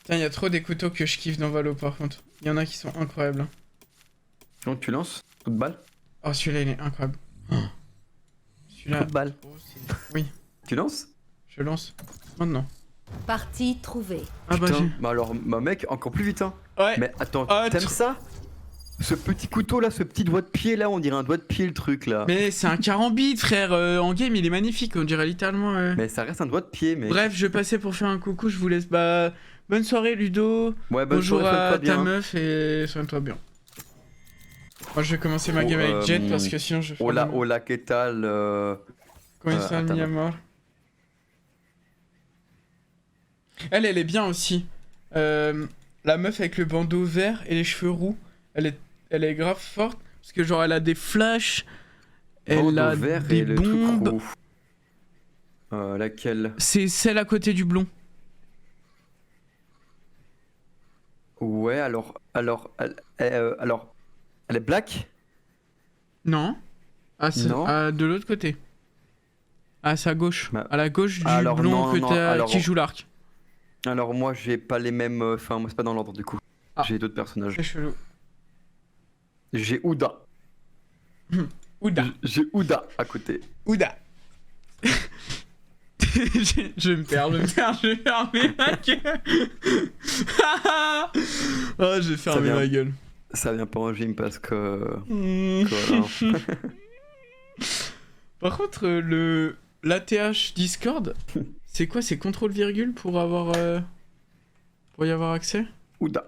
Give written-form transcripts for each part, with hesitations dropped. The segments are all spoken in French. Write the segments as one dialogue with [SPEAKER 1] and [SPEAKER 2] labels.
[SPEAKER 1] Putain, il y a trop des couteaux que je kiffe dans Valo par contre. Il y en a qui sont incroyables. Hein.
[SPEAKER 2] Donc tu lances coup de balle.
[SPEAKER 1] Oh, celui-là il est incroyable. Oh.
[SPEAKER 2] Coup
[SPEAKER 1] Celui-là.
[SPEAKER 2] de balle.
[SPEAKER 1] Oh, oui,
[SPEAKER 2] Tu lances.
[SPEAKER 1] je lance. Maintenant.
[SPEAKER 3] Partie trouvée.
[SPEAKER 1] Ah bah
[SPEAKER 2] Putain,
[SPEAKER 1] j'ai.
[SPEAKER 2] bah alors, bah mec, encore plus vite hein.
[SPEAKER 1] Ouais.
[SPEAKER 2] Mais attends,
[SPEAKER 1] Ah,
[SPEAKER 2] t'aimes ça? Ce petit couteau là, ce petit doigt de pied là, on dirait un doigt de pied le truc là.
[SPEAKER 1] Mais c'est un carambite, frère. En game, il est magnifique. On dirait littéralement.
[SPEAKER 2] Mais ça reste un doigt de pied, mais.
[SPEAKER 1] Bref, je passais pour faire un coucou. Je vous laisse. Bah, bonne soirée, Ludo.
[SPEAKER 2] Ouais, bonne
[SPEAKER 1] Bonjour
[SPEAKER 2] soirée,
[SPEAKER 1] à
[SPEAKER 2] sois-toi
[SPEAKER 1] ta
[SPEAKER 2] bien.
[SPEAKER 1] meuf et soigne-toi bien. Moi, je vais commencer ma game avec Jet parce que sinon je vais faire.
[SPEAKER 2] Hola, hola, qu'est-ce que
[SPEAKER 1] Comment ça,
[SPEAKER 2] attends.
[SPEAKER 1] mis à mort. Elle est bien aussi. La meuf avec le bandeau vert et les cheveux roux. Elle est grave forte parce que genre elle a des flashs. Elle a
[SPEAKER 2] vert
[SPEAKER 1] des
[SPEAKER 2] et le truc
[SPEAKER 1] bombes.
[SPEAKER 2] roux. Laquelle?
[SPEAKER 1] C'est celle à côté du blond.
[SPEAKER 2] Ouais, alors, elle est black?
[SPEAKER 1] Non.
[SPEAKER 2] Non.
[SPEAKER 1] De l'autre côté. À sa gauche.
[SPEAKER 2] Bah,
[SPEAKER 1] À la gauche du
[SPEAKER 2] alors,
[SPEAKER 1] blond
[SPEAKER 2] non,
[SPEAKER 1] que
[SPEAKER 2] non,
[SPEAKER 1] t'as
[SPEAKER 2] alors-
[SPEAKER 1] qui joue l'arc.
[SPEAKER 2] Alors moi, j'ai pas les mêmes. Enfin, moi, c'est pas dans l'ordre du coup.
[SPEAKER 1] Ah.
[SPEAKER 2] J'ai d'autres personnages.
[SPEAKER 1] C'est chelou.
[SPEAKER 2] J'ai Ouda.
[SPEAKER 1] Ouda.
[SPEAKER 2] J'ai Ouda à côté.
[SPEAKER 1] Ouda. je vais me perdre. Je vais fermer ma gueule. Oh, je vais fermer
[SPEAKER 2] vient.
[SPEAKER 1] ma gueule.
[SPEAKER 2] Ça vient pas en gym parce que.
[SPEAKER 1] Hmm.
[SPEAKER 2] Voilà.
[SPEAKER 1] Par contre, l'ATH Discord, c'est quoi? C'est contrôle virgule pour avoir pour y avoir accès?
[SPEAKER 2] Ouda.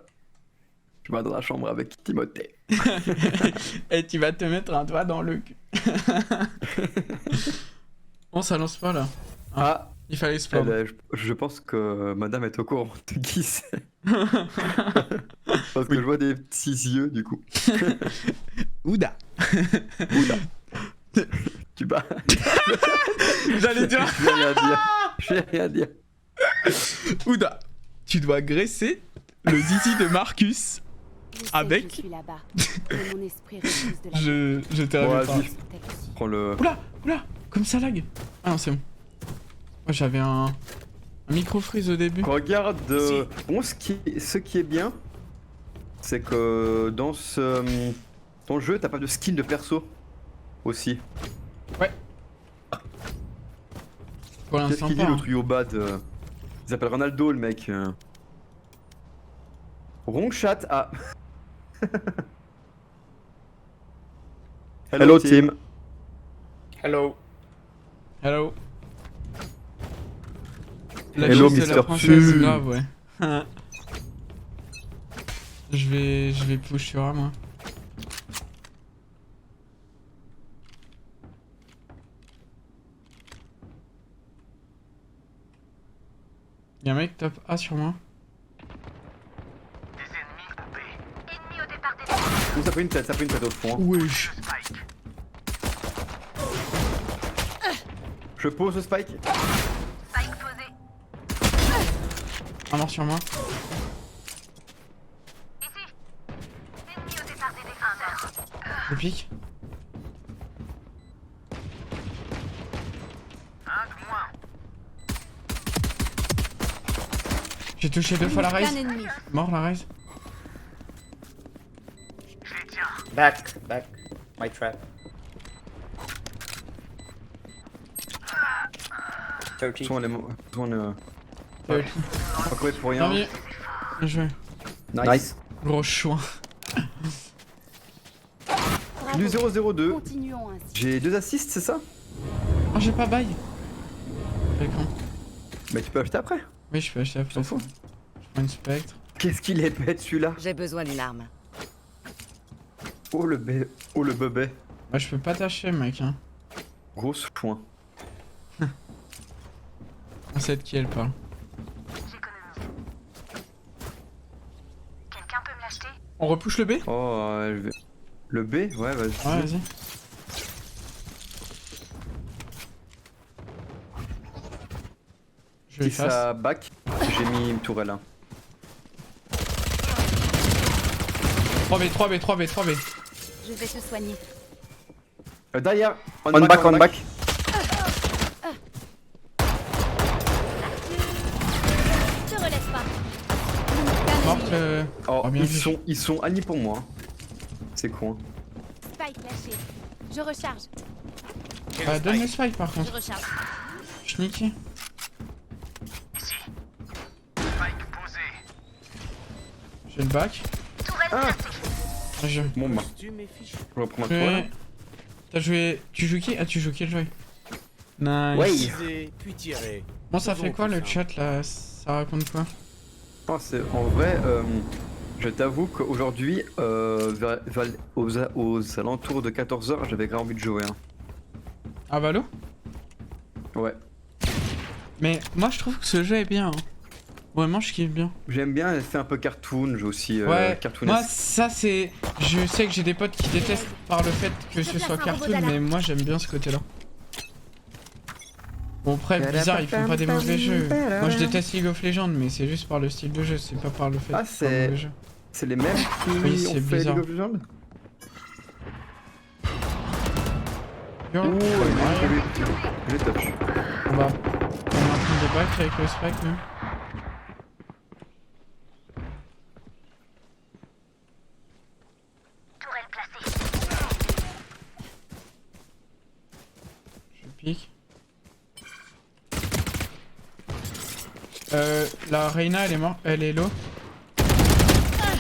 [SPEAKER 2] Je vais dans la chambre avec Timothée.
[SPEAKER 1] Et tu vas te mettre un doigt dans le cul. Bon, ça lance pas là.
[SPEAKER 2] Ah,
[SPEAKER 1] Il fallait se prendre.
[SPEAKER 2] je pense que madame est au courant de qui c'est. Parce que je vois des petits yeux du coup.
[SPEAKER 1] Ouda.
[SPEAKER 2] Ouda. Tu bats.
[SPEAKER 1] J'allais dire.
[SPEAKER 2] Je vais rien dire. Je vais rien dire.
[SPEAKER 1] Ouda. Tu dois graisser le zizi de Marcus.
[SPEAKER 3] Je sais
[SPEAKER 1] Avec-
[SPEAKER 3] que je suis là-bas. Mais mon esprit refuse de la
[SPEAKER 1] Je t'ai
[SPEAKER 2] Bon,
[SPEAKER 1] revu pas.
[SPEAKER 2] vas-y. Prends le.
[SPEAKER 1] Oula, oula, comme ça lag. Ah non, c'est bon. Moi j'avais un micro freeze au début.
[SPEAKER 2] Regarde, bon, ce qui est bien, c'est que dans ton jeu, t'as pas de skin de perso aussi.
[SPEAKER 1] Pour
[SPEAKER 2] Qu'est-ce
[SPEAKER 1] l'instant
[SPEAKER 2] qu'il dit
[SPEAKER 1] pas.
[SPEAKER 2] le
[SPEAKER 1] Hein.
[SPEAKER 2] trio bad Il s'appelle Ronaldo le mec. Ronchat, ah. Hello team.
[SPEAKER 1] Hello. Hello.
[SPEAKER 2] Hello,
[SPEAKER 1] fille de la
[SPEAKER 2] Mr.
[SPEAKER 1] princesse,
[SPEAKER 2] Fu.
[SPEAKER 1] grave, ouais. je vais push sur A, moi. Y'a un mec top A sur moi.
[SPEAKER 2] Ouh, ça fait une tête au fond.
[SPEAKER 1] Wesh.
[SPEAKER 2] Je pose le spike.
[SPEAKER 1] Un mort sur moi. Je pique. J'ai touché deux fois la raise.
[SPEAKER 3] Un ennemi.
[SPEAKER 1] Mort la raise.
[SPEAKER 4] Back. My trap. 30.
[SPEAKER 2] Souvent les mots. Souvent le.
[SPEAKER 1] Ouais.
[SPEAKER 2] Pas courir pour rien.
[SPEAKER 1] Dernier. Bien joué.
[SPEAKER 2] Nice.
[SPEAKER 1] Gros chouin.
[SPEAKER 3] Bravo.
[SPEAKER 2] Du 0-0-2.
[SPEAKER 3] Continuons ainsi.
[SPEAKER 2] J'ai 2 assists, c'est ça?
[SPEAKER 1] Oh, j'ai pas bail. Quel con.
[SPEAKER 2] Mais tu peux acheter après.
[SPEAKER 1] Oui, je peux acheter après.
[SPEAKER 2] S'en fout.
[SPEAKER 1] Je prends une spectre.
[SPEAKER 2] Qu'est-ce qu'il est bête celui-là?
[SPEAKER 3] J'ai besoin d'une arme.
[SPEAKER 2] Oh le bébé.
[SPEAKER 1] Bah, je peux pas tâcher, mec. Hein.
[SPEAKER 2] Grosse point.
[SPEAKER 1] On sait de qui elle parle.
[SPEAKER 5] Quelqu'un peut me l'acheter?
[SPEAKER 1] On repousse le B?
[SPEAKER 2] Oh, je vais. Le B? Ouais, vas-y.
[SPEAKER 1] Ouais, vas-y. Je
[SPEAKER 2] Si
[SPEAKER 1] efface.
[SPEAKER 2] ça back, j'ai mis une tourelle. Hein.
[SPEAKER 1] 3B, 3B, 3B, 3B.
[SPEAKER 3] Je vais te soigner.
[SPEAKER 2] Derrière. On back.
[SPEAKER 3] Je relève pas.
[SPEAKER 1] morte.
[SPEAKER 2] Oh,
[SPEAKER 1] Oh, bien vu.
[SPEAKER 2] ils sont alliés pour moi. C'est con. Hein.
[SPEAKER 3] Spike lâché. Je recharge.
[SPEAKER 1] Donne le spike par
[SPEAKER 3] Je
[SPEAKER 1] contre.
[SPEAKER 3] recharge.
[SPEAKER 1] Schnicky. J'ai le bac.
[SPEAKER 2] Ah,
[SPEAKER 1] Je...
[SPEAKER 2] bon bah, je reprends ma tour là.
[SPEAKER 1] T'as joué... Tu joues qui? Ah, tu joues Killjoy. Nice.
[SPEAKER 2] Ouais.
[SPEAKER 5] Tirer, puis tirer.
[SPEAKER 1] Bon, ça fait
[SPEAKER 5] Faisons
[SPEAKER 1] quoi
[SPEAKER 5] tout
[SPEAKER 1] le
[SPEAKER 5] ça.
[SPEAKER 1] chat là? Ça raconte quoi?
[SPEAKER 2] Oh, en vrai, je t'avoue qu'aujourd'hui, aux alentours de 14h, j'avais grave envie de jouer. Hein.
[SPEAKER 1] Ah, Valo?
[SPEAKER 2] Ouais.
[SPEAKER 1] Mais moi je trouve que ce jeu est bien. Hein. Vraiment, je kiffe bien.
[SPEAKER 2] J'aime bien, elle fait un peu cartoon, j'ai aussi
[SPEAKER 1] Ouais,
[SPEAKER 2] cartoonesque.
[SPEAKER 1] moi ça c'est... Je sais que j'ai des potes qui détestent par le fait que ce soit cartoon, mais moi j'aime bien ce côté-là. Bon après, bizarre, ils font pas des mauvais jeux. Moi je déteste League of Legends, mais c'est juste par le style de jeu, c'est pas par le fait
[SPEAKER 2] Ah,
[SPEAKER 1] que c'est un mauvais jeu.
[SPEAKER 2] C'est les mêmes qui
[SPEAKER 1] Oui,
[SPEAKER 2] ont
[SPEAKER 1] c'est
[SPEAKER 2] fait
[SPEAKER 1] bizarre.
[SPEAKER 2] League of Legends.
[SPEAKER 1] Yo,
[SPEAKER 2] Ouh,
[SPEAKER 1] ouais,
[SPEAKER 2] je touch.
[SPEAKER 1] on va... On est en train de back avec le spike, nous. Je pique. La Reina elle est morte, elle est low.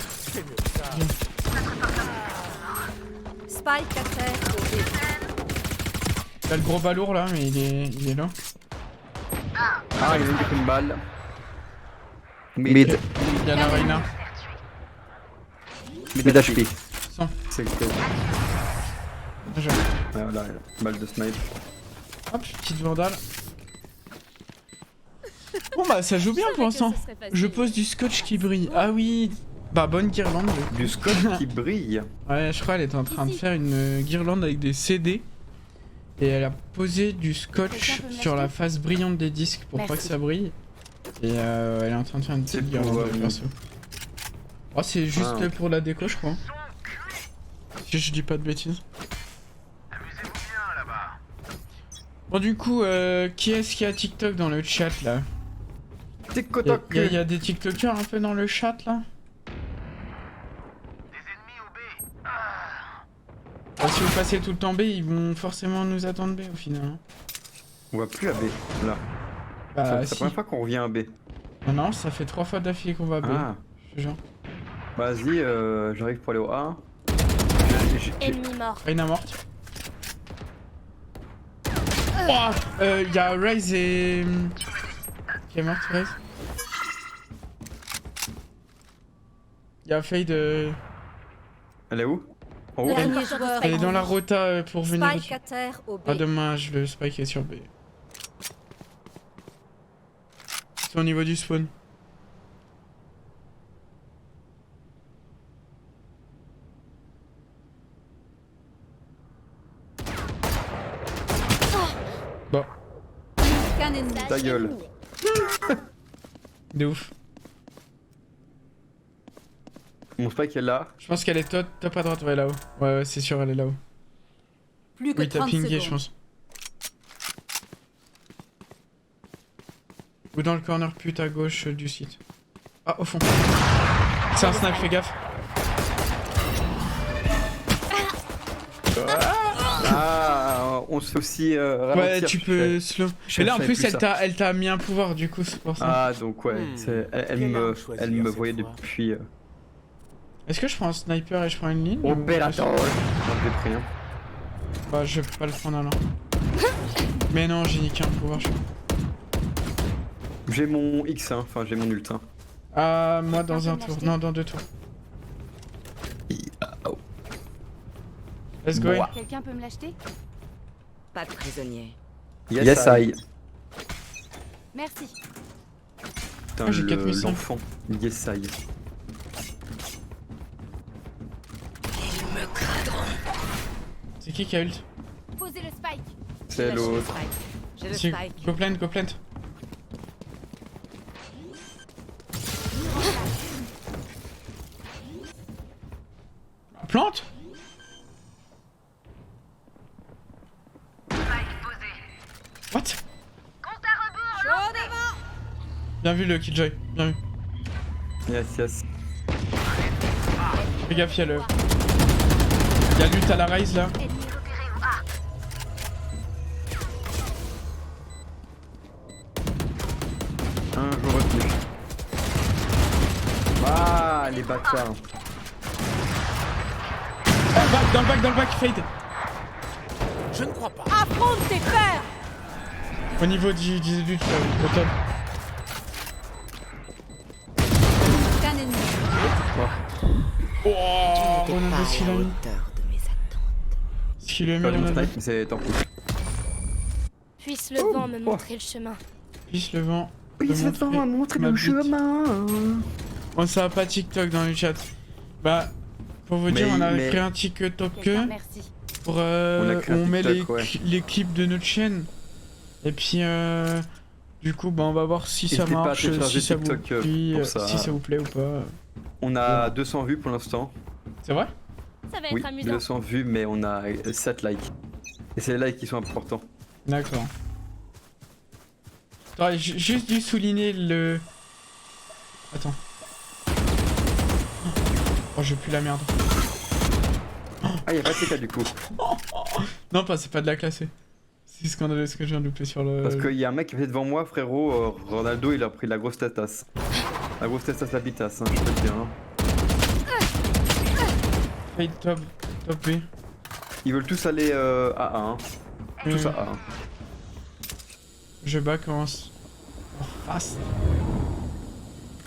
[SPEAKER 5] C'est mieux que ça.
[SPEAKER 3] Spike à terre au B.
[SPEAKER 1] Il y a le gros balourd là, mais il est low.
[SPEAKER 2] Ah, il y a une balle.
[SPEAKER 1] Il y a la Reina.
[SPEAKER 2] Mid HP.
[SPEAKER 1] Sans.
[SPEAKER 2] C'est que.
[SPEAKER 1] Je...
[SPEAKER 2] Voilà, balle de snipe.
[SPEAKER 1] Hop, petite vandale. Bon bah ça joue bien pour l'instant. Je pose du scotch qui brille. Ah oui. Bah bonne guirlande.
[SPEAKER 2] Du scotch qui brille.
[SPEAKER 1] Ouais, je crois qu'elle est en train de faire une guirlande avec des CD. Et elle a posé du scotch sur la face brillante des disques pour pas que
[SPEAKER 3] Merci.
[SPEAKER 1] ça brille. Et elle est en train de faire une
[SPEAKER 2] C'est
[SPEAKER 1] petite
[SPEAKER 2] pour,
[SPEAKER 1] guirlande perso. Oh, c'est juste
[SPEAKER 2] Ah.
[SPEAKER 1] pour la déco, je crois. Si je dis pas de bêtises. Bon, du coup, qui est-ce qui a TikTok dans le chat là?
[SPEAKER 2] Tic-toc.
[SPEAKER 1] Il y a des TikTokers un peu dans le chat là? Bah, si vous passez tout le temps B, ils vont forcément nous attendre B au final. Hein.
[SPEAKER 2] On va plus à B, là.
[SPEAKER 1] Bah,
[SPEAKER 2] C'est la
[SPEAKER 1] si.
[SPEAKER 2] première fois qu'on revient à B.
[SPEAKER 1] Non, non, ça fait 3 fois d'affilée qu'on va B.
[SPEAKER 2] Ah,
[SPEAKER 1] Je te jure.
[SPEAKER 2] vas-y, j'arrive pour aller au A.
[SPEAKER 3] Ennemi mort.
[SPEAKER 1] Reina morte. Oh, y a Raze et... Qui est morte, Raze? Y a Fade...
[SPEAKER 2] Elle est où? En haut?
[SPEAKER 3] Dernier joueur.
[SPEAKER 1] Elle est dans la rota pour venir...
[SPEAKER 3] Spike à terre au B.
[SPEAKER 1] Ah dommage, le spike est sur B. C'est au niveau du spawn. Bon,
[SPEAKER 3] Qu'un ennemi.
[SPEAKER 2] Ta gueule.
[SPEAKER 1] de ouf.
[SPEAKER 2] Mon spike est là.
[SPEAKER 1] Je pense qu'elle est top à droite, ouais là-haut. Ouais, c'est sûr, elle est là-haut.
[SPEAKER 3] Plus que
[SPEAKER 1] Oui, t'as
[SPEAKER 3] 30
[SPEAKER 1] pingé, je
[SPEAKER 3] secondes.
[SPEAKER 1] pense. Ou dans le corner pute à gauche du site. Ah, au fond. C'est un snipe, fais gaffe.
[SPEAKER 2] Ah, on se fait aussi ralentir.
[SPEAKER 1] Ouais, tu peux slow.
[SPEAKER 2] je
[SPEAKER 1] Mais là, en
[SPEAKER 2] savais
[SPEAKER 1] plus,
[SPEAKER 2] plus ça.
[SPEAKER 1] elle t'a mis un pouvoir, du coup, c'est pour ça.
[SPEAKER 2] Ah, donc ouais, elle
[SPEAKER 5] Quelle
[SPEAKER 2] me,
[SPEAKER 5] arme choisir
[SPEAKER 2] elle me
[SPEAKER 5] cette
[SPEAKER 2] voyait
[SPEAKER 5] fois
[SPEAKER 2] depuis.
[SPEAKER 1] Est-ce que je prends un sniper et je prends une ligne ou-
[SPEAKER 2] Opérateur. J'en ai pris un.
[SPEAKER 1] Bah, je vais pas le prendre alors. Mais non, j'ai niqué un pouvoir, je crois.
[SPEAKER 2] J'ai mon X, hein, enfin j'ai mon ultra.
[SPEAKER 1] Ah, moi dans un tour. Non, dans 2 tours. Let's go.
[SPEAKER 2] Moi.
[SPEAKER 3] Quelqu'un peut me l'acheter? Pas de prisonnier.
[SPEAKER 2] Yes, I.
[SPEAKER 3] Merci.
[SPEAKER 2] Putain,
[SPEAKER 1] Ah, j'ai 4500.
[SPEAKER 2] l'enfant. Yes, I.
[SPEAKER 1] C'est qui a ult?
[SPEAKER 3] Posez le spike.
[SPEAKER 2] C'est l'autre.
[SPEAKER 3] J'ai le
[SPEAKER 1] Si,
[SPEAKER 3] spike.
[SPEAKER 1] go plant, go plant. Plante? What? Bien vu le Killjoy, bien vu.
[SPEAKER 2] Yes, yes.
[SPEAKER 1] Fais gaffe, y'a lutte à la raise là.
[SPEAKER 2] Un jour retenu. Ah, les bâtards.
[SPEAKER 1] Dans le bac, fade.
[SPEAKER 5] Je ne crois pas.
[SPEAKER 3] Affronte tes peurs.
[SPEAKER 1] Au niveau du lutte, au top.
[SPEAKER 3] Qu'un ennemi.
[SPEAKER 1] Oh,
[SPEAKER 3] T'es
[SPEAKER 1] Ronaldo,
[SPEAKER 3] pas à
[SPEAKER 1] ce qu'il
[SPEAKER 3] la
[SPEAKER 1] a mis.
[SPEAKER 3] hauteur de mes attentes.
[SPEAKER 1] Ce qu'il a mis,
[SPEAKER 2] Pas de
[SPEAKER 1] Ronaldo.
[SPEAKER 2] snipe, mais c'est tant pis.
[SPEAKER 6] Puisse le vent me montrer le chemin.
[SPEAKER 1] Pisse le vent.
[SPEAKER 2] Oui,
[SPEAKER 1] de
[SPEAKER 2] c'est le temps à montrer
[SPEAKER 1] ma
[SPEAKER 2] le
[SPEAKER 1] bite.
[SPEAKER 2] chemin.
[SPEAKER 1] Bon, ça va pas TikTok dans le chat. Bah, pour vous dire, on a créé un TikTok
[SPEAKER 3] Merci.
[SPEAKER 1] pour
[SPEAKER 2] On a
[SPEAKER 1] où
[SPEAKER 2] créé un
[SPEAKER 1] on met
[SPEAKER 2] TikTok, ouais.
[SPEAKER 1] les clips de notre chaîne. Et puis, du coup, bah, on va voir si ça
[SPEAKER 2] N'hésitez pas à
[SPEAKER 1] marche,
[SPEAKER 2] télécharger
[SPEAKER 1] si ça vous
[SPEAKER 2] TikTok,
[SPEAKER 1] plaît,
[SPEAKER 2] pour ça.
[SPEAKER 1] si ça vous plaît ou pas.
[SPEAKER 2] On a 200 vues pour l'instant.
[SPEAKER 1] C'est vrai?
[SPEAKER 6] Ça va être
[SPEAKER 2] Oui,
[SPEAKER 6] amusant.
[SPEAKER 2] 200 vues, mais on a 7 likes. Et c'est les likes qui sont importants.
[SPEAKER 1] D'accord. J'aurais juste dû souligner le... Attends. Oh, j'ai plus la merde.
[SPEAKER 2] Ah, y'a pas de TK du coup.
[SPEAKER 1] Non, c'est pas de la classer. C'est scandaleux ce que je viens de louper sur le...
[SPEAKER 2] Parce qu'il y a un mec qui était devant moi, frérot. Ronaldo, il a pris la grosse tatasse. La grosse tatasse, la bitasse, hein, je peux te dire. Hein.
[SPEAKER 1] Fade top B.
[SPEAKER 2] Ils veulent tous aller à A. Hein. Tous à A. Hein.
[SPEAKER 1] Je bats commence. En face.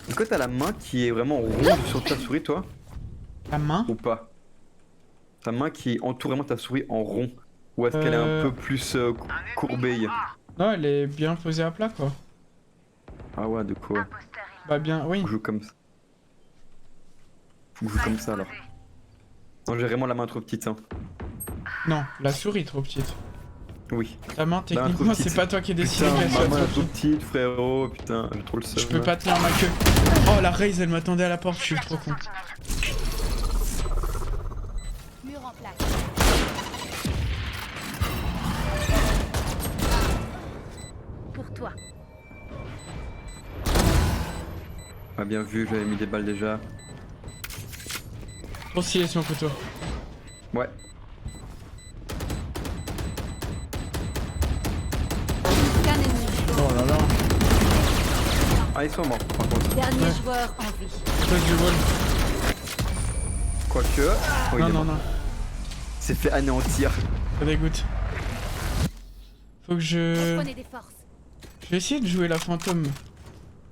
[SPEAKER 2] Est-ce que t'as la main qui est vraiment ronde sur ta souris, toi?
[SPEAKER 1] La main?
[SPEAKER 2] Ou pas? Ta main qui entoure vraiment ta souris en rond? Ou est-ce qu'elle est un peu plus courbée?
[SPEAKER 1] Non, elle est bien posée à plat, quoi.
[SPEAKER 2] Ah ouais, de quoi?
[SPEAKER 1] Bah bien, oui.
[SPEAKER 2] On joue comme ça. On joue comme ça alors. Non, j'ai vraiment la main trop petite. Hein.
[SPEAKER 1] Non, la souris est trop petite.
[SPEAKER 2] Oui.
[SPEAKER 1] Ta main,
[SPEAKER 2] trop
[SPEAKER 1] techniquement,
[SPEAKER 2] petite.
[SPEAKER 1] c'est pas toi qui ai décidé
[SPEAKER 2] Putain,
[SPEAKER 1] qu'elle
[SPEAKER 2] ma
[SPEAKER 1] soit
[SPEAKER 2] main
[SPEAKER 1] trop
[SPEAKER 2] est trop
[SPEAKER 1] petite.
[SPEAKER 2] petite, frérot. Putain, j'ai trop le seum.
[SPEAKER 1] Je peux pas tenir ma queue. Oh, la raise, elle m'attendait à la porte, je suis trop con.
[SPEAKER 3] Mur en place.
[SPEAKER 6] Pour toi.
[SPEAKER 2] Ah, bien vu, j'avais mis des balles déjà.
[SPEAKER 1] Trop stylé son couteau.
[SPEAKER 2] Ouais.
[SPEAKER 3] Qu'un ennemi.
[SPEAKER 1] Oh là là.
[SPEAKER 2] Ah, ils sont morts par contre.
[SPEAKER 3] Dernier
[SPEAKER 1] Ouais.
[SPEAKER 3] joueur en vie.
[SPEAKER 1] Cause du wall.
[SPEAKER 2] Quoique. Oh, il
[SPEAKER 1] Non,
[SPEAKER 2] est
[SPEAKER 1] non,
[SPEAKER 2] mort.
[SPEAKER 1] non.
[SPEAKER 2] C'est fait anéantir.
[SPEAKER 1] Ça dégoûte. Faut que je...
[SPEAKER 3] Prenez des forces.
[SPEAKER 1] Je vais essayer de jouer la fantôme.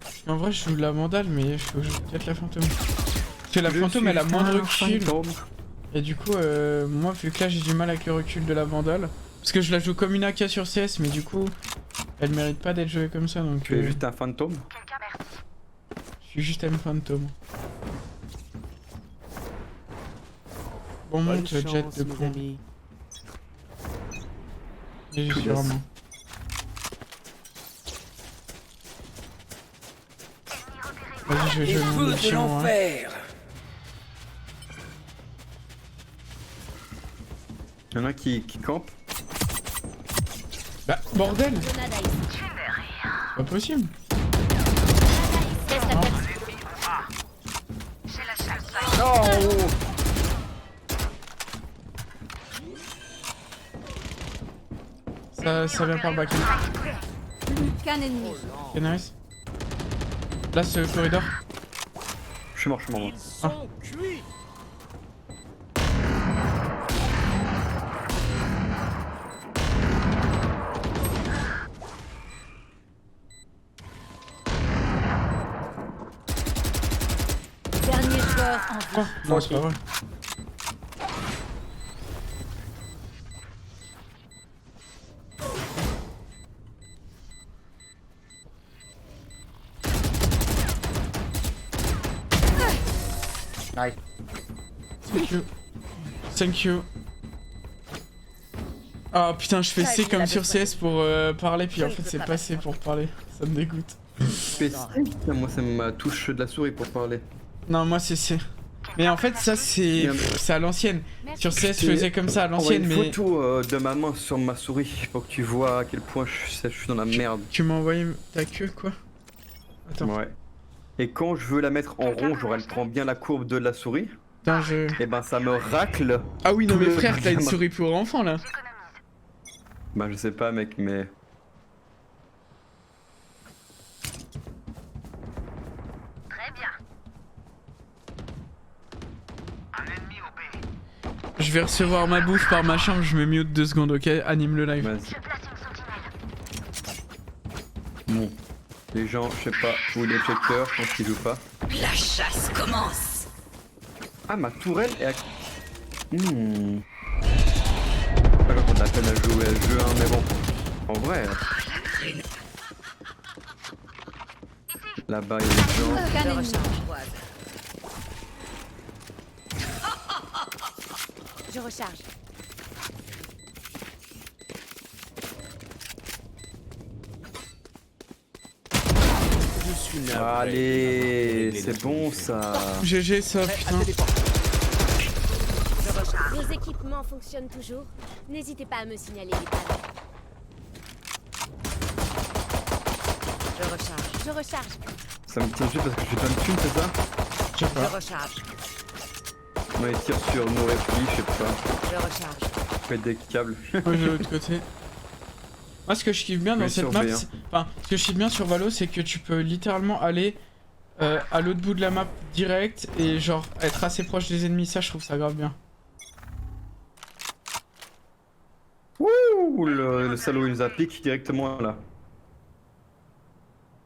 [SPEAKER 1] Parce qu'en vrai, je joue la mandale, mais il faut que je joue peut-être la fantôme. Parce que la fantôme, elle a moins de recul. Et du coup, moi, vu que là, j'ai du mal avec le recul de la vandale. Parce que je la joue comme une AK sur CS, mais du coup, elle mérite pas d'être jouée comme ça, donc...
[SPEAKER 2] Tu es juste un fantôme?
[SPEAKER 1] Je suis juste un fantôme. Bon,
[SPEAKER 5] Bonne
[SPEAKER 1] monte, jet
[SPEAKER 5] chance,
[SPEAKER 1] de
[SPEAKER 5] mes
[SPEAKER 1] con.
[SPEAKER 5] amis.
[SPEAKER 1] Et
[SPEAKER 2] Tout
[SPEAKER 1] sûrement. Vas-y, je vais jouer mon mission, hein.
[SPEAKER 2] Y'en a un qui campe.
[SPEAKER 1] Bah, bordel!
[SPEAKER 6] Grenade à ici.
[SPEAKER 1] C'est pas possible.
[SPEAKER 6] Laisse la tête.
[SPEAKER 1] Ça vient par le back.
[SPEAKER 3] Plus qu'un ennemi.
[SPEAKER 1] Ok, nice. Là, ce corridor.
[SPEAKER 2] Je suis mort, moi.
[SPEAKER 5] Ils sont cuits.
[SPEAKER 3] Dernier joueur en vie.
[SPEAKER 1] Oh, non, c'est pas vrai.
[SPEAKER 4] Nice.
[SPEAKER 1] Thank you. Thank you. Ah putain, je fais C comme sur CS pour parler, puis en fait c'est pas C pour parler. Ça me dégoûte.
[SPEAKER 2] PC, putain, moi c'est ma touche de la souris pour parler.
[SPEAKER 1] Non, moi c'est C. Mais en fait, ça c'est à l'ancienne. Sur CS, je faisais comme ça à l'ancienne,
[SPEAKER 2] Envoie
[SPEAKER 1] mais.
[SPEAKER 2] une photo de ma main sur ma souris pour que tu vois à quel point je suis dans la merde.
[SPEAKER 1] Tu m'as envoyé ta queue, quoi? Attends.
[SPEAKER 2] Ouais. Et quand je veux la mettre en rond, genre elle prend bien la courbe de la souris.
[SPEAKER 1] Putain, je...
[SPEAKER 2] Et ben ça me racle.
[SPEAKER 1] Ah oui, non
[SPEAKER 2] Tout
[SPEAKER 1] mais
[SPEAKER 2] le
[SPEAKER 1] frère, t'as une
[SPEAKER 2] gamin.
[SPEAKER 1] souris pour enfants là.
[SPEAKER 2] Bah je sais pas mec mais...
[SPEAKER 1] Je vais recevoir ma bouffe par ma chambre, je me mute 2 secondes, ok? Anime le live.
[SPEAKER 2] Vas-y. Bon. Les gens, je sais pas, ou les checkers, je pense qu'ils jouent pas.
[SPEAKER 7] La chasse commence.
[SPEAKER 2] Ah ma tourelle est à... Pas qu'on a de la peine à jouer à ce jeu, hein, mais bon. En vrai... Là-bas il y a des gens.
[SPEAKER 3] Scan
[SPEAKER 7] Je
[SPEAKER 3] ennemi.
[SPEAKER 7] recharge, Boise.
[SPEAKER 3] Je recharge.
[SPEAKER 5] Je suis navré.
[SPEAKER 2] Allez,
[SPEAKER 5] Les
[SPEAKER 2] c'est bon ça.
[SPEAKER 1] GG ça, putain.
[SPEAKER 8] Vos équipements fonctionnent toujours. N'hésitez pas à me signaler les pannes.
[SPEAKER 7] Je recharge.
[SPEAKER 8] Je recharge.
[SPEAKER 2] Ça me tient dessus parce que j'ai plein de thunes, c'est ça?
[SPEAKER 1] Je sais
[SPEAKER 7] Je
[SPEAKER 1] pas.
[SPEAKER 7] recharge.
[SPEAKER 2] Ouais, ils tirent sur nos répliques, je sais pas.
[SPEAKER 7] Je recharge.
[SPEAKER 2] Pète des câbles.
[SPEAKER 1] Moi je vais de l'autre côté. Moi ce que je kiffe bien dans
[SPEAKER 2] Mais
[SPEAKER 1] cette
[SPEAKER 2] sur
[SPEAKER 1] map,
[SPEAKER 2] B, hein.
[SPEAKER 1] enfin ce que je kiffe bien sur Valo, c'est que tu peux littéralement aller à l'autre bout de la map direct et genre être assez proche des ennemis, ça je trouve ça grave bien.
[SPEAKER 2] Ouh, le salaud il nous applique directement là.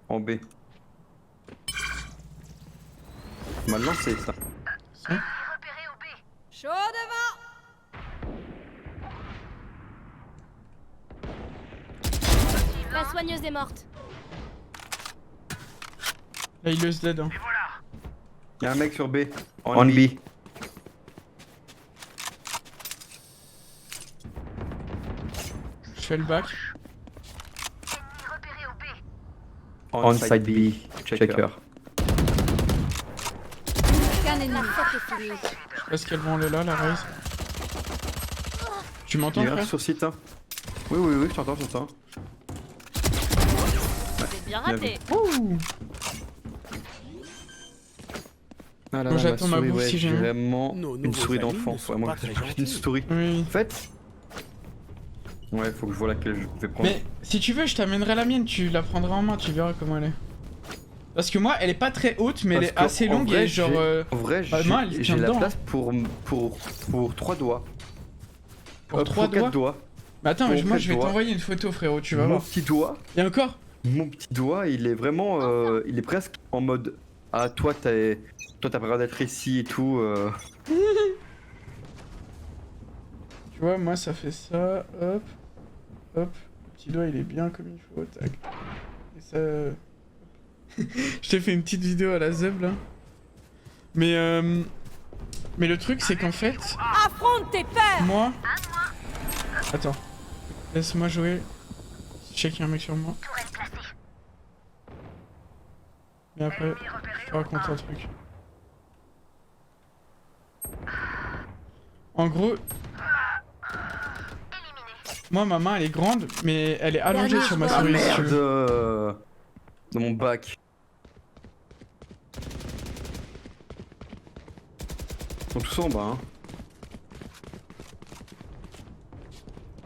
[SPEAKER 2] En B. Mal lancé ça.
[SPEAKER 1] Ça.
[SPEAKER 3] Chaud devant.
[SPEAKER 8] La soigneuse est morte.
[SPEAKER 1] Là il est dead hein.
[SPEAKER 2] Y'a un mec sur B. En B.
[SPEAKER 1] Je fais le back.
[SPEAKER 2] On side B. Checker.
[SPEAKER 3] Scan ennemi.
[SPEAKER 8] La fête est finie.
[SPEAKER 1] Est-ce qu'elles vont aller là, la raise? Tu m'entends
[SPEAKER 2] Il y a un
[SPEAKER 1] frère?
[SPEAKER 2] sur site hein. Oui, je t'entends, je t'entends.
[SPEAKER 8] C'est bien
[SPEAKER 2] Bien
[SPEAKER 8] raté.
[SPEAKER 1] Ouh.
[SPEAKER 2] Ah là
[SPEAKER 1] Bon,
[SPEAKER 2] là,
[SPEAKER 1] j'attends ma
[SPEAKER 2] souris,
[SPEAKER 1] bouffe
[SPEAKER 2] ouais,
[SPEAKER 1] si j'ai
[SPEAKER 2] j'ai
[SPEAKER 1] un.
[SPEAKER 2] vraiment
[SPEAKER 5] Nos
[SPEAKER 2] une
[SPEAKER 5] nouveaux
[SPEAKER 2] souris
[SPEAKER 5] amis
[SPEAKER 2] d'enfant.
[SPEAKER 5] ne sont
[SPEAKER 2] Ouais, moi
[SPEAKER 5] pas
[SPEAKER 2] j'ai
[SPEAKER 5] très
[SPEAKER 2] une
[SPEAKER 5] gentils.
[SPEAKER 2] souris.
[SPEAKER 1] Oui.
[SPEAKER 2] En fait... Ouais, faut que je vois laquelle je vais prendre.
[SPEAKER 1] Mais si tu veux, je t'amènerai la mienne, tu la prendras en main, tu verras comment elle est. Parce que moi, elle est pas très haute, mais elle est
[SPEAKER 2] Parce
[SPEAKER 1] assez
[SPEAKER 2] qu'en
[SPEAKER 1] longue
[SPEAKER 2] vrai,
[SPEAKER 1] et genre...
[SPEAKER 2] En vrai,
[SPEAKER 1] bah, moi, elle
[SPEAKER 2] j'ai
[SPEAKER 1] tient
[SPEAKER 2] la
[SPEAKER 1] dedans,
[SPEAKER 2] place pour 3 doigts.
[SPEAKER 1] pour 3
[SPEAKER 2] 4
[SPEAKER 1] doigts.
[SPEAKER 2] doigts.
[SPEAKER 1] Mais attends,
[SPEAKER 2] pour
[SPEAKER 1] moi
[SPEAKER 2] quatre
[SPEAKER 1] je vais
[SPEAKER 2] doigts.
[SPEAKER 1] t'envoyer une photo frérot, tu vas
[SPEAKER 2] Mon
[SPEAKER 1] voir.
[SPEAKER 2] petit doigt,
[SPEAKER 1] Et encore?
[SPEAKER 2] il est vraiment, il est presque en mode, ah toi t'as pas le droit d'être ici et tout.
[SPEAKER 1] Tu vois, moi ça fait ça, hop, hop. Le petit doigt il est bien comme il faut, tac. Et ça... je t'ai fait une petite vidéo à la zeb là. Mais le truc c'est qu'en fait,
[SPEAKER 3] Affronte tes peurs.
[SPEAKER 1] moi... Attends, laisse-moi jouer. Je sais qu'il y a un mec sur moi. Mais après, je te raconte un truc. En gros... Moi ma main elle est grande, mais elle est allongée
[SPEAKER 3] Dernier
[SPEAKER 1] sur ma
[SPEAKER 3] joueur.
[SPEAKER 2] Ah
[SPEAKER 1] souris. si tu
[SPEAKER 2] merde,
[SPEAKER 1] veux.
[SPEAKER 2] dans mon bac. Ils sont tous en bas, hein.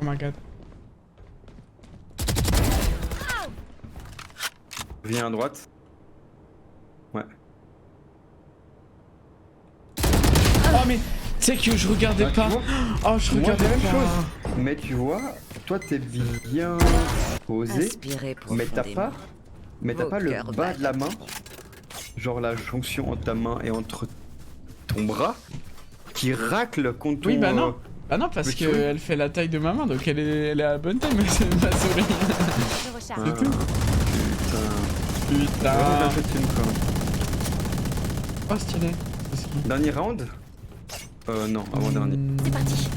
[SPEAKER 1] Oh my god.
[SPEAKER 2] Viens à droite. Ouais.
[SPEAKER 1] Oh mais, tu sais que je regardais
[SPEAKER 2] Ah, tu
[SPEAKER 1] pas.
[SPEAKER 2] vois
[SPEAKER 1] Oh je
[SPEAKER 2] Moi,
[SPEAKER 1] regardais
[SPEAKER 2] la même
[SPEAKER 1] pas.
[SPEAKER 2] chose. Mais tu vois, toi t'es bien posé,
[SPEAKER 7] Inspirez
[SPEAKER 2] mais t'as
[SPEAKER 7] profondément.
[SPEAKER 2] pas le
[SPEAKER 7] Vos
[SPEAKER 2] bas
[SPEAKER 7] cœurs
[SPEAKER 2] de la main, genre la jonction entre ta main et entre ton bras, qui racle contre ton...
[SPEAKER 1] Oui bah non. Bah non parce
[SPEAKER 2] mais tu
[SPEAKER 1] que
[SPEAKER 2] vois.
[SPEAKER 1] elle fait la taille de ma main donc elle est à la bonne taille mais c'est ma souris.
[SPEAKER 8] Je recharge.
[SPEAKER 1] C'est tout.
[SPEAKER 2] Putain.
[SPEAKER 1] Putain.
[SPEAKER 2] Vraiment bien fait de thune, quoi.
[SPEAKER 1] Oh stylé. C'est ce qui-
[SPEAKER 2] Dernier round non, avant-dernier.
[SPEAKER 8] C'est parti.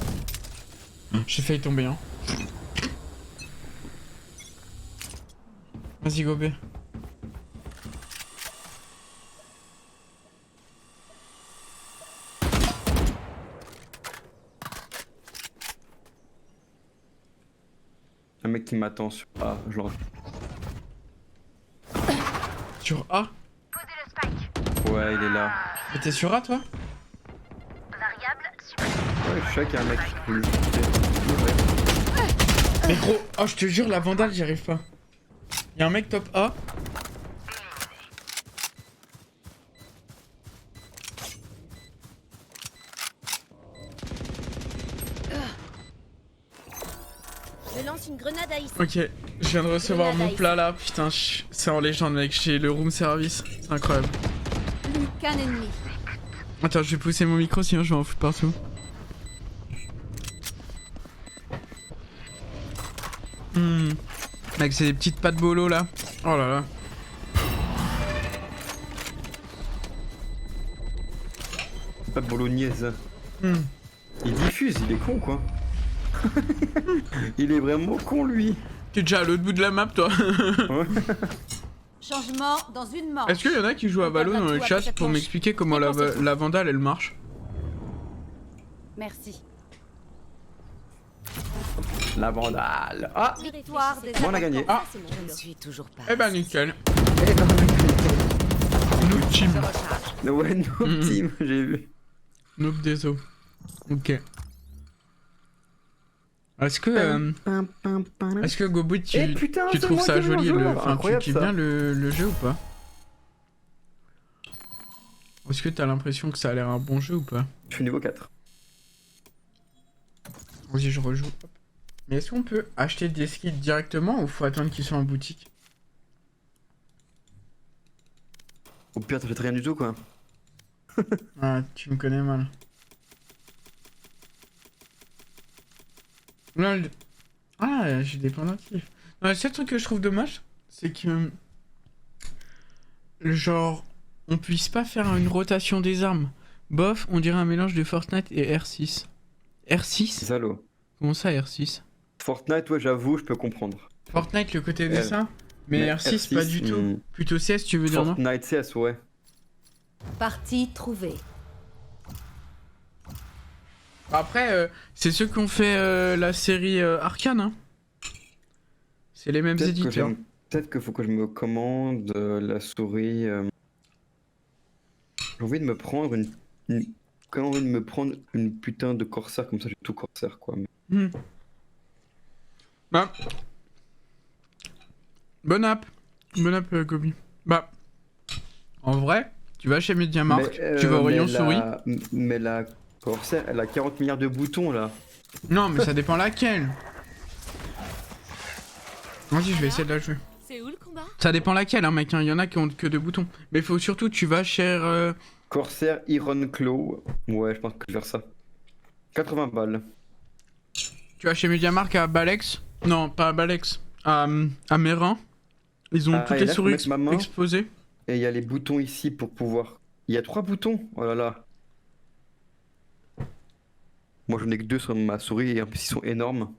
[SPEAKER 1] J'ai failli tomber hein. Vas-y go B.
[SPEAKER 2] Un mec qui m'attend sur A, genre...
[SPEAKER 1] Sur A?
[SPEAKER 2] Ouais, il est là.
[SPEAKER 1] Mais t'es sur A toi?
[SPEAKER 2] Ouais, je sais qu'il y a un mec qui peut le
[SPEAKER 1] Mais gros, oh je te jure la vandale j'y arrive pas. Y'a un mec top A.
[SPEAKER 8] Je lance une grenade à ici.
[SPEAKER 1] Ok, je viens de recevoir
[SPEAKER 8] Grenade
[SPEAKER 1] mon
[SPEAKER 8] à
[SPEAKER 1] plat là, putain, c'est en légende mec, chez le room service, c'est incroyable.
[SPEAKER 3] Plus qu'un ennemi.
[SPEAKER 1] Attends, je vais pousser mon micro sinon je vais en foutre partout. Mec, c'est des petites pâtes bolo là. Oh là là.
[SPEAKER 2] Pas de bolognaise. Il diffuse, il est con quoi. Il est vraiment con lui.
[SPEAKER 1] T'es déjà à l'autre bout de la map toi.
[SPEAKER 2] Ouais.
[SPEAKER 3] Changement dans une manche.
[SPEAKER 1] Est-ce qu'il y en a qui jouent à Valo dans le chat pour m'expliquer comment la vandale elle marche?
[SPEAKER 3] Merci.
[SPEAKER 2] La vandale. Ah,
[SPEAKER 3] Victoire des
[SPEAKER 2] on a gagné.
[SPEAKER 1] Ah.
[SPEAKER 8] C'est mon
[SPEAKER 7] Je ne
[SPEAKER 8] boulot.
[SPEAKER 7] suis toujours pas.
[SPEAKER 1] Eh ben nickel.
[SPEAKER 2] Eh ben,
[SPEAKER 1] Noob team.
[SPEAKER 7] Je recharge.
[SPEAKER 2] ouais, no team, j'ai vu.
[SPEAKER 1] Noob des os. Ok. Est-ce que Gobout tu,
[SPEAKER 2] Eh, putain,
[SPEAKER 1] tu
[SPEAKER 2] c'est
[SPEAKER 1] trouves
[SPEAKER 2] moi
[SPEAKER 1] ça
[SPEAKER 2] qui ai
[SPEAKER 1] joli
[SPEAKER 2] joueur.
[SPEAKER 1] enfin tu
[SPEAKER 2] Incroyable,
[SPEAKER 1] kiffes
[SPEAKER 2] ça.
[SPEAKER 1] bien le jeu ou pas? Est-ce que t'as l'impression que ça a l'air un bon jeu ou pas?
[SPEAKER 2] Je suis niveau 4.
[SPEAKER 1] Vas-y je rejoue. Hop. Mais est-ce qu'on peut acheter des skins directement ou faut attendre qu'ils soient en boutique?
[SPEAKER 2] Au pire, t'achètes rien du tout quoi.
[SPEAKER 1] Ah tu me connais mal. Non, ah j'ai des pendentifs. Non, le seul truc que je trouve dommage, c'est que genre on puisse pas faire une rotation des armes. Bof, on dirait un mélange de Fortnite et R6. R6?
[SPEAKER 2] Zalo.
[SPEAKER 1] Comment ça R6?
[SPEAKER 2] Fortnite, ouais, j'avoue, je peux comprendre.
[SPEAKER 1] Fortnite le côté dessin, mais R6 pas du tout. Plutôt CS tu veux dire non?
[SPEAKER 2] Fortnite CS, ouais.
[SPEAKER 3] Partie trouvée.
[SPEAKER 1] Après, c'est ceux qui ont fait la série Arcane, hein. C'est les mêmes éditeurs.
[SPEAKER 2] Peut-être qu'il faut que je me commande la souris. J'ai envie de me prendre quand même envie de me prendre une putain de corsaire comme ça, j'ai tout corsaire quoi.
[SPEAKER 1] Bah. Bonne app, Gobi. Bah. En vrai, tu vas chez MediaMarkt, tu vas au rayon souris.
[SPEAKER 2] Mais la corsaire, elle a 40 milliards de boutons là.
[SPEAKER 1] Non, mais ça dépend laquelle. Vas-y, je vais essayer de la jouer.
[SPEAKER 8] C'est où le combat?
[SPEAKER 1] Ça dépend laquelle, hein, mec. Il y en a qui ont que 2 boutons. Mais faut surtout, tu vas chez.
[SPEAKER 2] Corsair Iron Claw. Ouais, je pense que je vais faire ça. 80 balles.
[SPEAKER 1] Tu vas chez MediaMarkt à Balex. Non, pas à Balex. À Mérin. Ils ont toutes
[SPEAKER 2] et
[SPEAKER 1] les
[SPEAKER 2] là, faut
[SPEAKER 1] souris
[SPEAKER 2] mettre ma main.
[SPEAKER 1] exposées.
[SPEAKER 2] Et il y a les boutons ici pour pouvoir. Il y a 3 boutons. Oh là là. Moi j'en ai que 2 sur ma souris et en plus ils sont énormes.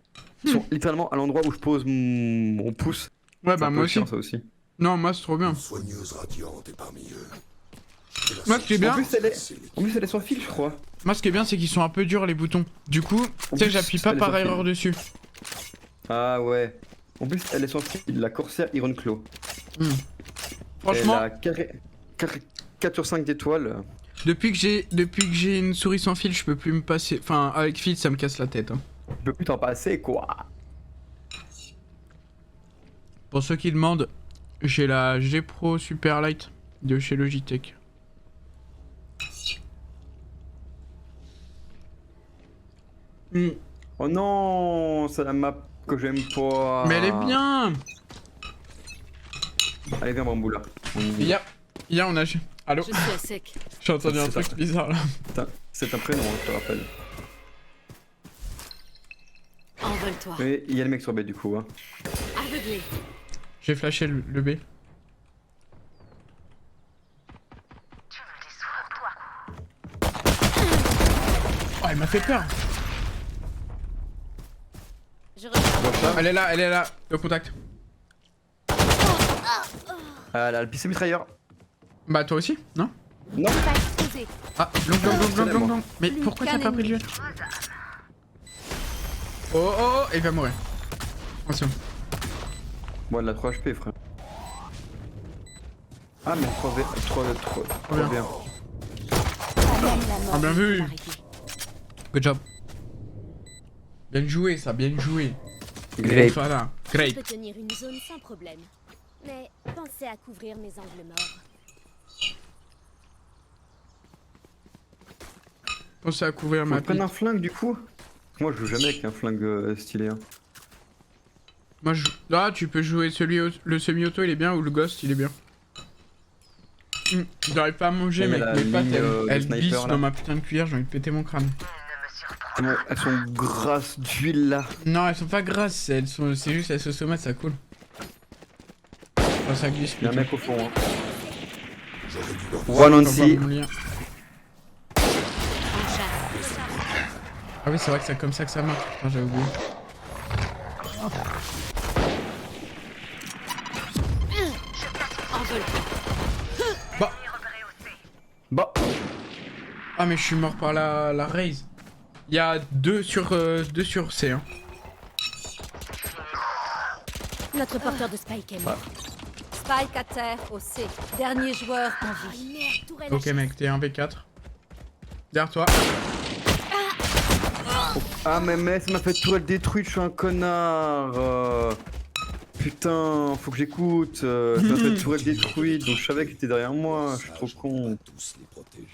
[SPEAKER 2] Ils sont littéralement à l'endroit où je pose mon pouce.
[SPEAKER 1] Ouais,
[SPEAKER 2] C'est
[SPEAKER 1] bah
[SPEAKER 2] un peu
[SPEAKER 1] moi aussi.
[SPEAKER 2] chiant, ça aussi.
[SPEAKER 1] Non, moi c'est trop bien.
[SPEAKER 5] Soigneuse radiante est parmi eux.
[SPEAKER 1] Moi ce qui est bien,
[SPEAKER 2] En plus elle est sans fil je crois.
[SPEAKER 1] moi ce qui est bien c'est qu'ils sont un peu durs les boutons. Du coup, tu sais
[SPEAKER 2] plus,
[SPEAKER 1] j'appuie pas
[SPEAKER 2] elle est
[SPEAKER 1] par
[SPEAKER 2] sans fil.
[SPEAKER 1] erreur dessus.
[SPEAKER 2] Ah ouais. En plus elle est sans fil, la Corsair Iron Claw.
[SPEAKER 1] Franchement,
[SPEAKER 2] Elle a 4 sur 5 d'étoiles.
[SPEAKER 1] depuis que j'ai une souris sans fil, je peux plus me passer. Enfin, avec fil, ça me casse la tête. Hein.
[SPEAKER 2] Je peux plus t'en passer quoi.
[SPEAKER 1] Pour ceux qui demandent, j'ai la G Pro Super Light de chez Logitech.
[SPEAKER 2] Oh non, c'est la map que j'aime pas.
[SPEAKER 1] Mais elle est bien.
[SPEAKER 2] Allez viens Bamboula.
[SPEAKER 1] Hier, on a. Allô.
[SPEAKER 7] Je suis à sec.
[SPEAKER 1] J'ai entendu un
[SPEAKER 2] C'est
[SPEAKER 1] truc
[SPEAKER 2] ça.
[SPEAKER 1] bizarre là.
[SPEAKER 2] C'est un prénom, hein, je te rappelle.
[SPEAKER 7] Envole-toi.
[SPEAKER 2] Mais il y a le mec sur B du coup. Hein.
[SPEAKER 7] Aveuglé.
[SPEAKER 1] J'ai flashé le B. Oh, elle m'a fait peur.
[SPEAKER 8] Je recharge.
[SPEAKER 1] Elle est là, le contact.
[SPEAKER 2] Ah là, le pistol mitrailleur.
[SPEAKER 1] Bah toi aussi, non?
[SPEAKER 2] Non.
[SPEAKER 8] Pas exposé.
[SPEAKER 1] Ah, long. Mais
[SPEAKER 3] Plus
[SPEAKER 1] pourquoi
[SPEAKER 3] qu'un
[SPEAKER 1] t'as pas pris le
[SPEAKER 3] ennemi.
[SPEAKER 1] jet? Oh, il va mourir. Attention.
[SPEAKER 2] Bon, elle a 3 HP, frère. Ah, mais 3
[SPEAKER 1] bien.
[SPEAKER 2] bien.
[SPEAKER 3] Même la mort
[SPEAKER 1] Ah, bien vu.
[SPEAKER 3] est arrêtée.
[SPEAKER 1] Good job. Bien joué, ça, bien joué.
[SPEAKER 2] Great.
[SPEAKER 1] Voilà,
[SPEAKER 8] Je
[SPEAKER 1] great.
[SPEAKER 8] peux tenir une zone sans problème. Mais pensez à couvrir mes angles morts.
[SPEAKER 1] Pensez à couvrir
[SPEAKER 2] On
[SPEAKER 1] ma
[SPEAKER 2] prenne
[SPEAKER 1] pite.
[SPEAKER 2] un flingue du coup. Moi je joue jamais avec un flingue stylé. Hein.
[SPEAKER 1] Moi, là, tu peux jouer le semi-auto, il est bien, ou le ghost, il est bien. J'arrive pas à manger,
[SPEAKER 2] Ouais, mais
[SPEAKER 1] mec,
[SPEAKER 2] la
[SPEAKER 1] mes pattes,
[SPEAKER 2] ligne, de
[SPEAKER 1] elles
[SPEAKER 2] sniper,
[SPEAKER 1] glissent
[SPEAKER 2] là.
[SPEAKER 1] dans ma putain de cuillère, j'ai envie de péter mon crâne.
[SPEAKER 2] Comment elles sont grasses d'huile là.
[SPEAKER 1] Non, elles sont pas grasses, c'est juste la sauce tomate, ça coule. Enfin, ça glisse
[SPEAKER 2] Y'a un
[SPEAKER 1] plutôt.
[SPEAKER 2] mec au fond. Hein.
[SPEAKER 1] Ouais,
[SPEAKER 2] One on
[SPEAKER 1] je
[SPEAKER 2] C.
[SPEAKER 1] vois mon lien. Ah oui, c'est vrai que c'est comme ça que ça marche. Putain, j'avais oublié.
[SPEAKER 7] Envole-toi.
[SPEAKER 2] Bah.
[SPEAKER 1] Ah, mais je suis mort par la raise. Il y a 2 sur C. Hein.
[SPEAKER 8] Notre porteur de Spike est mort.
[SPEAKER 3] Spike à terre au C. Dernier joueur en
[SPEAKER 8] Ah
[SPEAKER 3] vie.
[SPEAKER 8] merde, tourelle
[SPEAKER 1] Ok, mec, t'es 1v4. Derrière toi.
[SPEAKER 2] Ah mais ça m'a fait tourelle détruite, je suis un connard. Putain, faut que j'écoute. Ça m'a fait tourelle détruite, donc je savais qu'il était derrière moi. Je suis trop con.
[SPEAKER 5] Tous les protéger.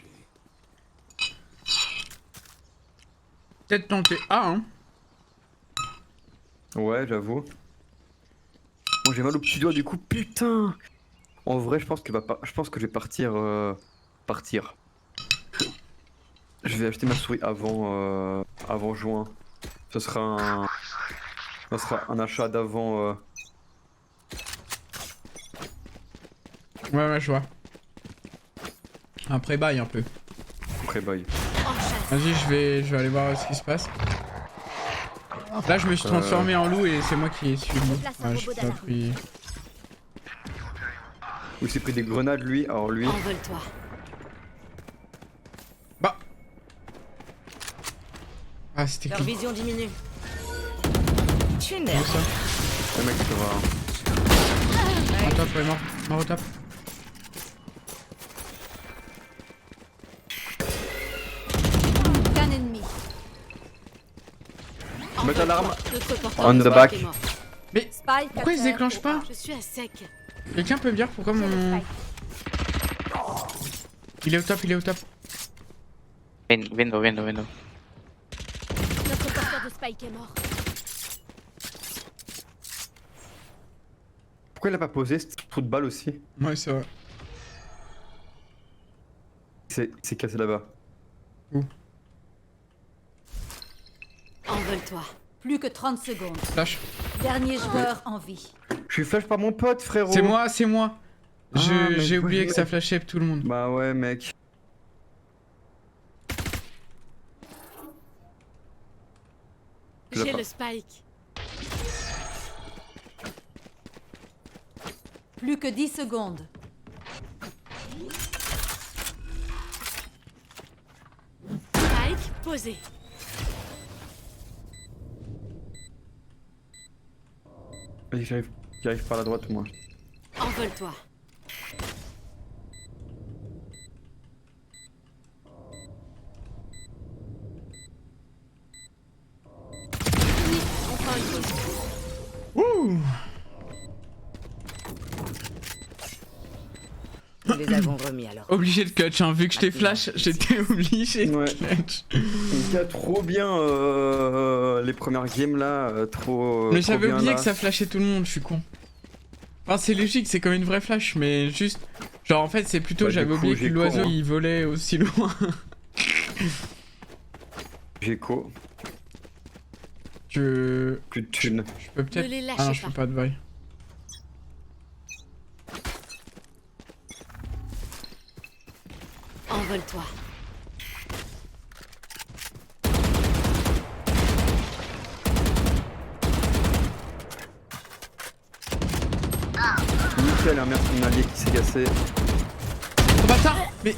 [SPEAKER 1] Peut-être tenter A, hein.
[SPEAKER 2] Ouais, j'avoue. Bon, j'ai mal au petit doigt du coup. Putain. En vrai, je pense que je vais partir. Je vais acheter ma souris avant juin. Ce sera un achat d'avant.
[SPEAKER 1] Ouais, je vois. Un pré-bail un peu.
[SPEAKER 2] Pré-buy.
[SPEAKER 1] Vas-y, je vais aller voir ce qui se passe. Là, je me suis transformé en loup et c'est moi qui suis le loup. Ouais, je pas pris.
[SPEAKER 2] Il s'est pris des grenades lui, alors lui.
[SPEAKER 7] Envole-toi.
[SPEAKER 1] Bah. Ah, c'était
[SPEAKER 7] Leur
[SPEAKER 1] qui?
[SPEAKER 7] vision diminue. Tu
[SPEAKER 1] Comment
[SPEAKER 7] n'es
[SPEAKER 1] ça?
[SPEAKER 2] Le mec ça va.
[SPEAKER 1] Mort au top, ouais, mort au top.
[SPEAKER 3] Qu'un ennemi.
[SPEAKER 2] Mettre l'alarme.
[SPEAKER 7] Notre porteur
[SPEAKER 2] On
[SPEAKER 7] de
[SPEAKER 2] the
[SPEAKER 7] Spike
[SPEAKER 2] back.
[SPEAKER 7] est mort.
[SPEAKER 1] Mais
[SPEAKER 3] Spike
[SPEAKER 1] pourquoi
[SPEAKER 3] à
[SPEAKER 1] ils se
[SPEAKER 3] terre
[SPEAKER 1] déclenchent
[SPEAKER 3] au
[SPEAKER 1] pas?
[SPEAKER 3] A.
[SPEAKER 7] Je suis à sec.
[SPEAKER 1] Quelqu'un peut me dire pourquoi mon... Il est au top, il est au top.
[SPEAKER 9] Window.
[SPEAKER 8] Notre porteur de Spike est mort.
[SPEAKER 2] Pourquoi il a pas posé ce trou de balle aussi?
[SPEAKER 1] Ouais, c'est vrai.
[SPEAKER 2] Il s'est cassé là-bas.
[SPEAKER 7] Envole-toi.
[SPEAKER 3] Plus que 30 secondes.
[SPEAKER 1] Flash.
[SPEAKER 3] Dernier joueur en vie.
[SPEAKER 2] Je suis flash par mon pote frérot.
[SPEAKER 1] C'est moi.
[SPEAKER 2] Ah, mais
[SPEAKER 1] J'ai oublié
[SPEAKER 2] ouais.
[SPEAKER 1] que ça flashait tout le monde.
[SPEAKER 2] Bah ouais mec. Je l'ai
[SPEAKER 7] J'ai
[SPEAKER 2] pas.
[SPEAKER 7] le Spike.
[SPEAKER 3] Plus que 10 secondes.
[SPEAKER 7] Spike posé.
[SPEAKER 2] Vas-y j'arrive par la droite moi.
[SPEAKER 7] Envole-toi. Oui, enfin une pause.
[SPEAKER 1] Ouh.
[SPEAKER 7] Nous les avons remis alors.
[SPEAKER 1] Obligé de clutch, hein. Vu que je t'ai flash, j'étais obligé de
[SPEAKER 2] Ouais.
[SPEAKER 1] clutch.
[SPEAKER 2] Il y a trop bien les premières games là, trop.
[SPEAKER 1] Mais
[SPEAKER 2] trop
[SPEAKER 1] j'avais
[SPEAKER 2] bien,
[SPEAKER 1] oublié
[SPEAKER 2] là.
[SPEAKER 1] que ça flashait tout le monde, je suis con. Enfin, c'est logique, c'est comme une vraie flash, mais juste. Genre, en fait, c'est plutôt
[SPEAKER 2] Bah, du
[SPEAKER 1] j'avais
[SPEAKER 2] coup,
[SPEAKER 1] oublié que
[SPEAKER 2] j'ai
[SPEAKER 1] l'oiseau
[SPEAKER 2] con, hein.
[SPEAKER 1] il volait aussi loin.
[SPEAKER 2] J'ai co,
[SPEAKER 1] Je
[SPEAKER 2] plus de thunes.
[SPEAKER 1] peux peut-être.
[SPEAKER 7] Ne les lâchez
[SPEAKER 1] Ah non, je
[SPEAKER 7] pas.
[SPEAKER 1] peux pas de bail.
[SPEAKER 7] Envole-toi.
[SPEAKER 2] Nickel, hein, merci mon allié qui s'est cassé.
[SPEAKER 1] Oh bâtard! Mais.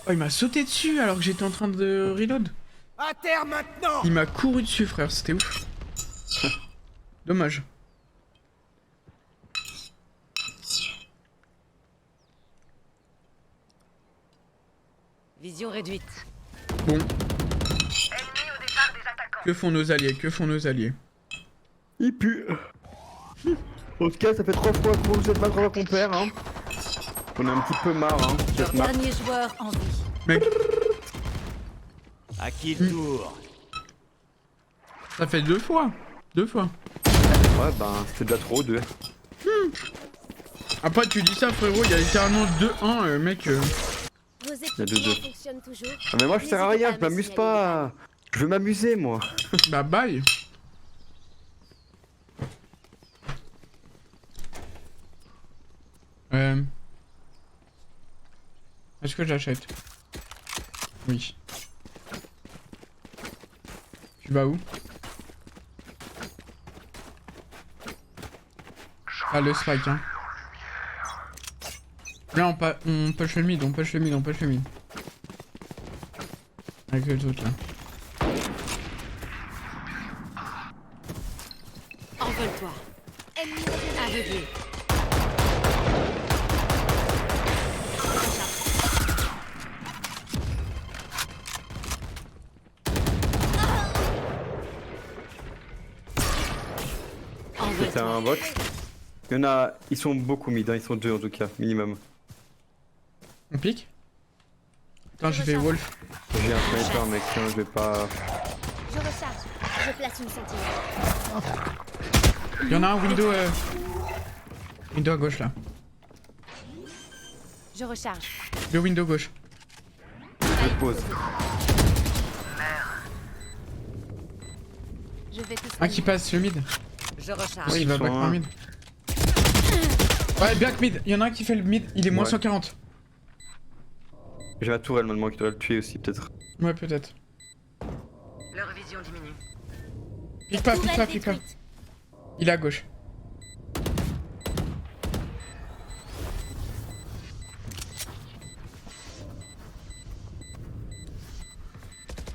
[SPEAKER 1] Oh, il m'a sauté dessus alors que j'étais en train de reload.
[SPEAKER 10] À terre maintenant.
[SPEAKER 1] Il m'a couru dessus, frère, c'était ouf. Dommage.
[SPEAKER 7] Vision réduite.
[SPEAKER 1] Bon. Que font nos alliés? Que font nos alliés?
[SPEAKER 2] Il pue. En tout cas, ça fait 3 fois qu'on cette map qu'on perd. Hein. On a un petit peu marre. Hein, cette map.
[SPEAKER 3] Dernier joueur en vie.
[SPEAKER 1] Mec,
[SPEAKER 10] À qui le tour?
[SPEAKER 1] ça fait 2 fois. 2 fois.
[SPEAKER 2] Ouais, ben, c'était déjà trop, 2.
[SPEAKER 1] Après, tu dis ça, frérot, il y a littéralement 2-1, mec.
[SPEAKER 8] Vos
[SPEAKER 2] y a
[SPEAKER 8] équipements
[SPEAKER 2] 2-2.
[SPEAKER 8] fonctionnent toujours.
[SPEAKER 2] Ah, mais moi, je sers à rien, je
[SPEAKER 8] N'hésitez
[SPEAKER 2] m'amuse
[SPEAKER 8] à me
[SPEAKER 2] pas. Je veux m'amuser, moi.
[SPEAKER 1] Bah, bye. Est-ce que j'achète? Oui. Tu vas où? Ah, le spike, hein. Là, on push le mid, on push le mid, on push le mid. Avec les autres, là.
[SPEAKER 7] Envole-toi.
[SPEAKER 8] Ennemi
[SPEAKER 7] Aveuglé.
[SPEAKER 2] C'était un bot. Il y en a. Ils sont beaucoup mid, hein. Ils sont 2 en tout cas, minimum.
[SPEAKER 1] On pique? Attends, j'ai fait Wolf.
[SPEAKER 2] J'ai un sniper, mec, hein, je vais pas.
[SPEAKER 8] Je recharge. Je place une sentinelle.
[SPEAKER 1] Il y en a un window. Window à gauche, là.
[SPEAKER 8] Je recharge.
[SPEAKER 1] Le window gauche.
[SPEAKER 2] Je pose.
[SPEAKER 8] Je vais tout
[SPEAKER 1] Un qui passe, le mid.
[SPEAKER 7] Je recharge.
[SPEAKER 1] Oui, il
[SPEAKER 2] ils
[SPEAKER 1] va
[SPEAKER 2] sont
[SPEAKER 1] back par
[SPEAKER 2] un.
[SPEAKER 1] mid. Ouais, back mid. Il y en a un qui fait le mid, il est moins
[SPEAKER 2] Ouais.
[SPEAKER 1] 140.
[SPEAKER 2] J'ai la tourelle maintenant qui doit le tuer aussi, peut-être.
[SPEAKER 1] Ouais, peut-être.
[SPEAKER 7] Leur vision diminue.
[SPEAKER 1] Pique pas, pique
[SPEAKER 8] Tourelle
[SPEAKER 1] pas, pique pas.
[SPEAKER 8] détruite.
[SPEAKER 1] Il est à gauche.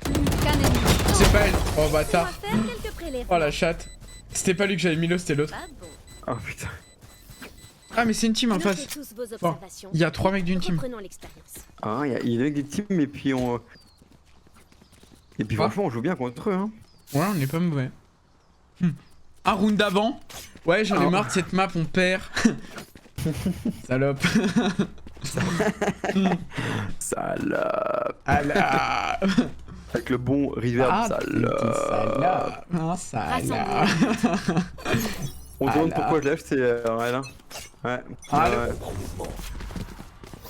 [SPEAKER 3] Qu'un ennemi.
[SPEAKER 1] C'est pas elle. Oh,
[SPEAKER 8] On va
[SPEAKER 1] bâtard.
[SPEAKER 8] faire quelques prélèvements.
[SPEAKER 1] Oh, la chatte. C'était pas lui que j'avais mis l'eau, c'était l'autre.
[SPEAKER 8] Pas bon.
[SPEAKER 2] Oh putain.
[SPEAKER 1] Ah, mais c'est une team en
[SPEAKER 8] Notez
[SPEAKER 1] face.
[SPEAKER 8] tous vos
[SPEAKER 1] Bon,
[SPEAKER 8] observations.
[SPEAKER 1] il y a 3 mecs d'une team.
[SPEAKER 8] Reprenons l'expérience.
[SPEAKER 2] Ah, il y a des teams et puis on. Et puis
[SPEAKER 1] Ah.
[SPEAKER 2] franchement, on joue bien contre eux, hein.
[SPEAKER 1] Ouais, on est pas mauvais. Un round d'avant. Ouais, j'en ai
[SPEAKER 2] Oh.
[SPEAKER 1] marre de cette map, on perd. Salope.
[SPEAKER 2] Salope.
[SPEAKER 1] Allah.
[SPEAKER 2] Avec le bon reverb,
[SPEAKER 1] Ah,
[SPEAKER 2] salope.
[SPEAKER 1] salope. Ah, salope.
[SPEAKER 2] On se demande
[SPEAKER 1] Ah là.
[SPEAKER 2] pourquoi je l'ai acheté, Alain. Ouais.
[SPEAKER 1] Ah,
[SPEAKER 2] ouais.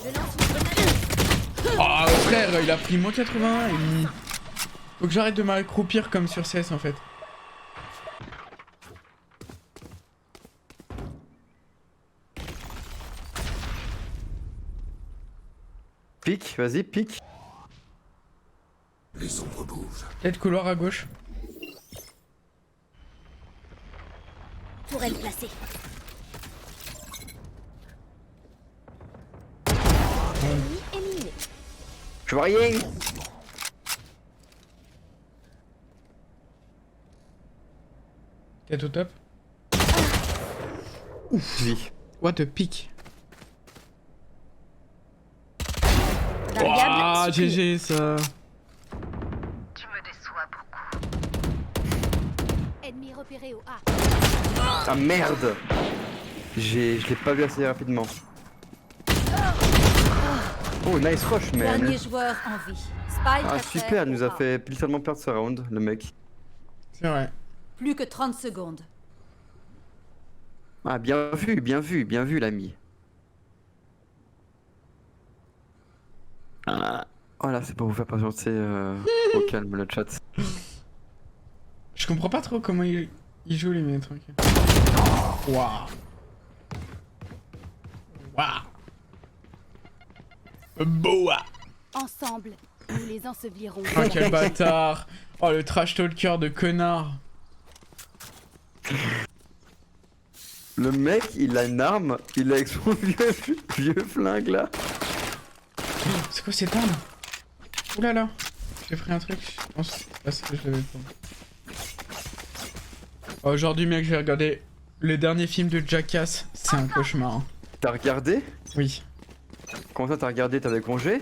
[SPEAKER 8] Je lance une grenade.
[SPEAKER 1] Oh, frère, il a pris moins 81. Faut que j'arrête de m'accroupir comme sur CS en fait.
[SPEAKER 2] Pique, vas-y, pique.
[SPEAKER 5] Les ombres bougent.
[SPEAKER 1] Peut-être couloir à gauche.
[SPEAKER 8] Tourelle placée. Ennemi éliminé.
[SPEAKER 2] Je vois rien.
[SPEAKER 1] Peut-être au top.
[SPEAKER 2] Vie.
[SPEAKER 1] What a pick.
[SPEAKER 3] Variable
[SPEAKER 1] Ah,
[SPEAKER 3] supprimée.
[SPEAKER 1] GG ça.
[SPEAKER 8] Ennemi repéré au A.
[SPEAKER 2] Ah merde. Je l'ai pas vu assez rapidement. Oh, nice rush, man.
[SPEAKER 3] Dernier joueur en vie. Spike
[SPEAKER 2] Ah
[SPEAKER 3] à
[SPEAKER 2] super,
[SPEAKER 3] terre
[SPEAKER 2] il nous
[SPEAKER 3] au
[SPEAKER 2] a
[SPEAKER 3] A.
[SPEAKER 2] fait littéralement perdre ce round, le mec.
[SPEAKER 1] C'est vrai.
[SPEAKER 3] Plus que 30 secondes.
[SPEAKER 2] Ah bien vu l'ami. Ah. Voilà, c'est pour vous faire patienter au calme le chat.
[SPEAKER 1] Je comprends pas trop comment il joue les miens, tranquille. Waouh. Waouh. Boa.
[SPEAKER 8] Ensemble, nous les ensevelirons.
[SPEAKER 1] Oh quel bâtard. Oh le trash talker de connard.
[SPEAKER 2] Le mec, il a une arme, il est avec son vieux flingue là.
[SPEAKER 1] C'est quoi cette arme? Oula là. J'ai pris un truc. Je pense que je l'avais pas. Aujourd'hui mec, j'ai regardé le dernier film de Jackass. C'est un cauchemar. Hein.
[SPEAKER 2] T'as regardé?
[SPEAKER 1] Oui.
[SPEAKER 2] Comment ça t'as regardé? T'avais congé?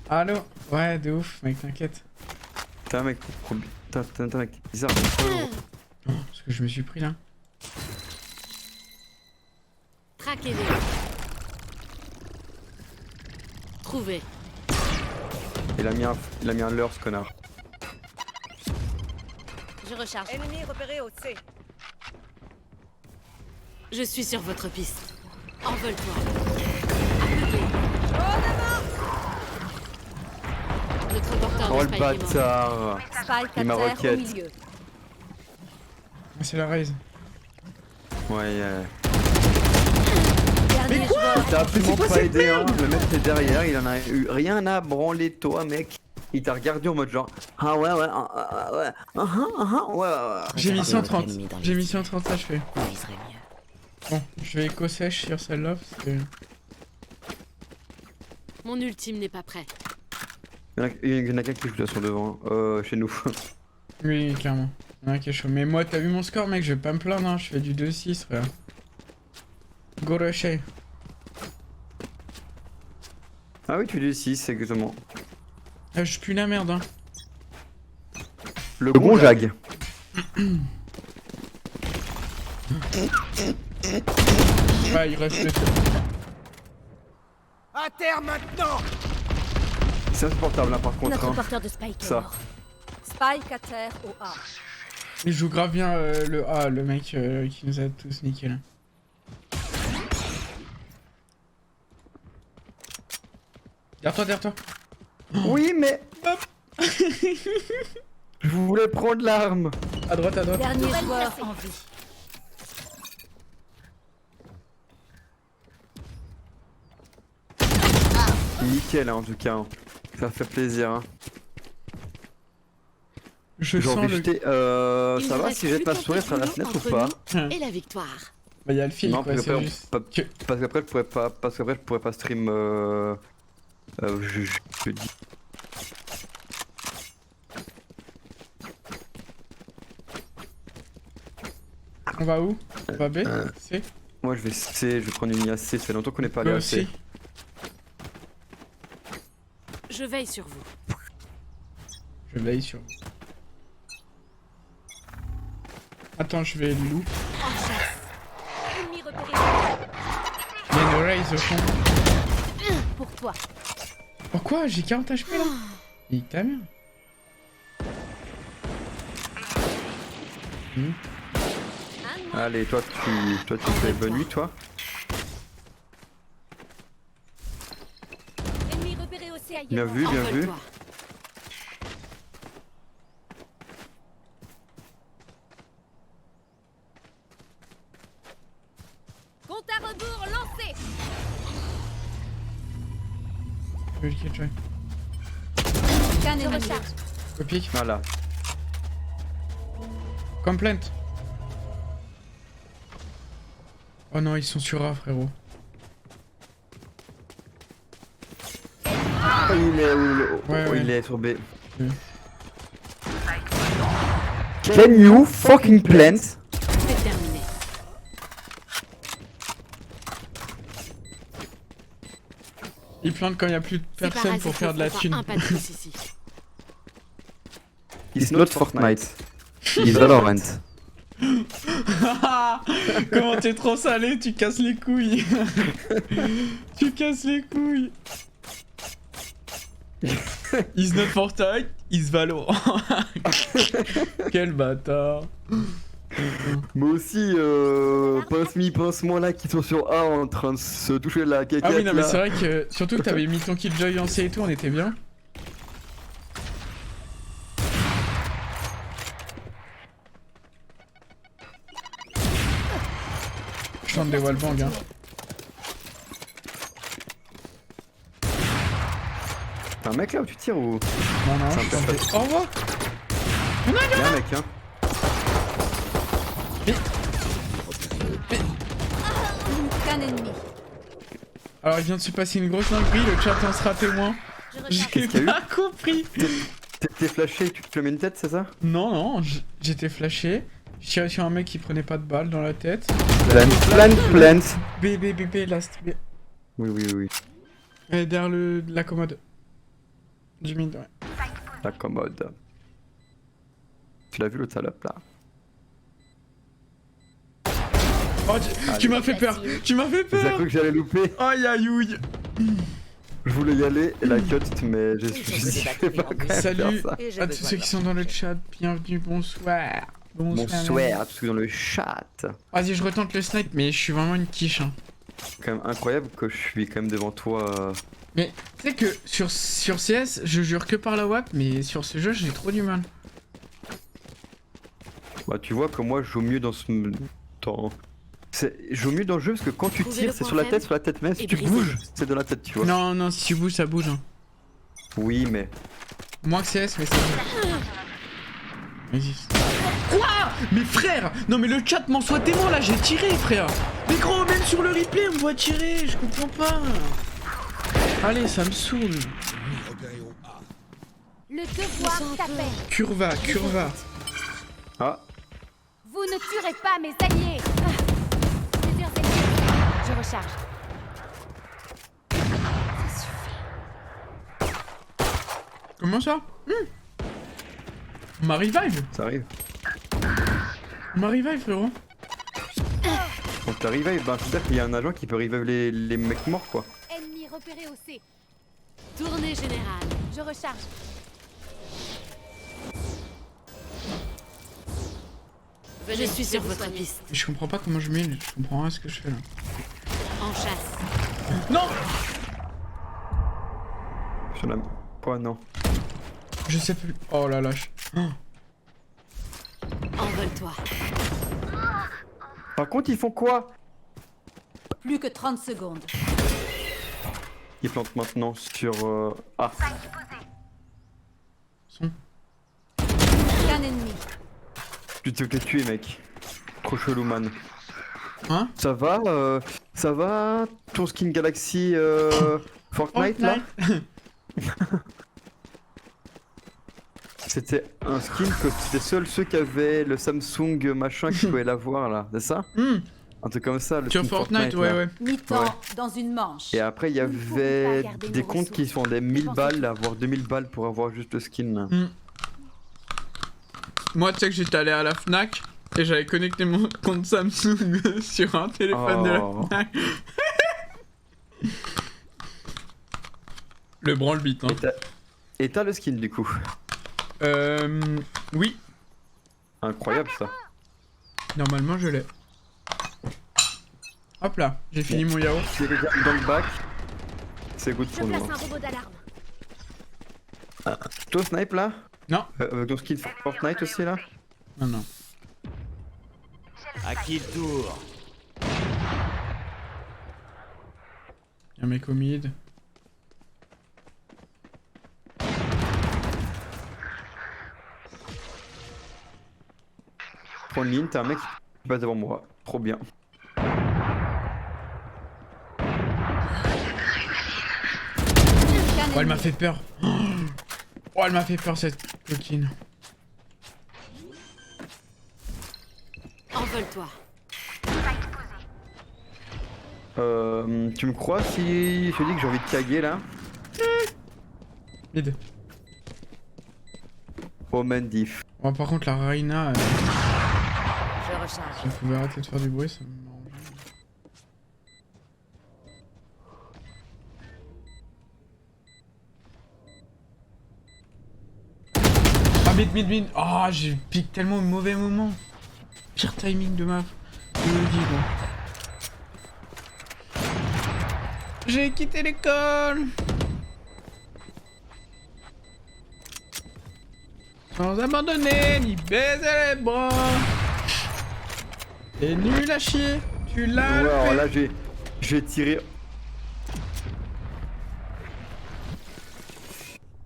[SPEAKER 1] Allô? Ouais, de ouf, mec, t'inquiète.
[SPEAKER 2] Putain mec, Attends, mec, bizarre.
[SPEAKER 1] Oh, ce que je me suis pris là.
[SPEAKER 7] Traquez-les. Trouvé.
[SPEAKER 2] Il a mis un leurre, ce connard.
[SPEAKER 8] Je recharge.
[SPEAKER 7] Ennemi repéré au C. Je suis sur votre piste. Envole-toi. Notre porteur
[SPEAKER 2] Oh
[SPEAKER 7] de
[SPEAKER 2] le
[SPEAKER 7] spike est mort.
[SPEAKER 2] bâtard.
[SPEAKER 3] Spike
[SPEAKER 2] Il
[SPEAKER 3] à
[SPEAKER 2] m'a
[SPEAKER 3] terre au
[SPEAKER 2] roquette.
[SPEAKER 3] milieu.
[SPEAKER 1] C'est la raise.
[SPEAKER 2] Ouais,
[SPEAKER 3] Dernier joueur.
[SPEAKER 2] T'as absolument pas aidé, hein. Le mec était derrière, il en a eu rien à branler, toi, mec. Il t'a regardé en mode genre, ah ouais, ouais, ouais.
[SPEAKER 1] J'ai mis 130.
[SPEAKER 7] ennemi dans les
[SPEAKER 1] J'ai mis
[SPEAKER 7] yeux.
[SPEAKER 1] 130, ça je fais.
[SPEAKER 7] Vous viserez mieux.
[SPEAKER 1] Bon, je vais éco-sèche sur celle-là parce que...
[SPEAKER 7] Mon ultime n'est pas prêt.
[SPEAKER 2] Il y en a qu'un qui joue là sur devant, chez nous.
[SPEAKER 1] Oui, clairement. Il y en a un qui est chaud. Mais moi, t'as vu mon score, mec? Je vais pas me plaindre, hein. Je fais du 2-6, frère. Go rusher.
[SPEAKER 2] Ah oui, tu dis 6, exactement.
[SPEAKER 1] Ah, je pue la merde, hein.
[SPEAKER 2] Le bon Jag.
[SPEAKER 1] Ouais, il reste le...
[SPEAKER 10] À terre maintenant.
[SPEAKER 2] C'est insupportable, là, par contre.
[SPEAKER 8] Notre
[SPEAKER 2] Hein.
[SPEAKER 8] porteur de spike est
[SPEAKER 2] Ça.
[SPEAKER 8] mort.
[SPEAKER 3] Spike à terre au A.
[SPEAKER 1] Il joue grave bien le A, le mec qui nous a tous niqué là. Derrière toi.
[SPEAKER 2] Oui, mais. Je voulais prendre l'arme.
[SPEAKER 1] À droite.
[SPEAKER 3] Dernier joueur en vie.
[SPEAKER 2] Nickel, hein, en tout cas. Hein. Ça fait plaisir. Hein.
[SPEAKER 1] Je
[SPEAKER 2] J'ai
[SPEAKER 1] sens
[SPEAKER 2] envie de
[SPEAKER 1] le...
[SPEAKER 2] jeter.
[SPEAKER 7] Il
[SPEAKER 2] Ça
[SPEAKER 7] ne
[SPEAKER 2] va
[SPEAKER 7] reste
[SPEAKER 2] si jette
[SPEAKER 7] plus
[SPEAKER 2] ma souris sur la
[SPEAKER 7] qu'un
[SPEAKER 2] fenêtre ou
[SPEAKER 7] entre
[SPEAKER 2] pas
[SPEAKER 7] nous Et la victoire.
[SPEAKER 1] Bah y'a le fil
[SPEAKER 2] Non,
[SPEAKER 1] quoi,
[SPEAKER 2] parce
[SPEAKER 1] c'est
[SPEAKER 2] qu'après,
[SPEAKER 1] juste...
[SPEAKER 2] parce qu'après, je pourrais pas stream. Je dis.
[SPEAKER 1] On va où? On va B? C?
[SPEAKER 2] Moi, je vais C, je vais prendre une IA C. Ça fait longtemps qu'on n'est pas allé
[SPEAKER 1] Moi
[SPEAKER 2] à C.
[SPEAKER 1] aussi.
[SPEAKER 7] Je veille sur vous.
[SPEAKER 1] Je veille sur... Attends, je vais loup.
[SPEAKER 8] Ennemi repéré.
[SPEAKER 1] Il y a une raise au fond.
[SPEAKER 8] Pour toi.
[SPEAKER 1] Pourquoi? J'ai 40 HP là? Il ta mère.
[SPEAKER 2] Allez, toi, tu fais bonne nuit, toi.
[SPEAKER 8] Ennemi repéré au C ailleurs.
[SPEAKER 2] Bien vu, bien vu.
[SPEAKER 7] Envole-toi.
[SPEAKER 8] Compte à rebours lancé.
[SPEAKER 1] Je vais le kill, Joy.
[SPEAKER 3] Qu'un
[SPEAKER 8] Je
[SPEAKER 3] ennemi.
[SPEAKER 8] recharge.
[SPEAKER 1] Go pick.
[SPEAKER 2] Voilà.
[SPEAKER 1] Complaint. Oh non, ils sont sur A, frérot.
[SPEAKER 2] Oh, il est où
[SPEAKER 1] Ouais.
[SPEAKER 2] Il est sur B.
[SPEAKER 1] Oui.
[SPEAKER 2] Can you fucking plant?
[SPEAKER 7] C'est terminé.
[SPEAKER 1] Ils plantent quand il n'y a plus de
[SPEAKER 7] Ces
[SPEAKER 1] personne
[SPEAKER 7] parasites
[SPEAKER 1] pour faire de la
[SPEAKER 7] ne font
[SPEAKER 1] thune.
[SPEAKER 7] pas un pas de plus ici.
[SPEAKER 2] It's not Fortnite. It's Valorant.
[SPEAKER 1] Comment t'es trop salé, tu casses les couilles. Tu casses les couilles. Is not Fortnite, is Valorant. Quel bâtard.
[SPEAKER 2] Moi aussi, pince-moi là qui sont sur A en train de se toucher la caquette.
[SPEAKER 1] Ah oui, non mais
[SPEAKER 2] là.
[SPEAKER 1] c'est vrai que, surtout que t'avais mis ton Killjoy en C et tout, on était bien. Je tente des wallbangs, hein.
[SPEAKER 2] T'as un mec là où tu tires ou.
[SPEAKER 1] Non,
[SPEAKER 2] Ça
[SPEAKER 1] je
[SPEAKER 2] me
[SPEAKER 1] tente
[SPEAKER 2] fait
[SPEAKER 1] des... Au revoir.
[SPEAKER 2] Y'a un mec, hein.
[SPEAKER 3] Qu'un ennemi.
[SPEAKER 1] Alors il vient de se passer une grosse dinguerie, le chat en sera témoin.
[SPEAKER 8] Je recharge.
[SPEAKER 1] J'ai
[SPEAKER 2] Qu'est-ce qu'il y a
[SPEAKER 1] pas compris.
[SPEAKER 2] T'es flashé, tu te mets une tête, c'est ça?
[SPEAKER 1] Non, j'étais flashé. Je tirais sur un mec qui prenait pas de balle dans la tête.
[SPEAKER 2] Plant.
[SPEAKER 1] B, last. B.
[SPEAKER 2] Oui.
[SPEAKER 1] Et derrière la commode. Du mid, ouais.
[SPEAKER 2] La commode. Tu l'as vu l'autre salope là?
[SPEAKER 1] Oh, tu m'as fait peur. Tu m'as fait
[SPEAKER 2] J'ai
[SPEAKER 1] peur.
[SPEAKER 2] cru que j'allais louper.
[SPEAKER 1] Aïe aïe ouille.
[SPEAKER 2] Je voulais y aller et la cut, mais je sais pas quand même
[SPEAKER 1] Salut
[SPEAKER 2] faire ça.
[SPEAKER 1] à tous ceux qui sont dans le chat. Bienvenue, bonsoir.
[SPEAKER 2] Bonsoir à tous dans le chat.
[SPEAKER 1] Vas-y, je retente le snipe, mais je suis vraiment une quiche. Hein.
[SPEAKER 2] C'est quand même incroyable que je suis quand même devant toi.
[SPEAKER 1] Mais tu sais que sur CS, je jure que par la WAP, mais sur ce jeu, j'ai trop du mal.
[SPEAKER 2] Bah tu vois que moi je joue mieux dans ce... Je joue mieux dans le jeu parce que quand tu
[SPEAKER 7] Trouvez
[SPEAKER 2] tires
[SPEAKER 7] le
[SPEAKER 2] c'est
[SPEAKER 7] point
[SPEAKER 2] sur la tête même, si
[SPEAKER 7] et
[SPEAKER 2] tu
[SPEAKER 7] brisez.
[SPEAKER 2] bouges c'est dans la tête tu vois.
[SPEAKER 1] Non, non, si tu bouges, ça bouge. Hein.
[SPEAKER 2] Oui mais...
[SPEAKER 1] Moins que CS, mais ça bouge. Vas-y. Quoi? Mais frère! Non mais le chat m'en soit témoin là, j'ai tiré frère! Mais gros, même sur le replay on me voit tirer, je comprends pas! Allez, ça me saoule!
[SPEAKER 5] Regagnons A.
[SPEAKER 8] Le devoir t'appelle.
[SPEAKER 1] Curva, curva!
[SPEAKER 2] Ah,
[SPEAKER 8] Vous ne tuerez pas mes alliés. Plusieurs ennemis. Je recharge.
[SPEAKER 1] Comment ça? On m'a revive!
[SPEAKER 2] ça arrive.
[SPEAKER 1] On m'a revive frérot!
[SPEAKER 2] Quand tu revive, ben c'est-à-dire qu'il y a un agent qui peut revive les mecs morts quoi.
[SPEAKER 8] Ennemi repéré au C.
[SPEAKER 7] Tournée générale.
[SPEAKER 8] Je recharge.
[SPEAKER 7] Je suis sur votre piste.
[SPEAKER 1] Mais je comprends pas comment je mets, je comprends rien à ce que je fais là.
[SPEAKER 7] En chasse.
[SPEAKER 1] Non!
[SPEAKER 2] Sur la... Quoi non?
[SPEAKER 1] Je sais plus. Oh la lâche. Oh.
[SPEAKER 7] Envole-toi.
[SPEAKER 2] Par contre ils font quoi?
[SPEAKER 3] Plus que 30 secondes.
[SPEAKER 2] Ils plantent maintenant sur... Ah,
[SPEAKER 1] Son.
[SPEAKER 3] Qu'un ennemi.
[SPEAKER 2] tu te fais tuer mec. Trop chelou man.
[SPEAKER 1] Hein?
[SPEAKER 2] Ça va ton skin Galaxy Fortnite là? C'était un skin que c'était seuls ceux qui avaient le Samsung machin qui pouvaient l'avoir là, c'est ça? Un truc comme ça, le
[SPEAKER 1] Sur
[SPEAKER 2] skin
[SPEAKER 1] Fortnite, ouais,
[SPEAKER 2] là.
[SPEAKER 1] ouais.
[SPEAKER 3] Mi-temps
[SPEAKER 2] Ouais.
[SPEAKER 3] dans une manche.
[SPEAKER 2] Et après il y
[SPEAKER 8] Nous ne pouvons
[SPEAKER 2] avait
[SPEAKER 8] pas garder
[SPEAKER 2] des
[SPEAKER 8] nos
[SPEAKER 2] comptes qui
[SPEAKER 8] ressources.
[SPEAKER 2] se vendaient 1000
[SPEAKER 8] Pensez
[SPEAKER 2] balles,
[SPEAKER 8] que-
[SPEAKER 2] avoir 2000 balles pour avoir juste le skin là.
[SPEAKER 1] Moi, tu sais que j'étais allé à la Fnac et j'avais connecté mon compte Samsung sur un téléphone de
[SPEAKER 2] Oh.
[SPEAKER 1] la Fnac. Le branle-bite, hein.
[SPEAKER 2] Et t'as le skin du coup.
[SPEAKER 1] Oui,
[SPEAKER 2] Incroyable ça.
[SPEAKER 1] normalement je l'ai. Hop là, j'ai fini mon yaourt.
[SPEAKER 2] Si les gars dans le bac, c'est good
[SPEAKER 8] Je
[SPEAKER 2] pour nous.
[SPEAKER 8] place
[SPEAKER 2] hein.
[SPEAKER 8] un robot d'alarme.
[SPEAKER 2] Toi snipe là?
[SPEAKER 1] Non,
[SPEAKER 2] Avec ton skin Fortnite aussi là?
[SPEAKER 1] non, non.
[SPEAKER 10] À qui le tour?
[SPEAKER 1] Y'a un mec au mid.
[SPEAKER 2] Prends une ligne, t'as un mec qui passe devant moi. Trop bien.
[SPEAKER 1] Oh, elle m'a fait peur. Oh, elle m'a fait peur cette coquine.
[SPEAKER 7] Envole-toi.
[SPEAKER 2] Tu me crois si je te dis que j'ai envie de caguer là?
[SPEAKER 1] Mid.
[SPEAKER 2] Omen diff.
[SPEAKER 1] Bon, par contre, la Reina,
[SPEAKER 3] Je recharge.
[SPEAKER 1] si on pouvait arrêter de faire du bruit, ça m'arrange. Ah, mid. Oh, j'ai piqué tellement au mauvais moment. Pire timing de ma vie, bon. J'ai quitté l'école. Sans abandonner, ni baiser les bras. T'es nul à chier, tu l'as
[SPEAKER 2] Ouais, alors
[SPEAKER 1] fait.
[SPEAKER 2] là j'ai tiré.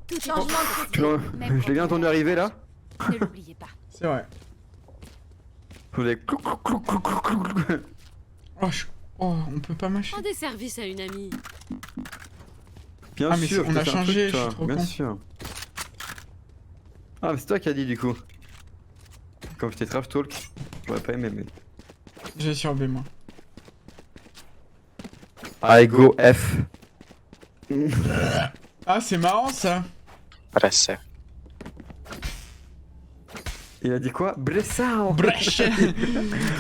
[SPEAKER 8] Tout
[SPEAKER 3] Changement de
[SPEAKER 2] Tu
[SPEAKER 3] côté.
[SPEAKER 2] l'as-
[SPEAKER 3] Même
[SPEAKER 2] Je l'ai bien entendu arriver là.
[SPEAKER 8] Ne l'oubliez pas.
[SPEAKER 1] C'est vrai.
[SPEAKER 2] Je faisais clouc, clouc, clouc, clouc, clouc, clouc, clouc.
[SPEAKER 1] Oh, oh, on peut pas mâcher.
[SPEAKER 7] Rends des services à une amie.
[SPEAKER 2] Bien
[SPEAKER 1] Ah, mais
[SPEAKER 2] sûr,
[SPEAKER 1] on a
[SPEAKER 2] je t'ai fait un
[SPEAKER 1] changé,
[SPEAKER 2] truc,
[SPEAKER 1] je suis
[SPEAKER 2] toi,
[SPEAKER 1] trop
[SPEAKER 2] bien
[SPEAKER 1] con.
[SPEAKER 2] sûr. Ah, mais c'est toi qui as dit du coup. Comme j'étais trash talk, j'aurais pas aimé mais.
[SPEAKER 1] J'ai sur B moi.
[SPEAKER 2] I go F.
[SPEAKER 1] Ah, c'est marrant ça.
[SPEAKER 9] Reste.
[SPEAKER 2] Il a dit quoi? Bressa.
[SPEAKER 1] Brescia.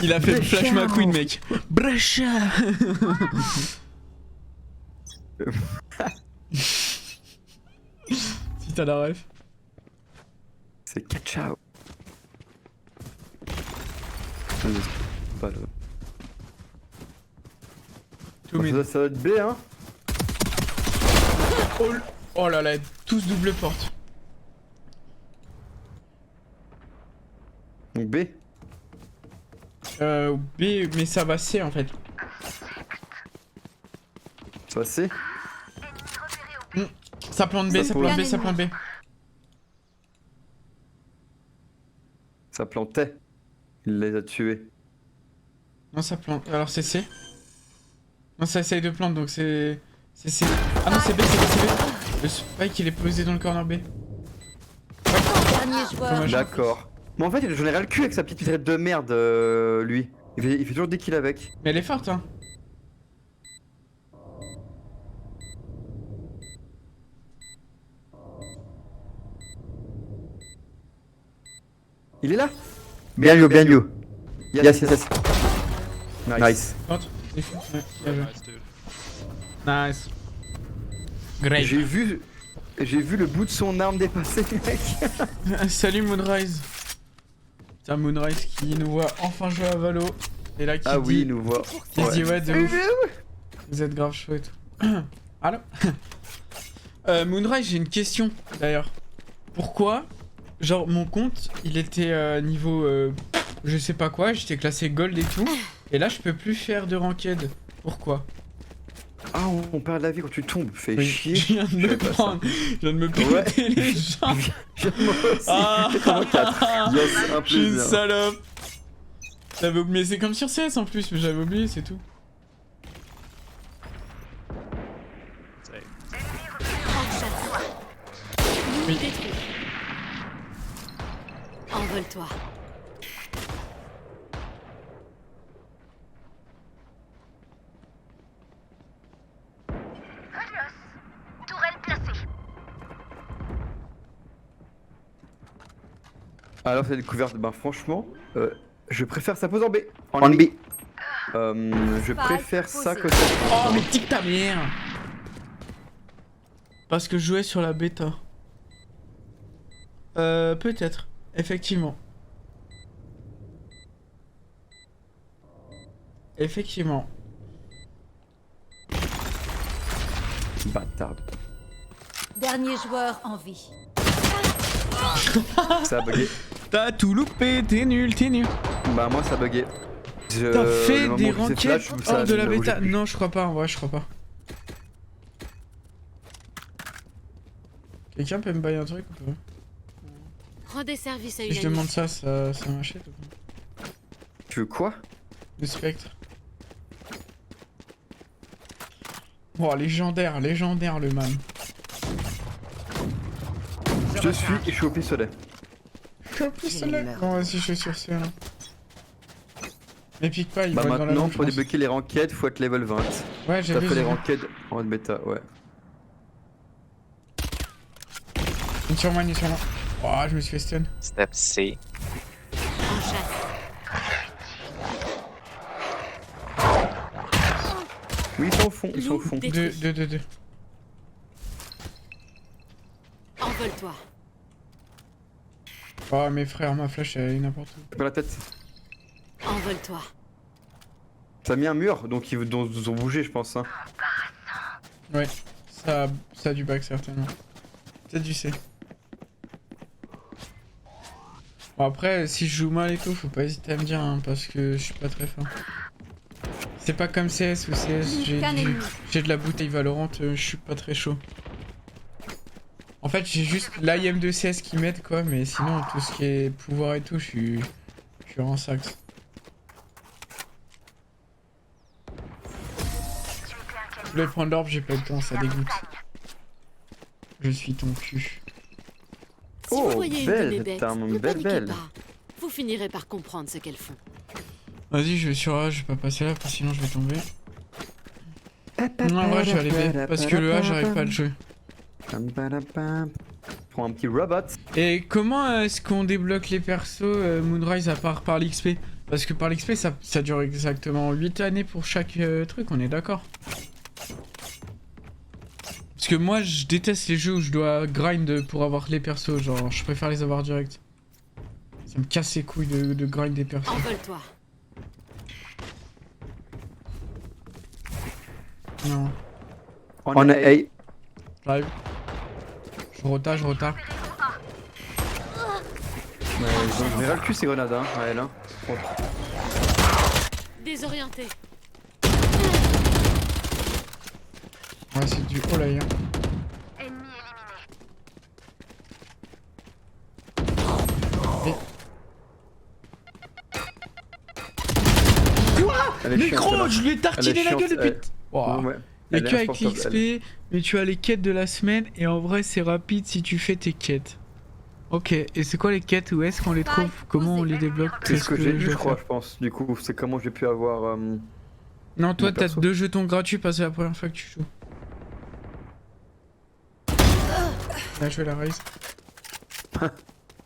[SPEAKER 1] Il a fait le Flash McQueen, mec. Brescia. Si t'as la ref.
[SPEAKER 2] C'est Kachao. Pas le...
[SPEAKER 1] Tout mid.
[SPEAKER 2] Ça doit être B, hein.
[SPEAKER 1] Oh là là, tous double porte.
[SPEAKER 2] Donc B.
[SPEAKER 1] B, mais ça va C en fait.
[SPEAKER 2] Ça va C.
[SPEAKER 1] Ça plante B, ça plante B, ça plante B.
[SPEAKER 2] Ça plantait. Il les a tués.
[SPEAKER 1] Non, ça plante. Alors c'est C. Non, ça essaye de plante donc c'est. C'est C. Ah non, c'est B, c'est B, c'est B. Le spike il est posé dans le corner B.
[SPEAKER 3] Dernier joueur.
[SPEAKER 1] Dommage.
[SPEAKER 2] D'accord. Mais en fait, j'en ai rien le cul avec sa petite mitraillette de merde, lui. Il fait toujours des kills avec.
[SPEAKER 1] Mais elle est forte, hein.
[SPEAKER 2] Il est là. Bien you, bien you. Yes, yes, yes. Nice.
[SPEAKER 1] Forte. C'est fou. Ouais, bien joué. Nice. Great.
[SPEAKER 2] J'ai vu le bout de son arme dépasser, mec.
[SPEAKER 1] Salut Moonrise. C'est un Moonrise qui nous voit enfin jouer à Valo. Et là qui
[SPEAKER 2] Ah
[SPEAKER 1] dit...
[SPEAKER 2] oui, il nous voit.
[SPEAKER 1] Qui se dit ouais de ouf. Vous êtes grave chaud et tout. Allo. Moonrise, j'ai une question d'ailleurs. Pourquoi, genre mon compte, il était niveau je sais pas quoi, j'étais classé gold et tout. Et là je peux plus faire de ranked. Pourquoi?
[SPEAKER 2] Ah, on perd la vie quand tu tombes. Fais
[SPEAKER 1] Oui,
[SPEAKER 2] chier.
[SPEAKER 1] je viens de me prendre. Je viens de me péter les jambes.
[SPEAKER 2] Moi aussi.
[SPEAKER 1] Ah.
[SPEAKER 2] 84. Yes, un
[SPEAKER 1] Je suis une
[SPEAKER 2] plaisir.
[SPEAKER 1] salope. J'avais oublié, mais c'est comme sur CS en plus, mais j'avais oublié, c'est tout.
[SPEAKER 7] En chasse.
[SPEAKER 1] Oui.
[SPEAKER 7] Détruit. Envole-toi.
[SPEAKER 2] Alors, c'est découverte. Ben, franchement, je préfère ça pose en B. En B. Je préfère ça que ça.
[SPEAKER 1] Oh, mais tic ta mère. Parce que je jouais sur la bêta. Peut-être. Effectivement. Effectivement.
[SPEAKER 2] Bâtard.
[SPEAKER 3] Dernier joueur en vie.
[SPEAKER 2] Ça a bugué.
[SPEAKER 1] T'as tout loupé, t'es nul, t'es nul.
[SPEAKER 2] Bah, moi, ça a bugué.
[SPEAKER 1] T'as fait des ranked hors de la bêta?
[SPEAKER 2] Non.
[SPEAKER 1] Non, je crois pas, en vrai, je crois pas. Quelqu'un peut me bailler un truc ou pas?
[SPEAKER 7] Rendez service à
[SPEAKER 1] Si
[SPEAKER 7] une
[SPEAKER 1] je
[SPEAKER 7] amie.
[SPEAKER 1] demande ça m'achète ou pas?
[SPEAKER 2] Tu veux quoi?
[SPEAKER 1] Le spectre. Oh, légendaire le man.
[SPEAKER 2] Je te suis et je suis au pistolet.
[SPEAKER 1] Je suis au pistolet. Bon, vas-y, je suis sur ce là. Mais pique pas, il
[SPEAKER 2] Bah,
[SPEAKER 1] va être dans la
[SPEAKER 2] maintenant,
[SPEAKER 1] lampe,
[SPEAKER 2] pour
[SPEAKER 1] je pense.
[SPEAKER 2] débloquer les ranked, faut être level 20.
[SPEAKER 1] Ouais,
[SPEAKER 2] T'as
[SPEAKER 1] j'avais
[SPEAKER 2] fait les
[SPEAKER 1] vu.
[SPEAKER 2] ranked en mode bêta, ouais.
[SPEAKER 1] Une sur moi, une sur moi. Oh, je me suis fait stun.
[SPEAKER 9] Step C.
[SPEAKER 7] En chasse.
[SPEAKER 2] Oui, ils sont au fond, ils sont au fond.
[SPEAKER 7] Détruit.
[SPEAKER 1] Deux.
[SPEAKER 7] Envole-toi.
[SPEAKER 1] Oh, mes frères, ma flash, elle est n'importe où.
[SPEAKER 2] Pas la tête.
[SPEAKER 7] Envole-toi.
[SPEAKER 2] Ça a mis un mur, donc ils ont bougé, je pense. Hein.
[SPEAKER 1] Ouais, ça a du back certainement. Peut-être du C. Bon après, si je joue mal et tout, faut pas hésiter à me dire, hein, parce que je suis pas très fort. C'est pas comme CS ou CS, j'ai de la bouteille Valorant, je suis pas très chaud. En fait, j'ai juste l'IM de CS qui m'aide quoi, mais sinon tout ce qui est pouvoir et tout, je suis en sax. Je voulais prendre l'orbe, j'ai pas le temps, ça dégoûte. Je suis ton cul.
[SPEAKER 7] Si vous
[SPEAKER 2] Oh,
[SPEAKER 7] voyez une de
[SPEAKER 2] belle,
[SPEAKER 7] mes bêtes,
[SPEAKER 2] t'as un
[SPEAKER 7] ne
[SPEAKER 2] belle.
[SPEAKER 7] paniquez pas. Vous finirez par comprendre ce qu'elles font.
[SPEAKER 1] Vas-y, je vais sur A, je vais pas passer là, parce que sinon je vais tomber. Non, en vrai, je vais aller B, parce que le A, j'arrive pas à le jouer.
[SPEAKER 2] prends un petit robot.
[SPEAKER 1] Et comment est-ce qu'on débloque les persos Moonrise à part par l'XP? Parce que par l'XP ça dure exactement 8 années pour chaque truc, on est d'accord? Parce que moi je déteste les jeux où je dois grind pour avoir les persos, genre je préfère les avoir direct. Ça me casse les couilles de grind des persos.
[SPEAKER 7] Envole-toi.
[SPEAKER 1] Non,
[SPEAKER 2] On a A.
[SPEAKER 1] j'arrive. Je rota.
[SPEAKER 2] Ouais, ils ont verra le cul ces grenades, hein. Ouais, là. Oh.
[SPEAKER 7] Désorienté.
[SPEAKER 1] Ouais, c'est du oh là, hein.
[SPEAKER 2] Elle est
[SPEAKER 1] Mais
[SPEAKER 2] chiante,
[SPEAKER 1] gros,
[SPEAKER 2] celle-là.
[SPEAKER 1] je lui ai tartiné
[SPEAKER 2] Elle est
[SPEAKER 1] la gueule
[SPEAKER 2] chiante,
[SPEAKER 1] depuis.
[SPEAKER 2] elle.
[SPEAKER 1] Wow.
[SPEAKER 2] Ouais.
[SPEAKER 1] Et
[SPEAKER 2] Elle est
[SPEAKER 1] que avec
[SPEAKER 2] insupportable, elle.
[SPEAKER 1] l'XP, mais tu as les quêtes de la semaine et en vrai c'est rapide si tu fais tes quêtes. Ok, et c'est quoi les quêtes? Où est-ce qu'on les trouve? Comment on les débloque?
[SPEAKER 2] C'est ce que j'ai vu, je
[SPEAKER 1] dois
[SPEAKER 2] crois,
[SPEAKER 1] faire?
[SPEAKER 2] je pense. Du coup, c'est comment j'ai pu avoir.
[SPEAKER 1] Non, toi
[SPEAKER 2] mon
[SPEAKER 1] t'as
[SPEAKER 2] perso.
[SPEAKER 1] 2 jetons gratuits parce que c'est la première fois que tu joues. Là je vais la raise.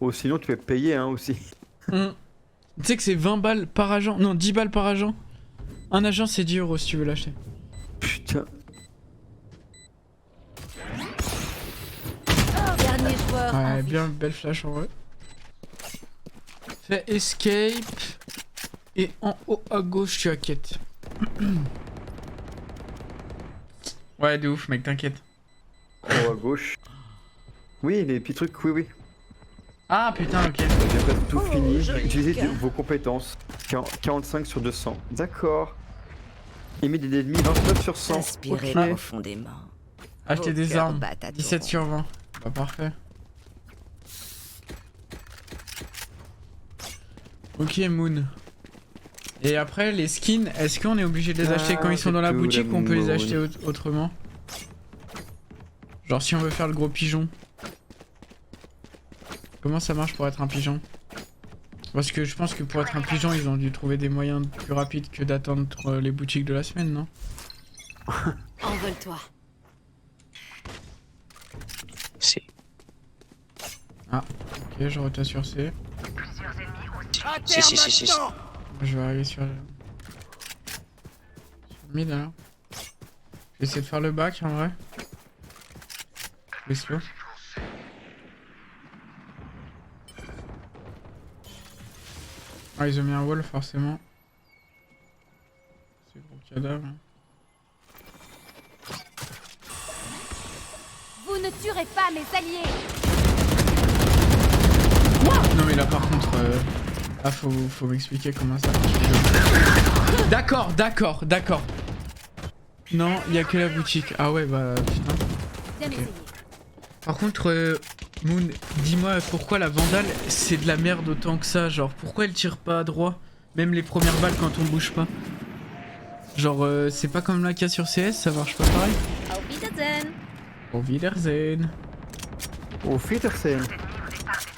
[SPEAKER 2] Oh, sinon, tu es payé, hein, aussi.
[SPEAKER 1] Tu sais que c'est 20 balles par agent? Non, 10 balles par agent. Un agent c'est 10 € si tu veux l'acheter.
[SPEAKER 2] Putain.
[SPEAKER 3] Dernier joueur. en
[SPEAKER 1] Ouais,
[SPEAKER 3] vie.
[SPEAKER 1] bien belle flash en vrai. Fais escape. Et en haut à gauche tu as quête. Ouais, de ouf mec, t'inquiète.
[SPEAKER 2] Oh, à gauche. Oui, les petits trucs, oui.
[SPEAKER 1] Ah putain, ok.
[SPEAKER 2] J'ai presque tout fini.
[SPEAKER 3] joli
[SPEAKER 2] Utilisez
[SPEAKER 3] cœur.
[SPEAKER 2] vos compétences. 45 sur 200. D'accord. Émis des ennemis 29 sur 100.
[SPEAKER 3] Inspirez
[SPEAKER 2] Ok.
[SPEAKER 3] profondément.
[SPEAKER 1] Acheter
[SPEAKER 3] Vos
[SPEAKER 1] des
[SPEAKER 3] cœurs
[SPEAKER 1] armes.
[SPEAKER 3] battent à
[SPEAKER 1] 17
[SPEAKER 3] torrent.
[SPEAKER 1] sur 20. Bah parfait. Ok Moon. Et après les skins, est-ce qu'on est obligé de les acheter quand ils sont dans la
[SPEAKER 2] to the
[SPEAKER 1] boutique ou on peut les
[SPEAKER 2] moon.
[SPEAKER 1] acheter autrement? Genre si on veut faire le gros pigeon. Comment ça marche pour être un pigeon? Parce que je pense que pour être un pigeon ils ont dû trouver des moyens plus rapides que d'attendre les boutiques de la semaine, non?
[SPEAKER 7] Envole-toi.
[SPEAKER 9] Si.
[SPEAKER 1] Ok, je retape sur C.
[SPEAKER 9] Si.
[SPEAKER 1] Je vais arriver sur le mid alors. Je vais essayer de faire le back en vrai. Je vais slow. Ah, ils ont mis un wall forcément. C'est gros cadavre.
[SPEAKER 8] Vous ne tuerez pas mes alliés.
[SPEAKER 1] Non mais là par contre... Ah faut m'expliquer comment ça marche. D'accord. Non, il y a que la boutique. Ah ouais bah putain.
[SPEAKER 8] Bien essayé.
[SPEAKER 1] Par contre, Moon, dis-moi pourquoi la Vandale c'est de la merde autant que ça. Genre pourquoi elle tire pas à droit? Même les premières balles quand on bouge pas. Genre c'est pas comme la cas sur CS, ça marche pas pareil.
[SPEAKER 3] Auf Wiedersehen.
[SPEAKER 1] Au Wiedersehen.
[SPEAKER 2] Au Fittersen.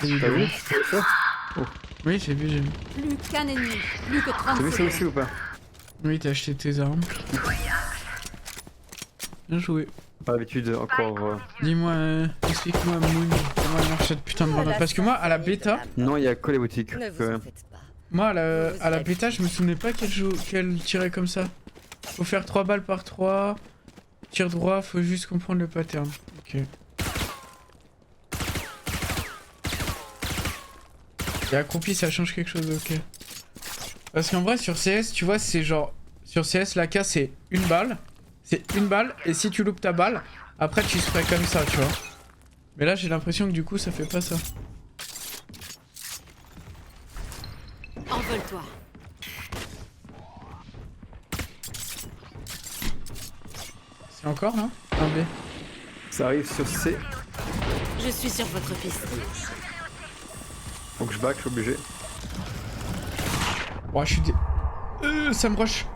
[SPEAKER 2] T'as vu ça?
[SPEAKER 1] Oui j'ai vu.
[SPEAKER 3] Plus qu'un ennemi. Plus que 30
[SPEAKER 2] T'as vu ça
[SPEAKER 3] secondes.
[SPEAKER 2] aussi ou pas?
[SPEAKER 1] Oui t'as acheté tes armes. Bien joué.
[SPEAKER 2] Par l'habitude, encore.
[SPEAKER 1] Dis-moi, explique-moi Moon, comment elle marche cette putain de bandole. Parce que moi à la bêta,
[SPEAKER 2] Non, il y a que les boutiques.
[SPEAKER 3] Ne vous en faites pas.
[SPEAKER 1] moi à la bêta je me souvenais pas qu'elle tirait comme ça. Faut faire 3 balles par 3. Tir droit, faut juste comprendre le pattern. Ok. Et accroupi ça change quelque chose, ok. Parce qu'en vrai sur CS tu vois c'est genre... Sur CS la K c'est une balle. C'est une balle et si tu loupes ta balle, après tu sprays comme ça tu vois. Mais là j'ai l'impression que du coup ça fait pas ça.
[SPEAKER 7] Envole-toi.
[SPEAKER 1] C'est encore là? Un B.
[SPEAKER 2] Ça arrive sur C.
[SPEAKER 7] Je suis sur votre piste.
[SPEAKER 2] Donc je back, je suis obligé.
[SPEAKER 1] Oh je suis dé... ça me rush.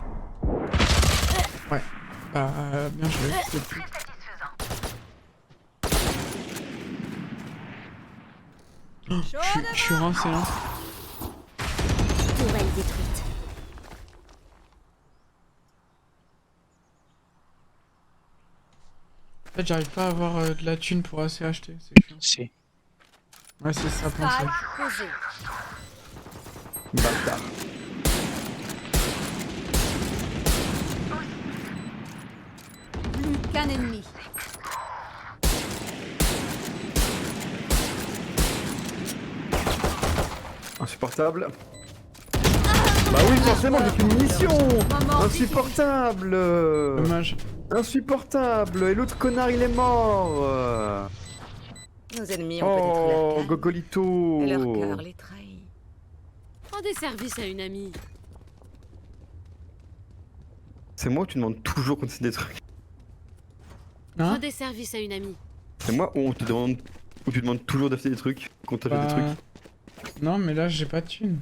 [SPEAKER 1] Ouais. Bah bien joué. c'est plus. Oh, je suis rincé là.
[SPEAKER 8] Tourelle détruite.
[SPEAKER 1] En fait j'arrive pas à avoir de la thune pour assez acheter, c'est chiant.
[SPEAKER 9] Si.
[SPEAKER 1] Ouais, c'est ça, pensez.
[SPEAKER 3] Spike posé.
[SPEAKER 2] Bâtard.
[SPEAKER 3] Plus qu'un ennemi.
[SPEAKER 2] Insupportable. Bah oui, forcément, j'ai qu'une munition. Insupportable.
[SPEAKER 1] Dommage.
[SPEAKER 2] Insupportable. Et l'autre connard, il est mort.
[SPEAKER 7] Nos ennemis ont peut-être la
[SPEAKER 2] Oh,
[SPEAKER 7] canne,
[SPEAKER 2] Gogolito.
[SPEAKER 7] et leur cœur les trahit.
[SPEAKER 6] Rendez service à une amie.
[SPEAKER 2] C'est moi où tu demandes toujours quand c'est des trucs.
[SPEAKER 1] Hein?
[SPEAKER 6] Rendez service à une amie.
[SPEAKER 2] C'est moi où on te demande, où tu demandes toujours d'acheter des trucs quand t'achètes des trucs.
[SPEAKER 1] Non, mais là, j'ai pas de thune.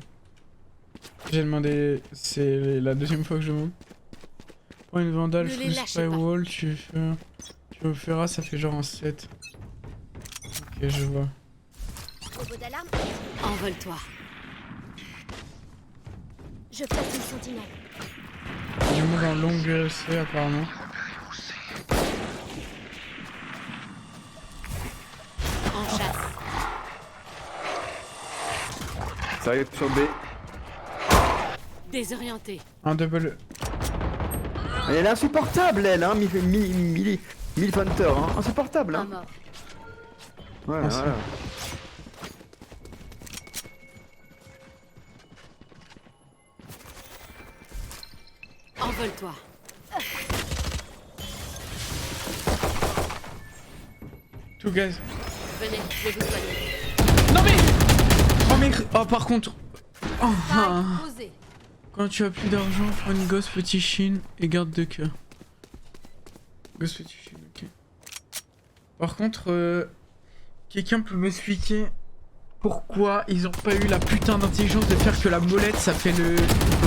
[SPEAKER 1] J'ai demandé... C'est la deuxième fois que je demande. Pour une Vandal
[SPEAKER 6] Ne les
[SPEAKER 1] full
[SPEAKER 6] lâchez pas.
[SPEAKER 1] Spywall, tu me feras, ça fait genre un 7. Ok, je vois.
[SPEAKER 8] Robot d'alarme.
[SPEAKER 6] Envole-toi.
[SPEAKER 8] Je place une sentinelle.
[SPEAKER 1] Du monde en longue VLC apparemment.
[SPEAKER 6] En chasse.
[SPEAKER 2] Ça arrive sur B.
[SPEAKER 6] Désorienté.
[SPEAKER 1] Un double.
[SPEAKER 2] Elle est insupportable, elle, hein, Milf Hunter, hein. Insupportable,
[SPEAKER 3] Un
[SPEAKER 2] hein.
[SPEAKER 3] mort.
[SPEAKER 2] Voilà,
[SPEAKER 1] Merci.
[SPEAKER 2] voilà.
[SPEAKER 6] Envole-toi.
[SPEAKER 1] Tout gaz.
[SPEAKER 6] Venez, je vais vous soigner.
[SPEAKER 1] Non mais... Oh mais... Oh par contre... Oh, ah.
[SPEAKER 3] Spike posé.
[SPEAKER 1] Quand tu as plus d'argent, prends une gosse petit chine et garde de cœur. Gosse petit chine, ok. Par contre, quelqu'un peut m'expliquer pourquoi ils ont pas eu la putain d'intelligence de faire que la molette ça fait le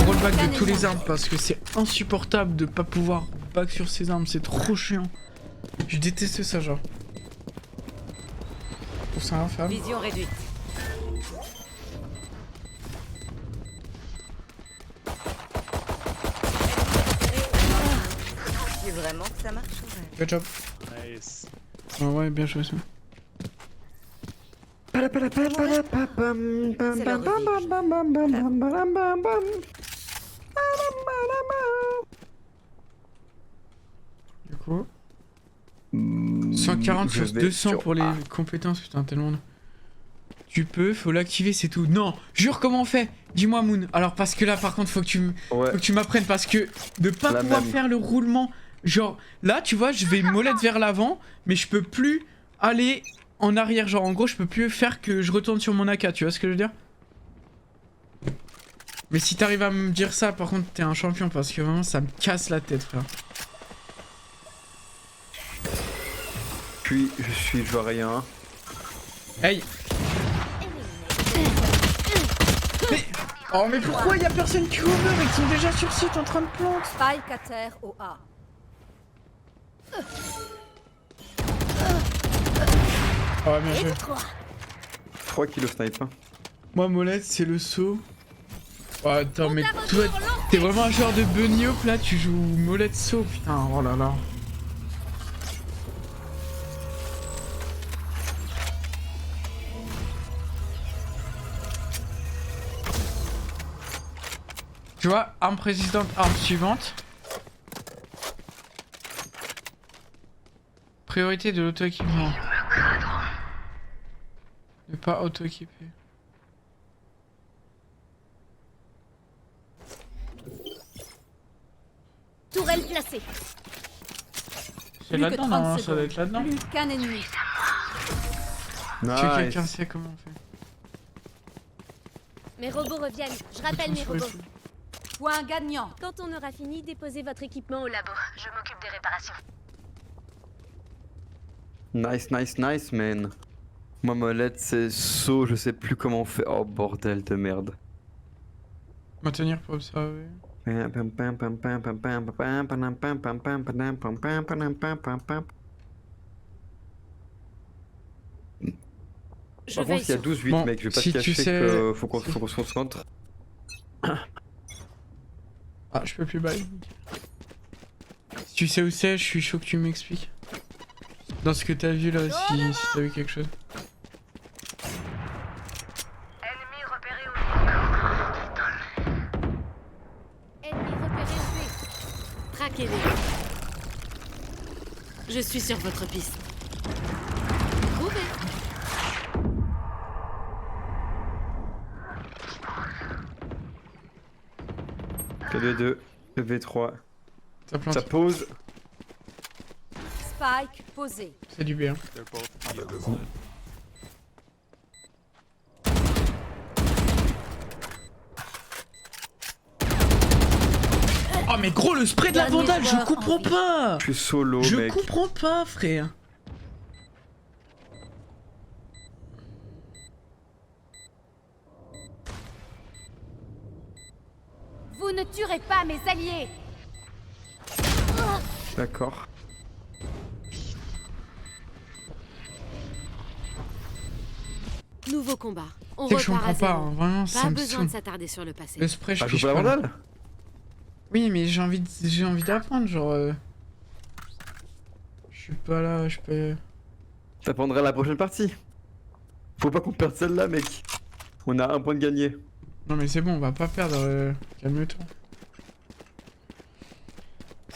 [SPEAKER 1] rollback de tous les armes, parce que c'est insupportable de pas pouvoir back sur ses armes, c'est trop chiant. Je déteste ça genre. Je trouve ça infâme.
[SPEAKER 7] Vision réduite. C'est vraiment que ça marche, ouais.
[SPEAKER 1] Good job.
[SPEAKER 10] Nice.
[SPEAKER 1] Ah ouais, bien joué ça. Du coup... 140
[SPEAKER 2] je
[SPEAKER 1] sur
[SPEAKER 2] vais
[SPEAKER 1] 200
[SPEAKER 2] sur
[SPEAKER 1] pour les
[SPEAKER 2] A.
[SPEAKER 1] compétences, putain, tellement... Tu peux, faut l'activer, c'est tout. Non, jure comment on fait. Dis-moi Moon. Alors parce que là par contre faut que tu m'apprennes, parce que de pas
[SPEAKER 2] La
[SPEAKER 1] pouvoir
[SPEAKER 2] même.
[SPEAKER 1] faire le roulement, genre là tu vois je vais molette vers l'avant, mais je peux plus aller en arrière, genre en gros je peux plus faire que je retourne sur mon AK, tu vois ce que je veux dire? Mais si t'arrives à me dire ça par contre t'es un champion, parce que vraiment ça me casse la tête frère.
[SPEAKER 2] Puis je vois rien.
[SPEAKER 1] Hey. Mais... Oh mais pourquoi y a personne qui ouvre? Ils sont déjà sur site en train de planter.
[SPEAKER 3] Spike à terre au A.
[SPEAKER 1] Oh bien joué.
[SPEAKER 2] 3 kilos snipe. Hein.
[SPEAKER 1] Moi molette c'est le saut. Oh attends mais toi t'es vraiment un joueur de bunny hop là, tu joues molette saut putain, oh là là. Tu vois, arme précédente, arme suivante. Priorité de l'auto-équipement. Ne pas auto-équiper.
[SPEAKER 8] Tourelle placée.
[SPEAKER 1] C'est là-dedans, non, ça doit être là-dedans.
[SPEAKER 3] Plus qu'un ennemi.
[SPEAKER 1] Tu quelqu'un
[SPEAKER 2] Nice.
[SPEAKER 1] sait comment on fait.
[SPEAKER 8] Mes robots reviennent. Je rappelle mes robots.
[SPEAKER 3] Point gagnant.
[SPEAKER 8] Quand on aura fini, déposez votre équipement au labo. Je m'occupe des réparations.
[SPEAKER 2] Nice, nice, nice, man. Moi, molette, c'est saut, je sais plus comment on fait. Oh, bordel de merde.
[SPEAKER 1] On va tenir pour observer.
[SPEAKER 6] Je
[SPEAKER 2] Par
[SPEAKER 6] veille
[SPEAKER 2] contre, il y a
[SPEAKER 6] sur...
[SPEAKER 2] 12-8,
[SPEAKER 1] Bon,
[SPEAKER 2] mec, je vais pas
[SPEAKER 1] si
[SPEAKER 2] te
[SPEAKER 1] tu
[SPEAKER 2] cacher
[SPEAKER 1] sais-
[SPEAKER 2] que faut qu'on se concentre.
[SPEAKER 1] Ah, je peux plus bailler. Si tu sais où c'est, je suis chaud que tu m'expliques. Dans ce que t'as vu là, si t'as vu quelque chose.
[SPEAKER 8] Traquez-les. Je suis sur votre piste. Trouvez.
[SPEAKER 2] KV2, KV3.
[SPEAKER 1] Ça plante.
[SPEAKER 2] Ça pose.
[SPEAKER 3] Spike posé.
[SPEAKER 1] C'est du bien. Oh mais gros le spray de la
[SPEAKER 3] Dernier
[SPEAKER 1] vandale, je
[SPEAKER 3] joueur
[SPEAKER 1] comprends
[SPEAKER 3] en vie.
[SPEAKER 1] pas.
[SPEAKER 2] Je suis solo,
[SPEAKER 1] Je
[SPEAKER 2] mec.
[SPEAKER 1] comprends pas frère.
[SPEAKER 8] Vous ne tuerez pas mes alliés.
[SPEAKER 2] D'accord.
[SPEAKER 8] Nouveau combat. On
[SPEAKER 1] C'est que je
[SPEAKER 8] repart
[SPEAKER 1] comprends
[SPEAKER 8] à
[SPEAKER 1] pas,
[SPEAKER 8] zéro.
[SPEAKER 1] hein, vraiment ça
[SPEAKER 8] Pas
[SPEAKER 1] me
[SPEAKER 8] besoin
[SPEAKER 1] saoule.
[SPEAKER 8] de s'attarder sur le passé.
[SPEAKER 1] Le spray je
[SPEAKER 2] Ah, je
[SPEAKER 1] pige
[SPEAKER 2] joue pas la
[SPEAKER 1] pas.
[SPEAKER 2] vandale.
[SPEAKER 1] Oui mais j'ai envie d'apprendre genre... Je suis pas là, je peux...
[SPEAKER 2] T'apprendras la prochaine partie. Faut pas qu'on perde celle-là, mec. On a un point de gagné.
[SPEAKER 1] Non mais c'est bon, on va pas perdre, calme-toi.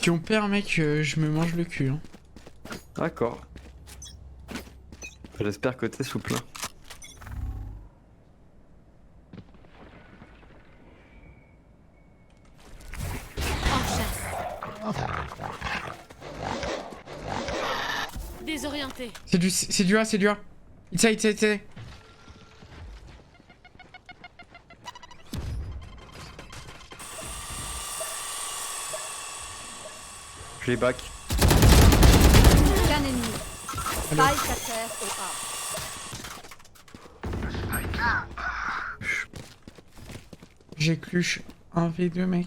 [SPEAKER 1] Si on perd mec, je me mange le cul. Hein.
[SPEAKER 2] D'accord. J'espère que t'es souple. Hein.
[SPEAKER 8] En chasse. Désorienté.
[SPEAKER 1] C'est du A, c'est du A. It's A, it's A, it's A.
[SPEAKER 2] Je les back.
[SPEAKER 3] Aucun ennemi.
[SPEAKER 1] Allô.
[SPEAKER 3] Spike à terre au A.
[SPEAKER 1] J'écluche 1v2 mec.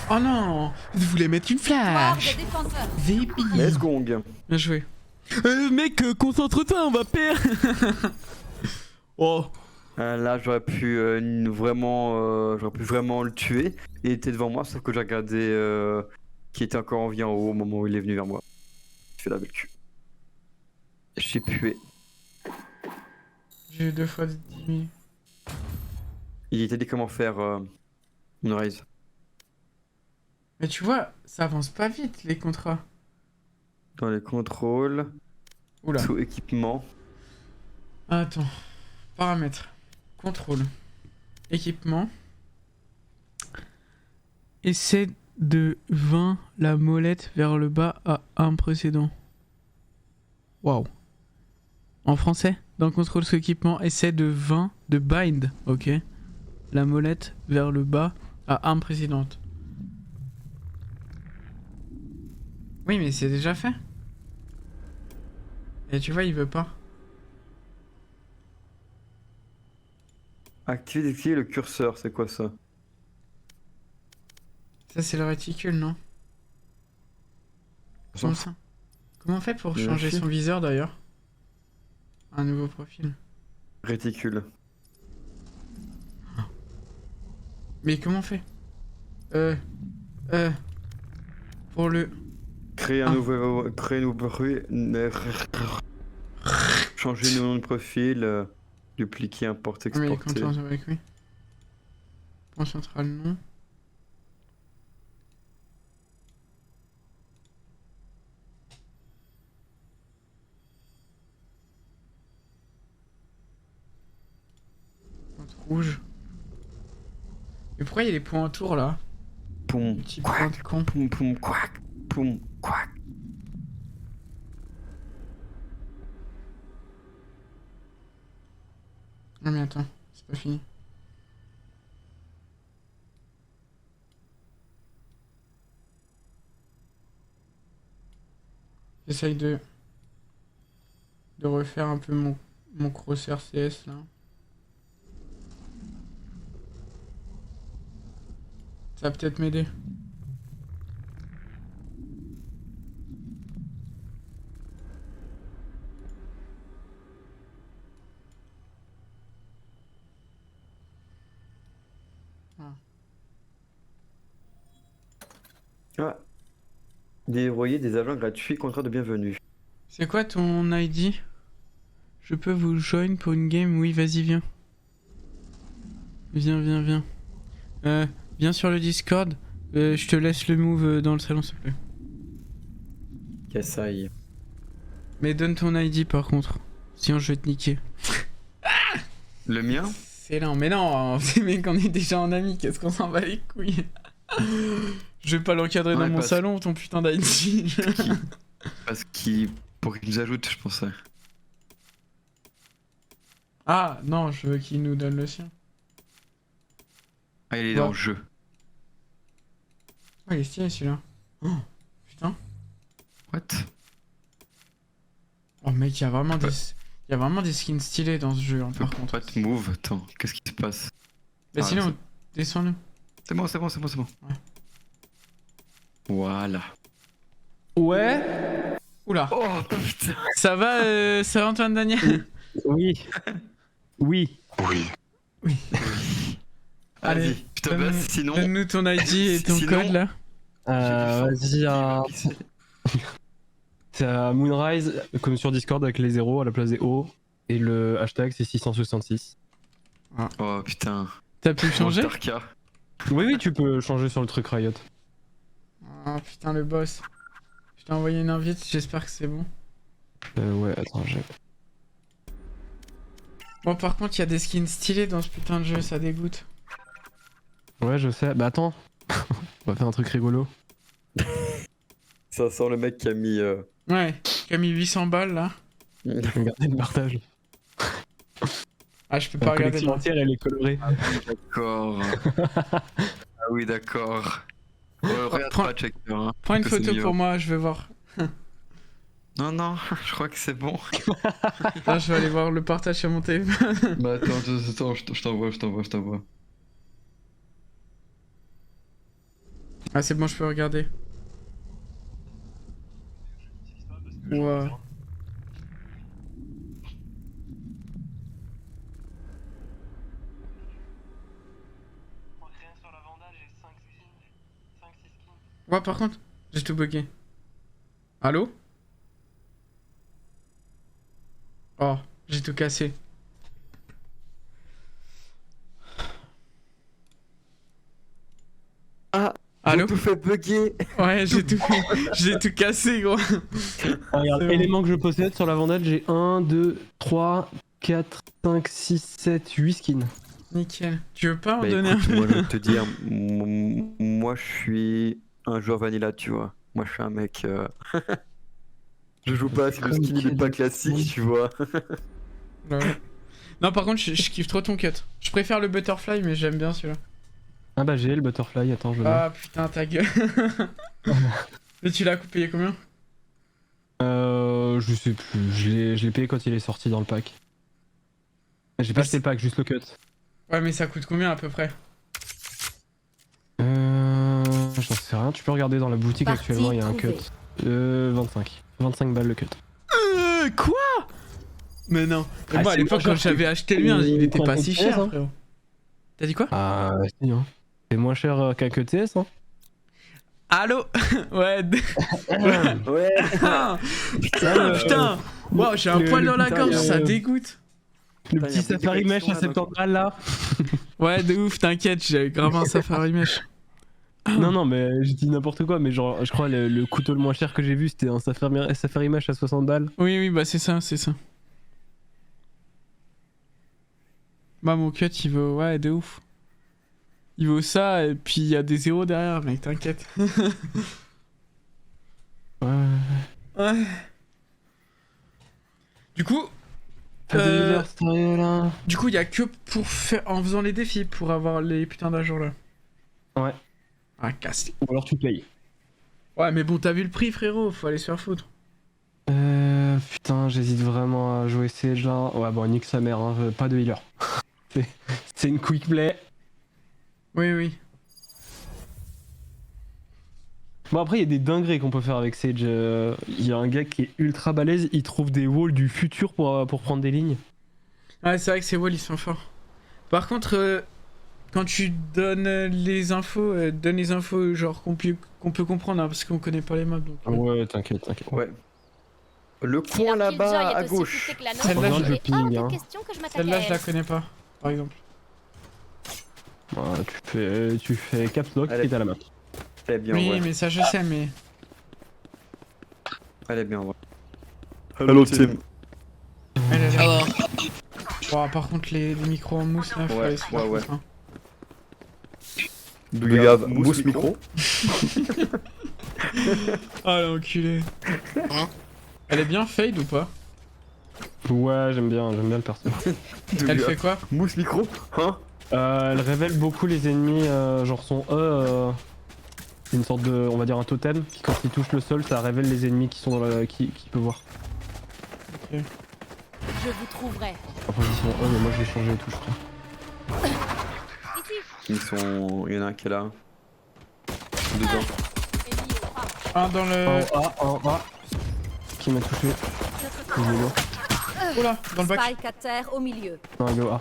[SPEAKER 1] Oh non, vous voulez mettre une
[SPEAKER 3] Victoire
[SPEAKER 1] flash.
[SPEAKER 3] des défenseurs.
[SPEAKER 1] Vébi.
[SPEAKER 2] Let's gong.
[SPEAKER 1] Bien joué. Mec, concentre-toi, on va perdre. Oh.
[SPEAKER 2] Là, j'aurais pu vraiment le tuer. Il était devant moi, sauf que j'ai regardé qui était encore en vie en haut au moment où il est venu vers moi. Je fais la belle cul. J'ai pué.
[SPEAKER 1] J'ai eu 2 fois 10 000.
[SPEAKER 2] Il t'a dit comment faire Moonrise.
[SPEAKER 1] Mais tu vois, ça avance pas vite les contrats.
[SPEAKER 2] Dans les contrôles,
[SPEAKER 1] Oula.
[SPEAKER 2] sous équipement.
[SPEAKER 1] Attends. Paramètres. Contrôle. Équipement. Essaie de 20 la molette vers le bas à un précédent. Waouh. En français, dans contrôle sous équipement, essaie de 20 de bind, ok. La molette vers le bas à arme précédente. Oui, mais c'est déjà fait. Et tu vois, il veut pas.
[SPEAKER 2] Activer le curseur, c'est quoi ça?
[SPEAKER 1] Ça, c'est le réticule, non? Comment ça? Comment on fait pour changer son viseur d'ailleurs? Un nouveau profil.
[SPEAKER 2] Réticule.
[SPEAKER 1] Mais comment on fait? Pour le...
[SPEAKER 2] Créer un nouveau bruit. Changer le nom de profil. Dupliquer, importer,
[SPEAKER 1] Ah, mais
[SPEAKER 2] exporter.
[SPEAKER 1] content avec lui. Point central, non. Point rouge. Mais pourquoi il y a les points autour là?
[SPEAKER 2] Poum,
[SPEAKER 1] Petit point de con.
[SPEAKER 2] poum, poum, quack, poum, quack.
[SPEAKER 1] Ah mais attends, c'est pas fini. J'essaye de refaire un peu mon crosshair CS là. Ça va peut-être m'aider.
[SPEAKER 2] Ah. Déverrouiller des agents gratuits, contrat de bienvenue.
[SPEAKER 1] C'est quoi ton ID? Je peux vous join pour une game? Oui, vas-y, viens. Viens. Viens sur le Discord. Je te laisse le move dans le salon, s'il te plaît.
[SPEAKER 2] Qu'est-ce ça y est.
[SPEAKER 1] Mais donne ton ID par contre. Sinon, je vais te niquer.
[SPEAKER 2] Le mien?
[SPEAKER 1] C'est lent. Mais non, mec, on est déjà en ami. Qu'est-ce qu'on s'en bat les couilles? Je vais pas l'encadrer dans mon salon, ton putain d'ID.
[SPEAKER 2] Parce qu'il. Pour qu'il nous ajoute, je pensais.
[SPEAKER 1] Ah, non, je veux qu'il nous donne le sien.
[SPEAKER 2] Ah, il est dans le jeu.
[SPEAKER 1] Ah, il est stylé celui-là. Oh, putain.
[SPEAKER 2] What?
[SPEAKER 1] Oh, mec, il y a vraiment des skins stylés dans ce jeu, hein, par contre.
[SPEAKER 2] What move? Attends, qu'est-ce qui se passe?
[SPEAKER 1] Bah, sinon, descends-nous.
[SPEAKER 2] C'est bon.
[SPEAKER 1] Ouais.
[SPEAKER 2] Voilà.
[SPEAKER 11] Ouais.
[SPEAKER 1] Oula.
[SPEAKER 2] Oh putain.
[SPEAKER 1] Ça va Antoine Daniel?
[SPEAKER 11] Oui.
[SPEAKER 1] Allez,
[SPEAKER 2] Allez, putain, bah, sinon.
[SPEAKER 1] donne-nous ton ID et ton
[SPEAKER 2] Sinon-
[SPEAKER 1] code là.
[SPEAKER 11] Vas-y, c'est à Moonrise, comme sur Discord avec les 0 à la place des O. Et le hashtag c'est 666.
[SPEAKER 2] Oh putain.
[SPEAKER 1] T'as pu changer?
[SPEAKER 2] Tarka.
[SPEAKER 11] Oui, tu peux changer sur le truc Riot.
[SPEAKER 1] Ah putain, le boss. Je t'ai envoyé une invite, j'espère que c'est bon.
[SPEAKER 11] Ouais, attends, j'ai.
[SPEAKER 1] Bon, par contre, il y a des skins stylés dans ce putain de jeu, ça dégoûte.
[SPEAKER 11] Ouais, je sais. Bah attends, on va faire un truc rigolo.
[SPEAKER 2] Ça sent le mec qui a mis.
[SPEAKER 1] Ouais, qui a mis 800 balles là.
[SPEAKER 11] Regardez le partage.
[SPEAKER 1] Ah, je peux
[SPEAKER 11] La
[SPEAKER 1] pas regarder.
[SPEAKER 11] collection entière, elle est colorée.
[SPEAKER 2] D'accord. Ah oui, d'accord. Regarde
[SPEAKER 1] Prends-
[SPEAKER 2] pas, checker. Hein.
[SPEAKER 1] Prends une
[SPEAKER 2] Que c'est
[SPEAKER 1] photo
[SPEAKER 2] mieux.
[SPEAKER 1] pour moi, je veux voir.
[SPEAKER 2] Non, je crois que c'est bon.
[SPEAKER 1] Là, je vais aller voir le partage sur mon téléphone.
[SPEAKER 2] Bah attends, je t'envoie.
[SPEAKER 1] Ah, c'est bon, je peux regarder. Wow. Ouais, par contre, j'ai tout bugué. Allô? Oh, j'ai tout cassé.
[SPEAKER 2] Ah,
[SPEAKER 1] allô?
[SPEAKER 2] tout fait bugger.
[SPEAKER 1] Ouais, j'ai tout cassé, gros.
[SPEAKER 11] Regarde,
[SPEAKER 1] C'est bon.
[SPEAKER 11] éléments que je possède sur la vandale, j'ai 1, 2, 3, 4, 5, 6, 7, 8 skins.
[SPEAKER 1] Nickel. Tu veux pas en
[SPEAKER 2] Bah
[SPEAKER 1] donner
[SPEAKER 2] écoute,
[SPEAKER 1] un
[SPEAKER 2] moi je vais te dire, moi je suis un joueur vanilla, tu vois. Moi je suis un mec. Je joue pas si le skin il est pas classique, tu vois.
[SPEAKER 1] Ouais. Non, par contre, je kiffe trop ton cut. Je préfère le butterfly, mais j'aime bien celui-là.
[SPEAKER 11] Ah bah j'ai le butterfly, attends, je le mets.
[SPEAKER 1] Ah putain, ta gueule. Mais tu l'as payé combien?
[SPEAKER 11] Je sais plus, je l'ai payé quand il est sorti dans le pack. J'ai pas acheté le pack, juste le cut.
[SPEAKER 1] Ouais, mais ça coûte combien à peu près?
[SPEAKER 11] J'en sais rien, tu peux regarder dans la boutique
[SPEAKER 3] Partie
[SPEAKER 11] actuellement, il y a un cut.
[SPEAKER 3] trouvée.
[SPEAKER 11] 25 balles le cut.
[SPEAKER 1] Quoi? Mais non. Et
[SPEAKER 11] Ah,
[SPEAKER 1] moi à
[SPEAKER 11] c'est
[SPEAKER 1] l'époque,
[SPEAKER 11] moins cher
[SPEAKER 1] quand j'avais acheté le mien,
[SPEAKER 11] que-
[SPEAKER 1] il était pas
[SPEAKER 11] qu'un
[SPEAKER 1] si
[SPEAKER 11] TS,
[SPEAKER 1] cher,
[SPEAKER 11] hein.
[SPEAKER 1] frérot. T'as dit quoi?
[SPEAKER 11] Ah si hein. C'est moins cher qu'un cut TS hein.
[SPEAKER 1] Allô? Ouais.
[SPEAKER 2] Ouais.
[SPEAKER 1] Ah, putain. Wow, j'ai un poil dans la gorge, ça dégoûte.
[SPEAKER 11] Le
[SPEAKER 2] Putain, y a
[SPEAKER 11] petit
[SPEAKER 2] un peu de
[SPEAKER 11] safari mesh à
[SPEAKER 2] collection, là,
[SPEAKER 11] 70 balles là.
[SPEAKER 1] Ouais, de ouf, t'inquiète, j'ai grave un safari mesh.
[SPEAKER 11] Non mais je dis n'importe quoi, mais genre je crois le couteau le moins cher que j'ai vu c'était un safari mesh à 60 balles.
[SPEAKER 1] Oui, bah c'est ça. Bah mon cut il vaut, ouais, de ouf. Il vaut ça, et puis il y a des zéros derrière, mec, t'inquiète. Ouais. Du coup, il y a que pour faire, en faisant les défis pour avoir les putains d'ajours là.
[SPEAKER 11] Ouais.
[SPEAKER 1] Ah, casse.
[SPEAKER 11] Ou alors tu payes.
[SPEAKER 1] Ouais, mais bon, t'as vu le prix, frérot, faut aller se faire foutre.
[SPEAKER 11] Putain, j'hésite vraiment à jouer Sage là. Ouais, bon, nique sa mère, hein, pas de healer. C'est une quick play.
[SPEAKER 1] Oui.
[SPEAKER 11] Bon, après, il y a des dingueries qu'on peut faire avec Sage. Il y a un gars qui est ultra balèze, il trouve des walls du futur pour prendre des lignes.
[SPEAKER 1] Ouais, c'est vrai que ces walls ils sont forts. Par contre, quand tu donnes les infos, genre qu'on peut comprendre, hein, parce qu'on connaît pas les maps. Donc,
[SPEAKER 11] Ouais, t'inquiète.
[SPEAKER 2] Ouais. Le
[SPEAKER 6] Si
[SPEAKER 2] coin
[SPEAKER 6] leur Killjoy
[SPEAKER 2] là-bas
[SPEAKER 6] est
[SPEAKER 2] à
[SPEAKER 6] aussi
[SPEAKER 2] gauche.
[SPEAKER 6] poussé que la nôtre,
[SPEAKER 1] Celle-là,
[SPEAKER 6] il
[SPEAKER 11] je
[SPEAKER 6] est hors
[SPEAKER 11] ping,
[SPEAKER 6] de
[SPEAKER 11] hein.
[SPEAKER 6] question que je m'attaque
[SPEAKER 1] celle-là,
[SPEAKER 6] à
[SPEAKER 1] je la
[SPEAKER 6] elle.
[SPEAKER 1] connais pas, par exemple.
[SPEAKER 11] Tu fais caps lock
[SPEAKER 2] Allez.
[SPEAKER 11] et t'as la main.
[SPEAKER 2] Elle est bien,
[SPEAKER 1] Oui,
[SPEAKER 2] ouais.
[SPEAKER 1] mais ça je sais, mais.
[SPEAKER 2] Elle est bien, ouais. Hello, team.
[SPEAKER 1] Elle est là. Bon, par contre, les micros en mousse là, faut
[SPEAKER 2] Ouais,
[SPEAKER 1] aller se faire
[SPEAKER 2] ouais,
[SPEAKER 1] foutre, hein.
[SPEAKER 2] Do you have mousse micro?
[SPEAKER 1] Ah l'enculé. Elle est bien fade ou pas?
[SPEAKER 11] Ouais, j'aime bien le perso.
[SPEAKER 1] Elle fait quoi?
[SPEAKER 2] Mousse micro? Hein?
[SPEAKER 11] Elle révèle beaucoup les ennemis, genre son E, une sorte de, on va dire un totem, qui quand il touche le sol, ça révèle les ennemis qui sont dans la, qui peut voir.
[SPEAKER 8] Je vous trouverai.
[SPEAKER 11] Après ils sont E, mais moi je vais changer les touches, je crois.
[SPEAKER 2] Il y en a un qui est là. Dedans.
[SPEAKER 1] Un dans le.
[SPEAKER 11] En A. Qui m'a touché. Il est lourd.
[SPEAKER 1] Oh là, dans le bac.
[SPEAKER 3] Spike à terre au milieu.
[SPEAKER 11] Non, il est au A.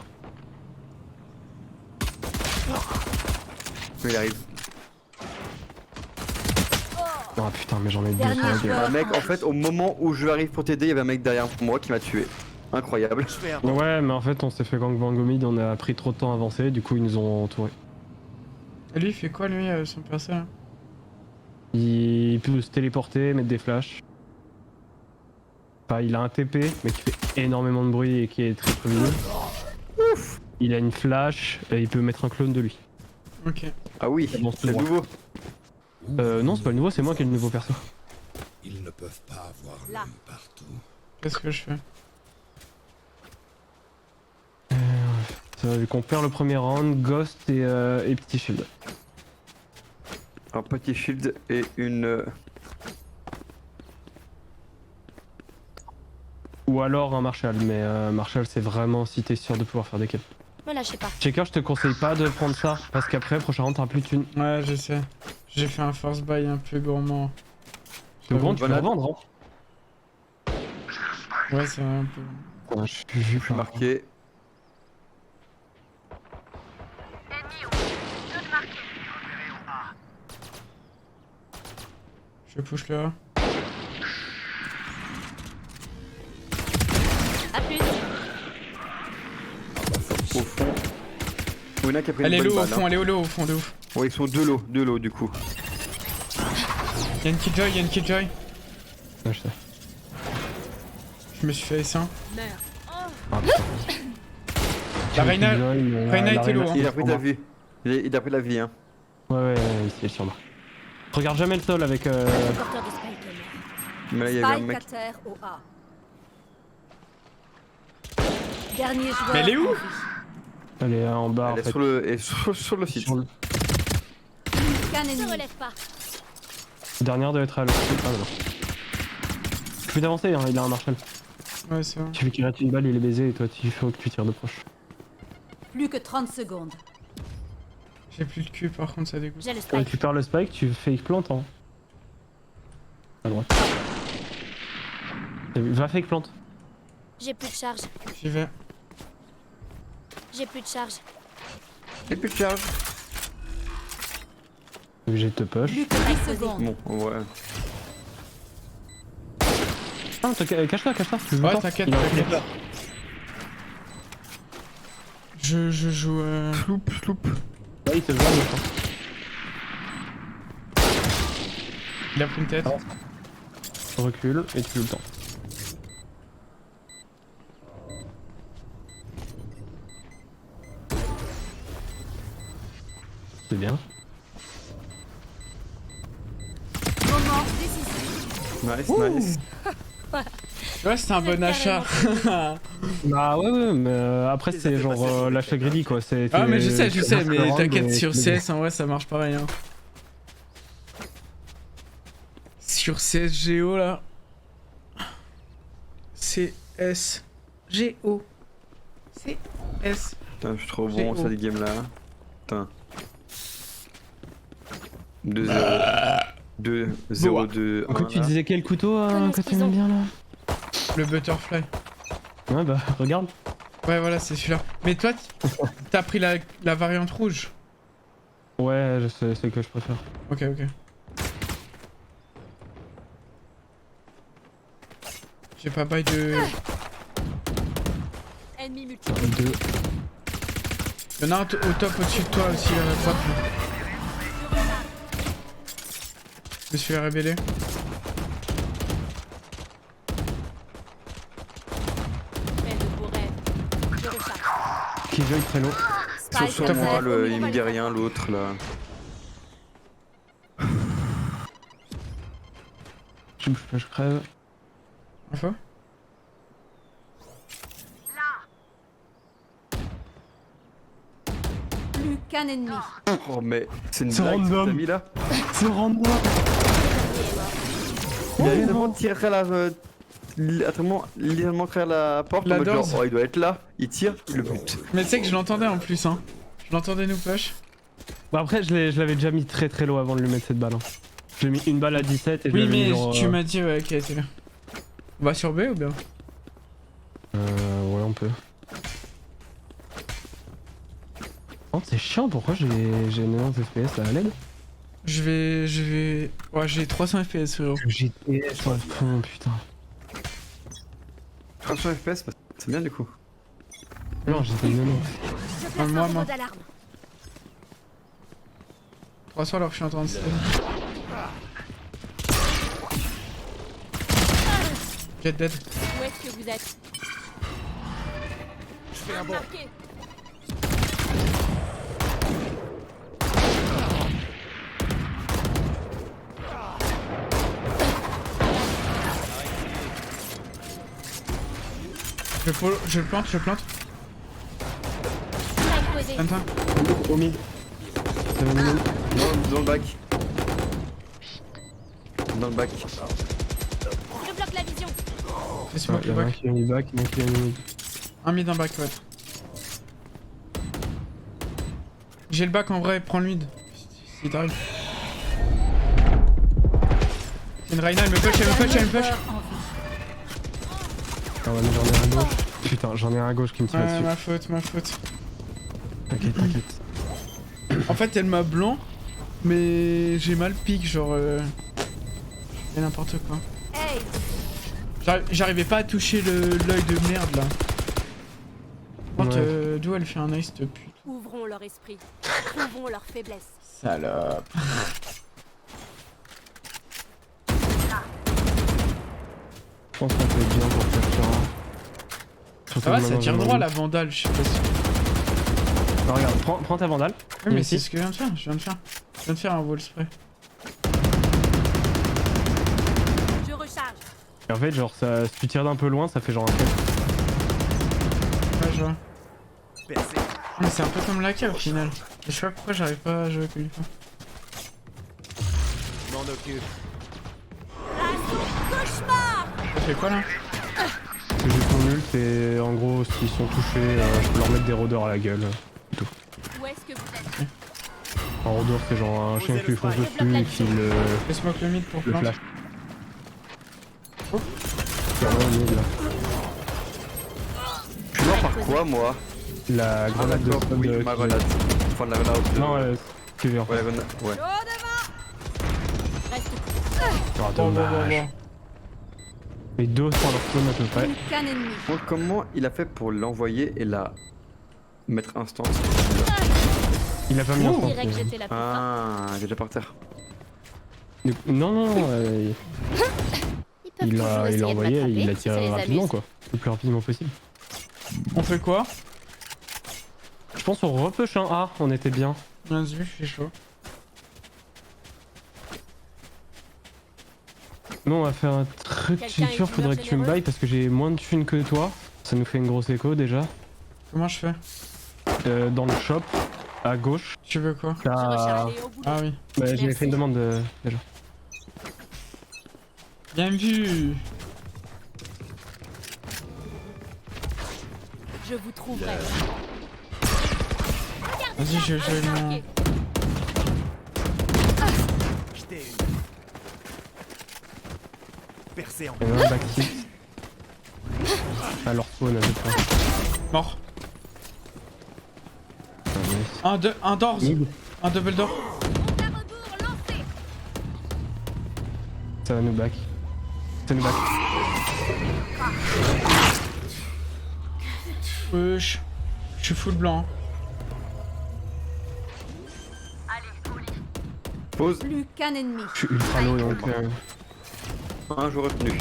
[SPEAKER 2] Il arrive.
[SPEAKER 11] Oh putain, mais j'en ai deux
[SPEAKER 3] Dernier
[SPEAKER 11] sur la gueule.
[SPEAKER 3] joueur.
[SPEAKER 2] Un mec, en fait, au moment où je arrive pour t'aider, il y avait un mec derrière moi qui m'a tué. Incroyable.
[SPEAKER 11] Ouais, mais en fait, on s'est fait gangbang au mid, on a pris trop de temps à avancer, du coup, ils nous ont entourés.
[SPEAKER 1] Et lui, il fait quoi lui, son perso là?
[SPEAKER 11] Il peut se téléporter, mettre des flashs. Enfin, il a un TP, mais qui fait énormément de bruit et qui est très visible. Il a une flash et il peut mettre un clone de lui.
[SPEAKER 1] Ok.
[SPEAKER 2] Ah oui,
[SPEAKER 11] Bon,
[SPEAKER 2] c'est nouveau.
[SPEAKER 11] Non, c'est pas le nouveau, c'est moi qui ai le nouveau perso.
[SPEAKER 5] Ils ne peuvent pas avoir
[SPEAKER 3] Là.
[SPEAKER 5] l'œil partout.
[SPEAKER 1] Qu'est-ce que je fais?
[SPEAKER 11] Vu qu'on perd le premier round, Ghost et Petit Shield.
[SPEAKER 2] Un petit shield et une.
[SPEAKER 11] Ou alors un Marshall, mais Marshall c'est vraiment si t'es sûr de pouvoir faire des kills.
[SPEAKER 6] Me lâchez pas.
[SPEAKER 11] Checker, je te conseille pas de prendre ça, parce qu'après, prochain round, t'auras plus de thunes.
[SPEAKER 1] Ouais, je sais. J'ai fait un force buy un peu gourmand.
[SPEAKER 11] C'est bon, tu peux
[SPEAKER 2] Voilà.
[SPEAKER 11] revendre, hein.
[SPEAKER 1] Ouais, c'est un peu.
[SPEAKER 11] Ouais, je suis
[SPEAKER 2] Je suis marqué.
[SPEAKER 1] Je push le A.
[SPEAKER 6] A plus.
[SPEAKER 2] Au fond. Il y en a qui a pris
[SPEAKER 1] Elle est
[SPEAKER 2] une bonne
[SPEAKER 1] low au
[SPEAKER 2] balle.
[SPEAKER 1] fond,
[SPEAKER 2] Hein.
[SPEAKER 1] elle est au low au fond de ouf.
[SPEAKER 2] Ouais, ils sont deux lots du coup.
[SPEAKER 1] Y'a une killjoy, y'a une killjoy.
[SPEAKER 11] Ouais, je sais.
[SPEAKER 1] Je me suis fait S1.
[SPEAKER 11] Ah, putain.
[SPEAKER 1] La Reyna,
[SPEAKER 11] Reyna
[SPEAKER 1] était low, hein.
[SPEAKER 2] Il a pris ta vie. Il a pris la vie, hein.
[SPEAKER 11] Ouais, ici, elle est sur moi. Regarde jamais le sol avec.
[SPEAKER 6] Porteur de spike est mort.
[SPEAKER 2] Mais là, il y avait un
[SPEAKER 3] Spike
[SPEAKER 2] mec.
[SPEAKER 3] à terre au A. Dernier joueur.
[SPEAKER 1] Mais elle est où?
[SPEAKER 3] en vie.
[SPEAKER 11] Elle est en bas, en
[SPEAKER 2] Elle est
[SPEAKER 11] fait.
[SPEAKER 2] sur le site.
[SPEAKER 11] Sur le-
[SPEAKER 3] Qu'un
[SPEAKER 6] Se
[SPEAKER 3] ennemi.
[SPEAKER 6] relève pas.
[SPEAKER 11] Dernière doit être à l'autre. Ah, non. Tu peux d'avancer, hein, il a un Marshall.
[SPEAKER 1] Ouais, c'est bon.
[SPEAKER 11] Tu fais qu'il rate une balle, il est baisé, et toi, il faut que tu tires de proche.
[SPEAKER 3] Plus que 30 secondes.
[SPEAKER 1] J'ai plus de cul par contre, ça dégoûte.
[SPEAKER 6] J'ai le
[SPEAKER 11] Tu
[SPEAKER 6] spike.
[SPEAKER 11] récupères le spike, tu fais plante, hein. À droite. Va fake plante.
[SPEAKER 6] J'ai plus de charge.
[SPEAKER 1] J'y vais.
[SPEAKER 6] J'ai plus de charge.
[SPEAKER 2] Et plus de charge.
[SPEAKER 11] Obligé de te push.
[SPEAKER 3] Plus que 10 secondes.
[SPEAKER 2] Bon, ouais.
[SPEAKER 11] Ah, cache-toi, cache-toi. tu joues
[SPEAKER 1] Ouais,
[SPEAKER 11] pas.
[SPEAKER 1] t'inquiète,
[SPEAKER 11] Il a un
[SPEAKER 1] t'inquiète.
[SPEAKER 11] flipper.
[SPEAKER 1] Je joue.
[SPEAKER 2] Sloop.
[SPEAKER 11] Ouais, il te voit, je crois.
[SPEAKER 1] Il a pris une tête.
[SPEAKER 11] Recule et tu le temps. C'est bien.
[SPEAKER 3] Moment décisif.
[SPEAKER 2] Nice.
[SPEAKER 1] Ouais, c'était un bon achat.
[SPEAKER 11] Bah ouais, mais après c'est genre l'achat greedy quoi.
[SPEAKER 1] Ah, mais je sais, mais t'inquiète,
[SPEAKER 11] mais
[SPEAKER 1] sur
[SPEAKER 11] c'est-
[SPEAKER 1] CS en vrai ça marche pareil. Hein. Sur CSGO là. CSGO. CS.
[SPEAKER 2] Putain, je suis trop bon
[SPEAKER 1] G.O.
[SPEAKER 2] cette game là. Putain. 2-0. 2-0-2.
[SPEAKER 11] Quand tu disais quel couteau
[SPEAKER 6] Connasse
[SPEAKER 11] que tu
[SPEAKER 6] prison.
[SPEAKER 11] aimes bien là?
[SPEAKER 1] Le butterfly.
[SPEAKER 11] Ouais bah regarde.
[SPEAKER 1] Ouais, voilà, c'est celui-là. Mais toi, t'as pris la variante rouge.
[SPEAKER 11] Ouais, je sais, c'est que je préfère.
[SPEAKER 1] Ok. J'ai pas bail de.
[SPEAKER 3] Ennemi multiple.
[SPEAKER 11] Deux.
[SPEAKER 1] Y'en a un au top au-dessus de toi aussi à la droite. Là. Je me suis fait révéler.
[SPEAKER 11] Qui joue très long.
[SPEAKER 3] Spike
[SPEAKER 2] Sur
[SPEAKER 3] à
[SPEAKER 2] moi,
[SPEAKER 3] terre.
[SPEAKER 2] il me dit rien, l'autre là.
[SPEAKER 11] Je bouge pas, je crève.
[SPEAKER 1] Enfin.
[SPEAKER 3] Plus qu'un ennemi.
[SPEAKER 2] Oh, mais c'est une
[SPEAKER 11] C'est
[SPEAKER 2] blague,
[SPEAKER 11] random.
[SPEAKER 2] cet ami là.
[SPEAKER 11] C'est random.
[SPEAKER 2] Il a littéralement tiré à la. Littéralement tiré à la porte
[SPEAKER 1] La
[SPEAKER 2] en mode genre,
[SPEAKER 1] doors.
[SPEAKER 2] oh, il doit être là. Il tire, il le bute.
[SPEAKER 1] Mais tu sais que je l'entendais en plus, hein. Je l'entendais nous push.
[SPEAKER 11] Bon après je l'avais déjà mis très très low avant de lui mettre cette balle. Hein. J'ai mis une balle à 17 et je
[SPEAKER 1] Oui,
[SPEAKER 11] l'avais mis
[SPEAKER 1] mais
[SPEAKER 11] genre,
[SPEAKER 1] tu m'as dit ouais, qu'elle était là. On va sur B ou bien?
[SPEAKER 11] Ouais on peut. Oh, c'est chiant, pourquoi j'ai 90 FPS à l'aide?
[SPEAKER 1] Je vais... Ouais, j'ai 300 FPS, frérot.
[SPEAKER 11] J'ai sur le fond, putain.
[SPEAKER 2] 300 FPS, bah, c'est bien du coup.
[SPEAKER 11] Non, j'étais 90.
[SPEAKER 3] Je place
[SPEAKER 1] moi,
[SPEAKER 3] un
[SPEAKER 1] moi.
[SPEAKER 3] robot d'alarme.
[SPEAKER 1] 300 alors que je suis en train de steal. Jet dead.
[SPEAKER 8] Où est-ce que vous êtes?
[SPEAKER 5] Je fais un bond.
[SPEAKER 8] Marqué.
[SPEAKER 1] Je le plante, je le plante.
[SPEAKER 8] Spike posé.
[SPEAKER 1] Attends.
[SPEAKER 11] Au mid. C'est au mid.
[SPEAKER 2] Dans le bac. Dans le bac.
[SPEAKER 8] Je bloque la vision.
[SPEAKER 1] Fais smoke le
[SPEAKER 11] Y'en a un
[SPEAKER 1] back.
[SPEAKER 11] qui a mis back, un qui a mis mid.
[SPEAKER 1] Un mid, un back, ouais. J'ai le back en vrai, prends le mid. Si t'arrives. C'est une Reyna, elle me push, elle me push, elle me push.
[SPEAKER 11] Ah ouais mais j'en ai un à gauche. Putain, j'en ai un à gauche qui me tire
[SPEAKER 1] Ouais,
[SPEAKER 11] dessus.
[SPEAKER 1] ma faute, ma faute.
[SPEAKER 11] T'inquiète, t'inquiète.
[SPEAKER 1] En fait, elle m'a blanc, mais j'ai mal pique, genre. Et n'importe quoi.
[SPEAKER 3] Hey,
[SPEAKER 1] J'arrivais pas à toucher l'œil de merde là. Par contre,
[SPEAKER 11] Ouais.
[SPEAKER 1] d'où elle fait un nice de pute.
[SPEAKER 8] Ouvrons leur esprit. Trouvons leur faiblesse.
[SPEAKER 1] Salope.
[SPEAKER 11] Je pense qu'on peut être bien pour faire ça.
[SPEAKER 1] Ça va, ça tire droit la vandale, je sais pas si.
[SPEAKER 11] Non, regarde, prends ta vandale.
[SPEAKER 1] Oui, mais
[SPEAKER 11] Ici.
[SPEAKER 1] c'est ce que je viens de faire, je viens de faire un wall spray.
[SPEAKER 8] Je recharge.
[SPEAKER 11] Et en fait, genre, ça, si tu tires d'un peu loin, ça fait genre un trait.
[SPEAKER 1] Ouais, je vois.
[SPEAKER 10] Percé.
[SPEAKER 1] Mais c'est un peu comme la au final. Et je sais pas pourquoi j'arrive pas à jouer avec lui.
[SPEAKER 10] Je m'en occupe.
[SPEAKER 1] Ça fait quoi là?
[SPEAKER 11] Ce que j'ai pour nul, c'est en gros, s'ils sont touchés, je peux leur mettre des rôdeurs à la gueule.
[SPEAKER 8] Où est-ce que vous êtes?
[SPEAKER 11] Un rôdeur, c'est genre un chien qui lui fonce dessus et qui le
[SPEAKER 1] Fais smoke le mid pour plant.
[SPEAKER 11] flash. Il y en a un mid là.
[SPEAKER 2] Je suis mort par quoi moi?
[SPEAKER 11] La grenade de
[SPEAKER 2] d'accord,
[SPEAKER 11] stun
[SPEAKER 2] oui,
[SPEAKER 11] de-
[SPEAKER 2] ma grenade. Enfin, la grenade de...
[SPEAKER 11] Non, que vient.
[SPEAKER 2] Ouais, la grenade, ouais.
[SPEAKER 8] Reste
[SPEAKER 11] Oh,
[SPEAKER 1] Bon,
[SPEAKER 11] dommage. Les deux sont à leur spawn à peu près.
[SPEAKER 3] plus qu'un ennemi.
[SPEAKER 2] Bon, comment il a fait pour l'envoyer et la mettre instant?
[SPEAKER 11] Il a pas mis un
[SPEAKER 8] Je
[SPEAKER 11] temps.
[SPEAKER 8] dirais que j'étais la plus forte.
[SPEAKER 2] Ah, il est déjà par terre.
[SPEAKER 11] Non, non,
[SPEAKER 8] Ils peuvent
[SPEAKER 11] il
[SPEAKER 8] toujours
[SPEAKER 11] l'a
[SPEAKER 8] essayer de
[SPEAKER 11] envoyé,
[SPEAKER 8] m'attraper
[SPEAKER 11] il l'a
[SPEAKER 8] si ça
[SPEAKER 11] tiré
[SPEAKER 8] les
[SPEAKER 11] rapidement
[SPEAKER 8] amuse.
[SPEAKER 11] quoi. Le plus rapidement possible.
[SPEAKER 1] On fait quoi?
[SPEAKER 11] Je pense on repush un A, on était bien.
[SPEAKER 1] Vas-y, je suis chaud.
[SPEAKER 11] Nous on va faire un truc
[SPEAKER 8] Quelqu'un est
[SPEAKER 11] sûr, faudrait que tu me
[SPEAKER 8] généreux
[SPEAKER 11] bailles parce que j'ai moins de thunes que toi. Ça nous fait une grosse écho déjà.
[SPEAKER 1] Comment je fais?
[SPEAKER 11] Dans le shop, à gauche,
[SPEAKER 1] Tu veux quoi?
[SPEAKER 8] Je
[SPEAKER 11] t'as...
[SPEAKER 8] recharge et au bout.
[SPEAKER 1] Ah oui.
[SPEAKER 11] Bah, j'avais
[SPEAKER 8] Merci.
[SPEAKER 11] fait une demande déjà.
[SPEAKER 1] Bien vu.
[SPEAKER 8] Je vous trouverai.
[SPEAKER 1] Vas-y, je vais mon...
[SPEAKER 8] Marqué.
[SPEAKER 10] J'étais une. Percé en.
[SPEAKER 11] Il y en a un backseat. À leur spawn à peu près.
[SPEAKER 1] Mort.
[SPEAKER 11] Ah, nice.
[SPEAKER 1] Un doors.
[SPEAKER 11] Mid.
[SPEAKER 1] Un double door.
[SPEAKER 11] Ça va nous back. Ça nous back.
[SPEAKER 1] Wesh. Je suis full blanc.
[SPEAKER 2] Pause.
[SPEAKER 3] Plus qu'un ennemi.
[SPEAKER 11] Je suis ultra low donc.
[SPEAKER 2] Un jour retenu.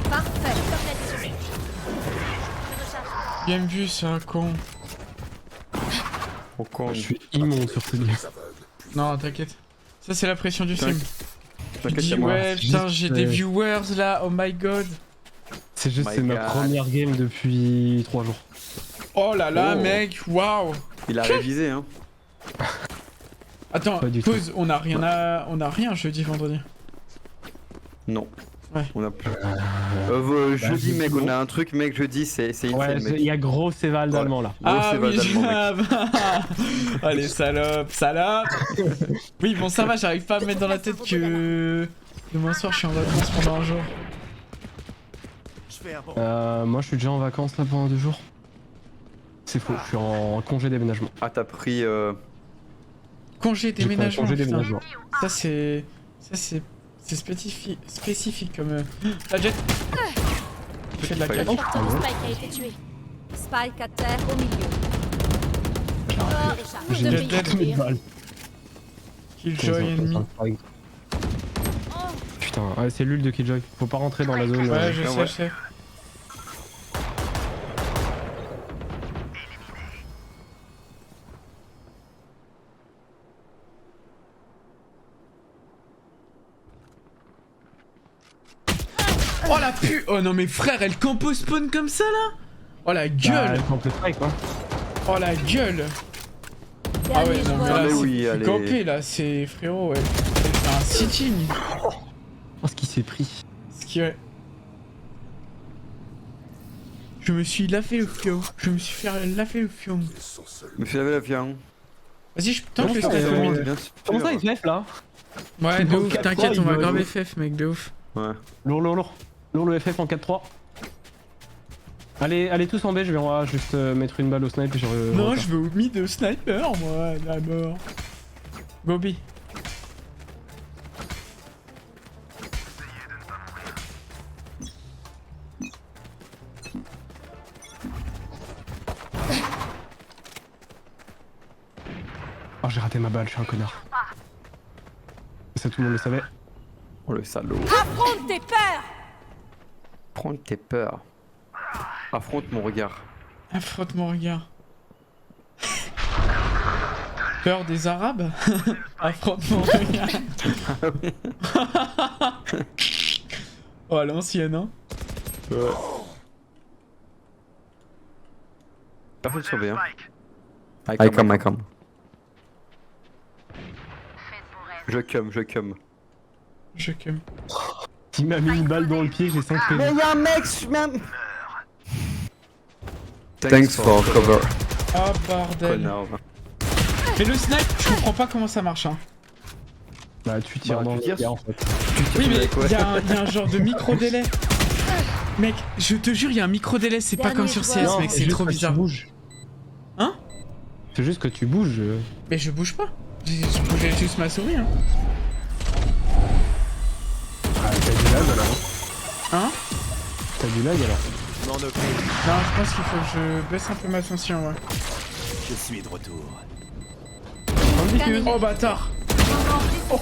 [SPEAKER 3] Parfait.
[SPEAKER 1] Bien vu, c'est un con.
[SPEAKER 2] Au con.
[SPEAKER 11] Je suis immonde sur ce game.
[SPEAKER 1] Non, t'inquiète. Ça, c'est la pression du stream. Tu
[SPEAKER 2] T'inquiète,
[SPEAKER 1] dis,
[SPEAKER 2] c'est moi.
[SPEAKER 1] ouais, putain, j'ai des viewers là, oh my god.
[SPEAKER 11] C'est juste
[SPEAKER 2] My
[SPEAKER 11] c'est ma
[SPEAKER 2] God.
[SPEAKER 11] première game depuis 3 jours.
[SPEAKER 1] Oh là là,
[SPEAKER 2] Oh.
[SPEAKER 1] mec, waouh.
[SPEAKER 2] Il a révisé, hein.
[SPEAKER 1] Attends,
[SPEAKER 11] Pas du
[SPEAKER 1] pause, on a rien jeudi, vendredi.
[SPEAKER 2] Non.
[SPEAKER 1] Ouais.
[SPEAKER 2] On a plus. Jeudi,
[SPEAKER 11] jeudi,
[SPEAKER 2] mec,
[SPEAKER 11] non.
[SPEAKER 2] on a un truc, mec, jeudi, c'est
[SPEAKER 11] Ouais,
[SPEAKER 2] insane, mec.
[SPEAKER 11] il y a gros Céval d'allemand là.
[SPEAKER 1] Ah
[SPEAKER 2] c'est
[SPEAKER 1] oui,
[SPEAKER 2] Val
[SPEAKER 1] allez, salope. Oui, bon, ça va, j'arrive pas à me mettre dans la tête que demain soir, je suis en vacances pendant un jour.
[SPEAKER 10] Je fais un bon.
[SPEAKER 11] Moi je suis déjà en vacances là pendant 2 jours. C'est faux, je suis en congé déménagement.
[SPEAKER 2] Ah, t'as pris.
[SPEAKER 1] Congé
[SPEAKER 11] J'ai pris un
[SPEAKER 1] déménagement,
[SPEAKER 11] congé
[SPEAKER 1] putain.
[SPEAKER 11] déménagement.
[SPEAKER 1] Ça, c'est spécifique comme... La jet. Je fais de la
[SPEAKER 2] Fallait-
[SPEAKER 1] claque.
[SPEAKER 6] Capteur de Spike a été tué.
[SPEAKER 3] Spike à terre au milieu.
[SPEAKER 11] J'ai
[SPEAKER 1] Dead,
[SPEAKER 11] mis
[SPEAKER 1] dead.
[SPEAKER 11] 4000 balles.
[SPEAKER 1] Killjoy ennemi.
[SPEAKER 11] Putain, ouais, cellule de Killjoy. Faut pas rentrer dans la zone.
[SPEAKER 1] Ouais, je
[SPEAKER 2] Ah
[SPEAKER 1] sais,
[SPEAKER 2] ouais.
[SPEAKER 1] je sais. Oh la pu... Oh non mais frère, elle campo spawn comme ça là. Oh la gueule.
[SPEAKER 11] Camp le strike quoi.
[SPEAKER 1] Oh la gueule. Ah ouais,
[SPEAKER 3] Dernier
[SPEAKER 1] non mais
[SPEAKER 3] joueur.
[SPEAKER 1] là,
[SPEAKER 2] mais
[SPEAKER 1] c'est
[SPEAKER 2] oui,
[SPEAKER 1] plus
[SPEAKER 2] allez.
[SPEAKER 1] campé là, c'est frérot, elle fait un sitting.
[SPEAKER 11] Oh ce qui s'est pris.
[SPEAKER 1] Ce qui est... Je me suis lafé le fion. Je me suis fait laffer le fion.
[SPEAKER 2] Me fais laver la viande.
[SPEAKER 1] Vas-y, je tente
[SPEAKER 11] Non,
[SPEAKER 1] le
[SPEAKER 11] je
[SPEAKER 1] snipe
[SPEAKER 11] pense
[SPEAKER 1] au
[SPEAKER 11] que-
[SPEAKER 1] mid.
[SPEAKER 2] Bien sûr.
[SPEAKER 11] Comment ça FF là?
[SPEAKER 1] Ouais, de
[SPEAKER 11] Dans
[SPEAKER 1] ouf,
[SPEAKER 11] 4-3,
[SPEAKER 1] t'inquiète,
[SPEAKER 11] il
[SPEAKER 1] on va
[SPEAKER 11] doit
[SPEAKER 1] grave
[SPEAKER 11] jouer.
[SPEAKER 1] FF, mec, de ouf.
[SPEAKER 2] Ouais.
[SPEAKER 11] Lourd le FF en 4-3. Allez tous en B, je vais juste mettre une balle au snipe et je
[SPEAKER 1] Non,
[SPEAKER 11] repars.
[SPEAKER 1] je veux au mid de sniper, moi, d'abord. Bobby.
[SPEAKER 11] Oh j'ai raté ma balle, je suis un connard. Ça tout le monde le savait.
[SPEAKER 2] Oh le salaud.
[SPEAKER 3] Affronte tes peurs.
[SPEAKER 2] Prends tes peurs. Affronte mon regard.
[SPEAKER 1] Affronte mon regard. Peur des Arabes. Affronte mon regard. Oh, à l'ancienne, hein.
[SPEAKER 2] Personne sur B, hein. I come. Je cum.
[SPEAKER 1] Je cum.
[SPEAKER 11] Il m'a mis une balle dans le pied, j'ai 5 PV.
[SPEAKER 2] y'a un mec, même. Thanks for cover.
[SPEAKER 1] Oh, bordel.
[SPEAKER 2] Connard.
[SPEAKER 1] Mais le snipe, je comprends pas comment ça marche, hein.
[SPEAKER 11] Bah tu tires
[SPEAKER 2] Bah,
[SPEAKER 11] dans
[SPEAKER 2] tu
[SPEAKER 11] le
[SPEAKER 2] tires
[SPEAKER 11] pied en fait.
[SPEAKER 1] Oui, mais
[SPEAKER 2] mec, ouais.
[SPEAKER 1] y a un genre de micro-délai. Mec, je te jure, il y a un micro-délai, c'est pas
[SPEAKER 3] Dernier
[SPEAKER 1] comme sur
[SPEAKER 3] joueur.
[SPEAKER 1] CS, mec, c'est
[SPEAKER 11] juste
[SPEAKER 1] trop
[SPEAKER 11] que tu
[SPEAKER 1] bizarre.
[SPEAKER 11] bouges.
[SPEAKER 1] Hein?
[SPEAKER 11] C'est juste que tu bouges.
[SPEAKER 1] Mais je bouge pas. Je bougeais juste ma souris, hein.
[SPEAKER 11] Ah t'as du lag alors.
[SPEAKER 1] Hein?
[SPEAKER 11] T'as du lag alors.
[SPEAKER 10] Je m'en occupe.
[SPEAKER 1] Non, je pense qu'il faut que je baisse un peu ma tension, ouais.
[SPEAKER 10] Je suis de retour.
[SPEAKER 1] Oh bâtard! Oh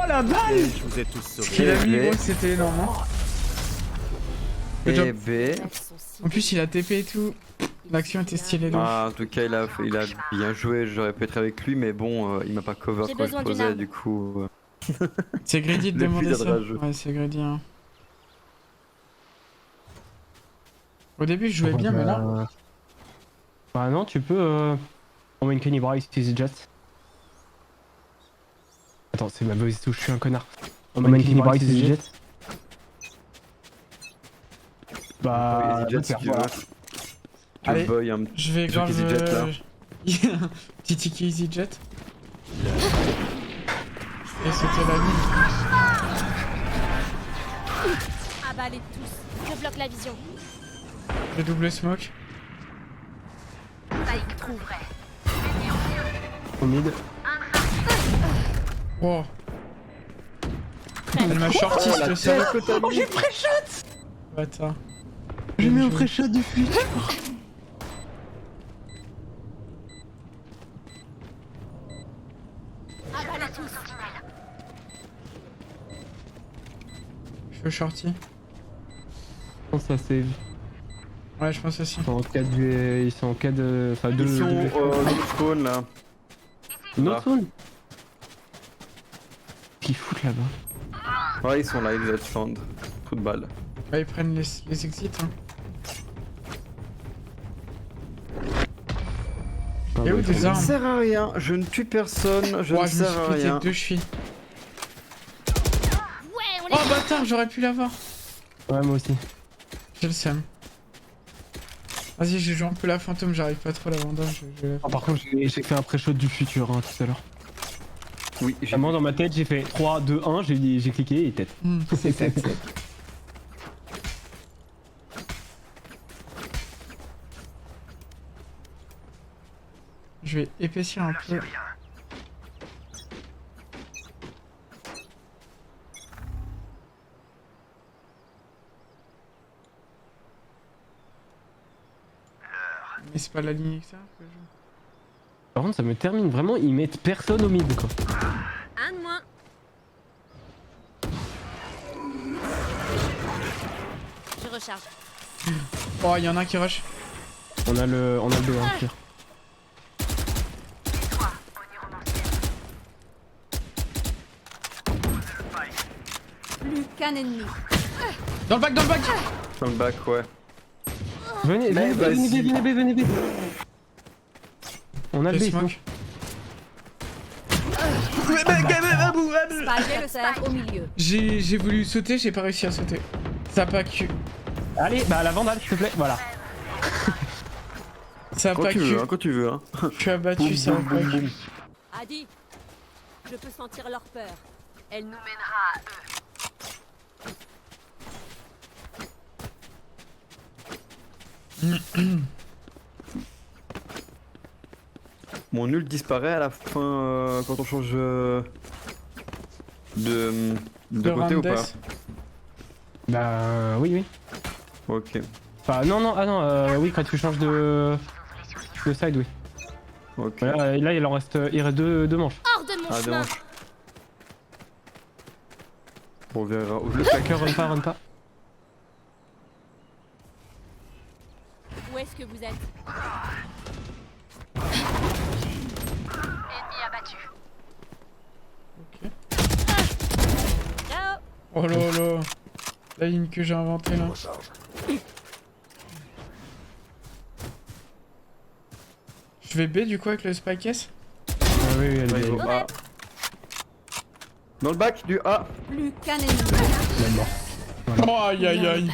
[SPEAKER 1] la balle!
[SPEAKER 10] Je vous ai tous
[SPEAKER 1] Ce
[SPEAKER 10] sauvés.
[SPEAKER 1] qu'il a mis,
[SPEAKER 2] Mais-
[SPEAKER 1] gros, c'était énorme, hein. Good
[SPEAKER 2] Et
[SPEAKER 1] job.
[SPEAKER 2] B.
[SPEAKER 1] En plus, il a TP et tout. L'action était stylée, donc.
[SPEAKER 2] Ah, en tout cas, il a bien joué. J'aurais pu être avec lui, mais bon, il m'a pas cover
[SPEAKER 6] J'ai
[SPEAKER 2] quand je
[SPEAKER 6] besoin d'une
[SPEAKER 2] posais,
[SPEAKER 6] arme.
[SPEAKER 2] du coup.
[SPEAKER 1] C'est greedy de
[SPEAKER 2] Le
[SPEAKER 1] demander
[SPEAKER 2] puits
[SPEAKER 1] ça.
[SPEAKER 2] de rageux.
[SPEAKER 1] Ouais, c'est greedy, hein. Au début, je jouais bien, mais là.
[SPEAKER 11] Bah non, tu peux. On met une Canibra, utilise Jet. Attends, c'est ma voice touche, je suis un connard. On met une Canibra, utilise Jet. Bah.
[SPEAKER 2] Easy Jet, si tu veux. Tu
[SPEAKER 1] Allez.
[SPEAKER 2] boy un
[SPEAKER 1] Je vais
[SPEAKER 2] Truc
[SPEAKER 1] grave.
[SPEAKER 2] EasyJet, là.
[SPEAKER 1] Petit ticket EasyJet. Et c'était la nuit.
[SPEAKER 6] Abalez tous. Je bloque la vision.
[SPEAKER 1] Le double smoke.
[SPEAKER 11] Au mid.
[SPEAKER 1] Wow. Elle m'a shorty, je te sais.
[SPEAKER 11] Oh, j'ai pré-shot.
[SPEAKER 1] Bâtard.
[SPEAKER 11] J'ai mis un pré-shot du futur.
[SPEAKER 6] Abalez tous.
[SPEAKER 1] Je suis shorty.
[SPEAKER 11] Je pense que ça save.
[SPEAKER 1] Ouais, je pense aussi.
[SPEAKER 11] Ils sont en 4v... Ils sont en 4... Enfin 2...
[SPEAKER 2] Ils sont dans le spawn là.
[SPEAKER 11] Une autre zone. Qu'est-ce qu'ils foutent là-bas?
[SPEAKER 2] Ouais, ils sont là, ils les attendent. Trop de balles.
[SPEAKER 1] Bah, ils prennent les exits. Hein.
[SPEAKER 11] Ah,
[SPEAKER 1] Et où
[SPEAKER 11] bah,
[SPEAKER 1] des
[SPEAKER 2] Je ne
[SPEAKER 1] armes?
[SPEAKER 2] sers à rien, je ne tue personne, je
[SPEAKER 1] Oh,
[SPEAKER 2] ne
[SPEAKER 1] je me
[SPEAKER 2] sers
[SPEAKER 1] suis
[SPEAKER 2] à
[SPEAKER 1] pété
[SPEAKER 2] rien.
[SPEAKER 1] 2 chevilles.
[SPEAKER 6] Ouais, on
[SPEAKER 1] Oh
[SPEAKER 6] les...
[SPEAKER 1] bâtard, j'aurais pu l'avoir.
[SPEAKER 11] Ouais, moi aussi.
[SPEAKER 1] J'ai le seum. Vas-y, j'ai joué un peu la fantôme, j'arrive pas trop à la vendre.
[SPEAKER 11] Oh, par contre, j'ai fait un pré-shot du futur hein, tout à l'heure.
[SPEAKER 2] Oui, j'ai
[SPEAKER 11] Vraiment dans ma tête, j'ai fait 3, 2, 1, j'ai cliqué et tête.
[SPEAKER 1] C'est tête. Je vais épaissir un peu. Mais c'est pas la ligne que ça que je...
[SPEAKER 11] Par contre, ça me termine vraiment, ils mettent personne au mid quoi.
[SPEAKER 3] Un de moins. Je recharge.
[SPEAKER 1] Oh, il y en a un qui rush.
[SPEAKER 11] On a le B hein, pire.
[SPEAKER 3] Plus qu'un ennemi.
[SPEAKER 1] Dans le bac, dans le bac.
[SPEAKER 2] dans le bac, ouais.
[SPEAKER 11] Venez,
[SPEAKER 2] Mais
[SPEAKER 11] venez B. On a le B,
[SPEAKER 1] J'ai
[SPEAKER 11] sinon.
[SPEAKER 1] smoke.
[SPEAKER 3] Spike le cerf au milieu.
[SPEAKER 1] J'ai voulu sauter, j'ai pas réussi à sauter. Ça a pas cul.
[SPEAKER 11] Allez, bah la vandale s'il te plaît, voilà.
[SPEAKER 1] Ça a
[SPEAKER 2] Quand
[SPEAKER 1] pas
[SPEAKER 2] tu
[SPEAKER 1] cul.
[SPEAKER 2] veux, hein, quand tu veux. Hein.
[SPEAKER 1] Je suis abattu, ça a pas cul.
[SPEAKER 3] Adi, je peux sentir leur peur. Elle nous mènera à eux.
[SPEAKER 2] Mon nul disparaît à la fin quand on change de côté ou pas?
[SPEAKER 11] Bah oui.
[SPEAKER 2] Ok.
[SPEAKER 11] Enfin non, oui quand tu changes de side oui.
[SPEAKER 2] Ok.
[SPEAKER 11] Là il reste deux manches.
[SPEAKER 6] Hors de mon
[SPEAKER 2] Ah,
[SPEAKER 6] chemin.
[SPEAKER 2] dommage. On verra.
[SPEAKER 11] Le stacker run pas.
[SPEAKER 3] Où est-ce que vous êtes? Ennemi abattu.
[SPEAKER 1] Ok.
[SPEAKER 3] Ciao.
[SPEAKER 1] Oh là là. La ligne que j'ai inventée là. Je vais B du coup avec le spike S.
[SPEAKER 11] Oui, elle
[SPEAKER 2] Ouais,
[SPEAKER 11] est
[SPEAKER 2] au A. Dans le bac du A.
[SPEAKER 3] Plus qu'un ennemi.
[SPEAKER 11] mort.
[SPEAKER 1] Oh aïe aïe aïe.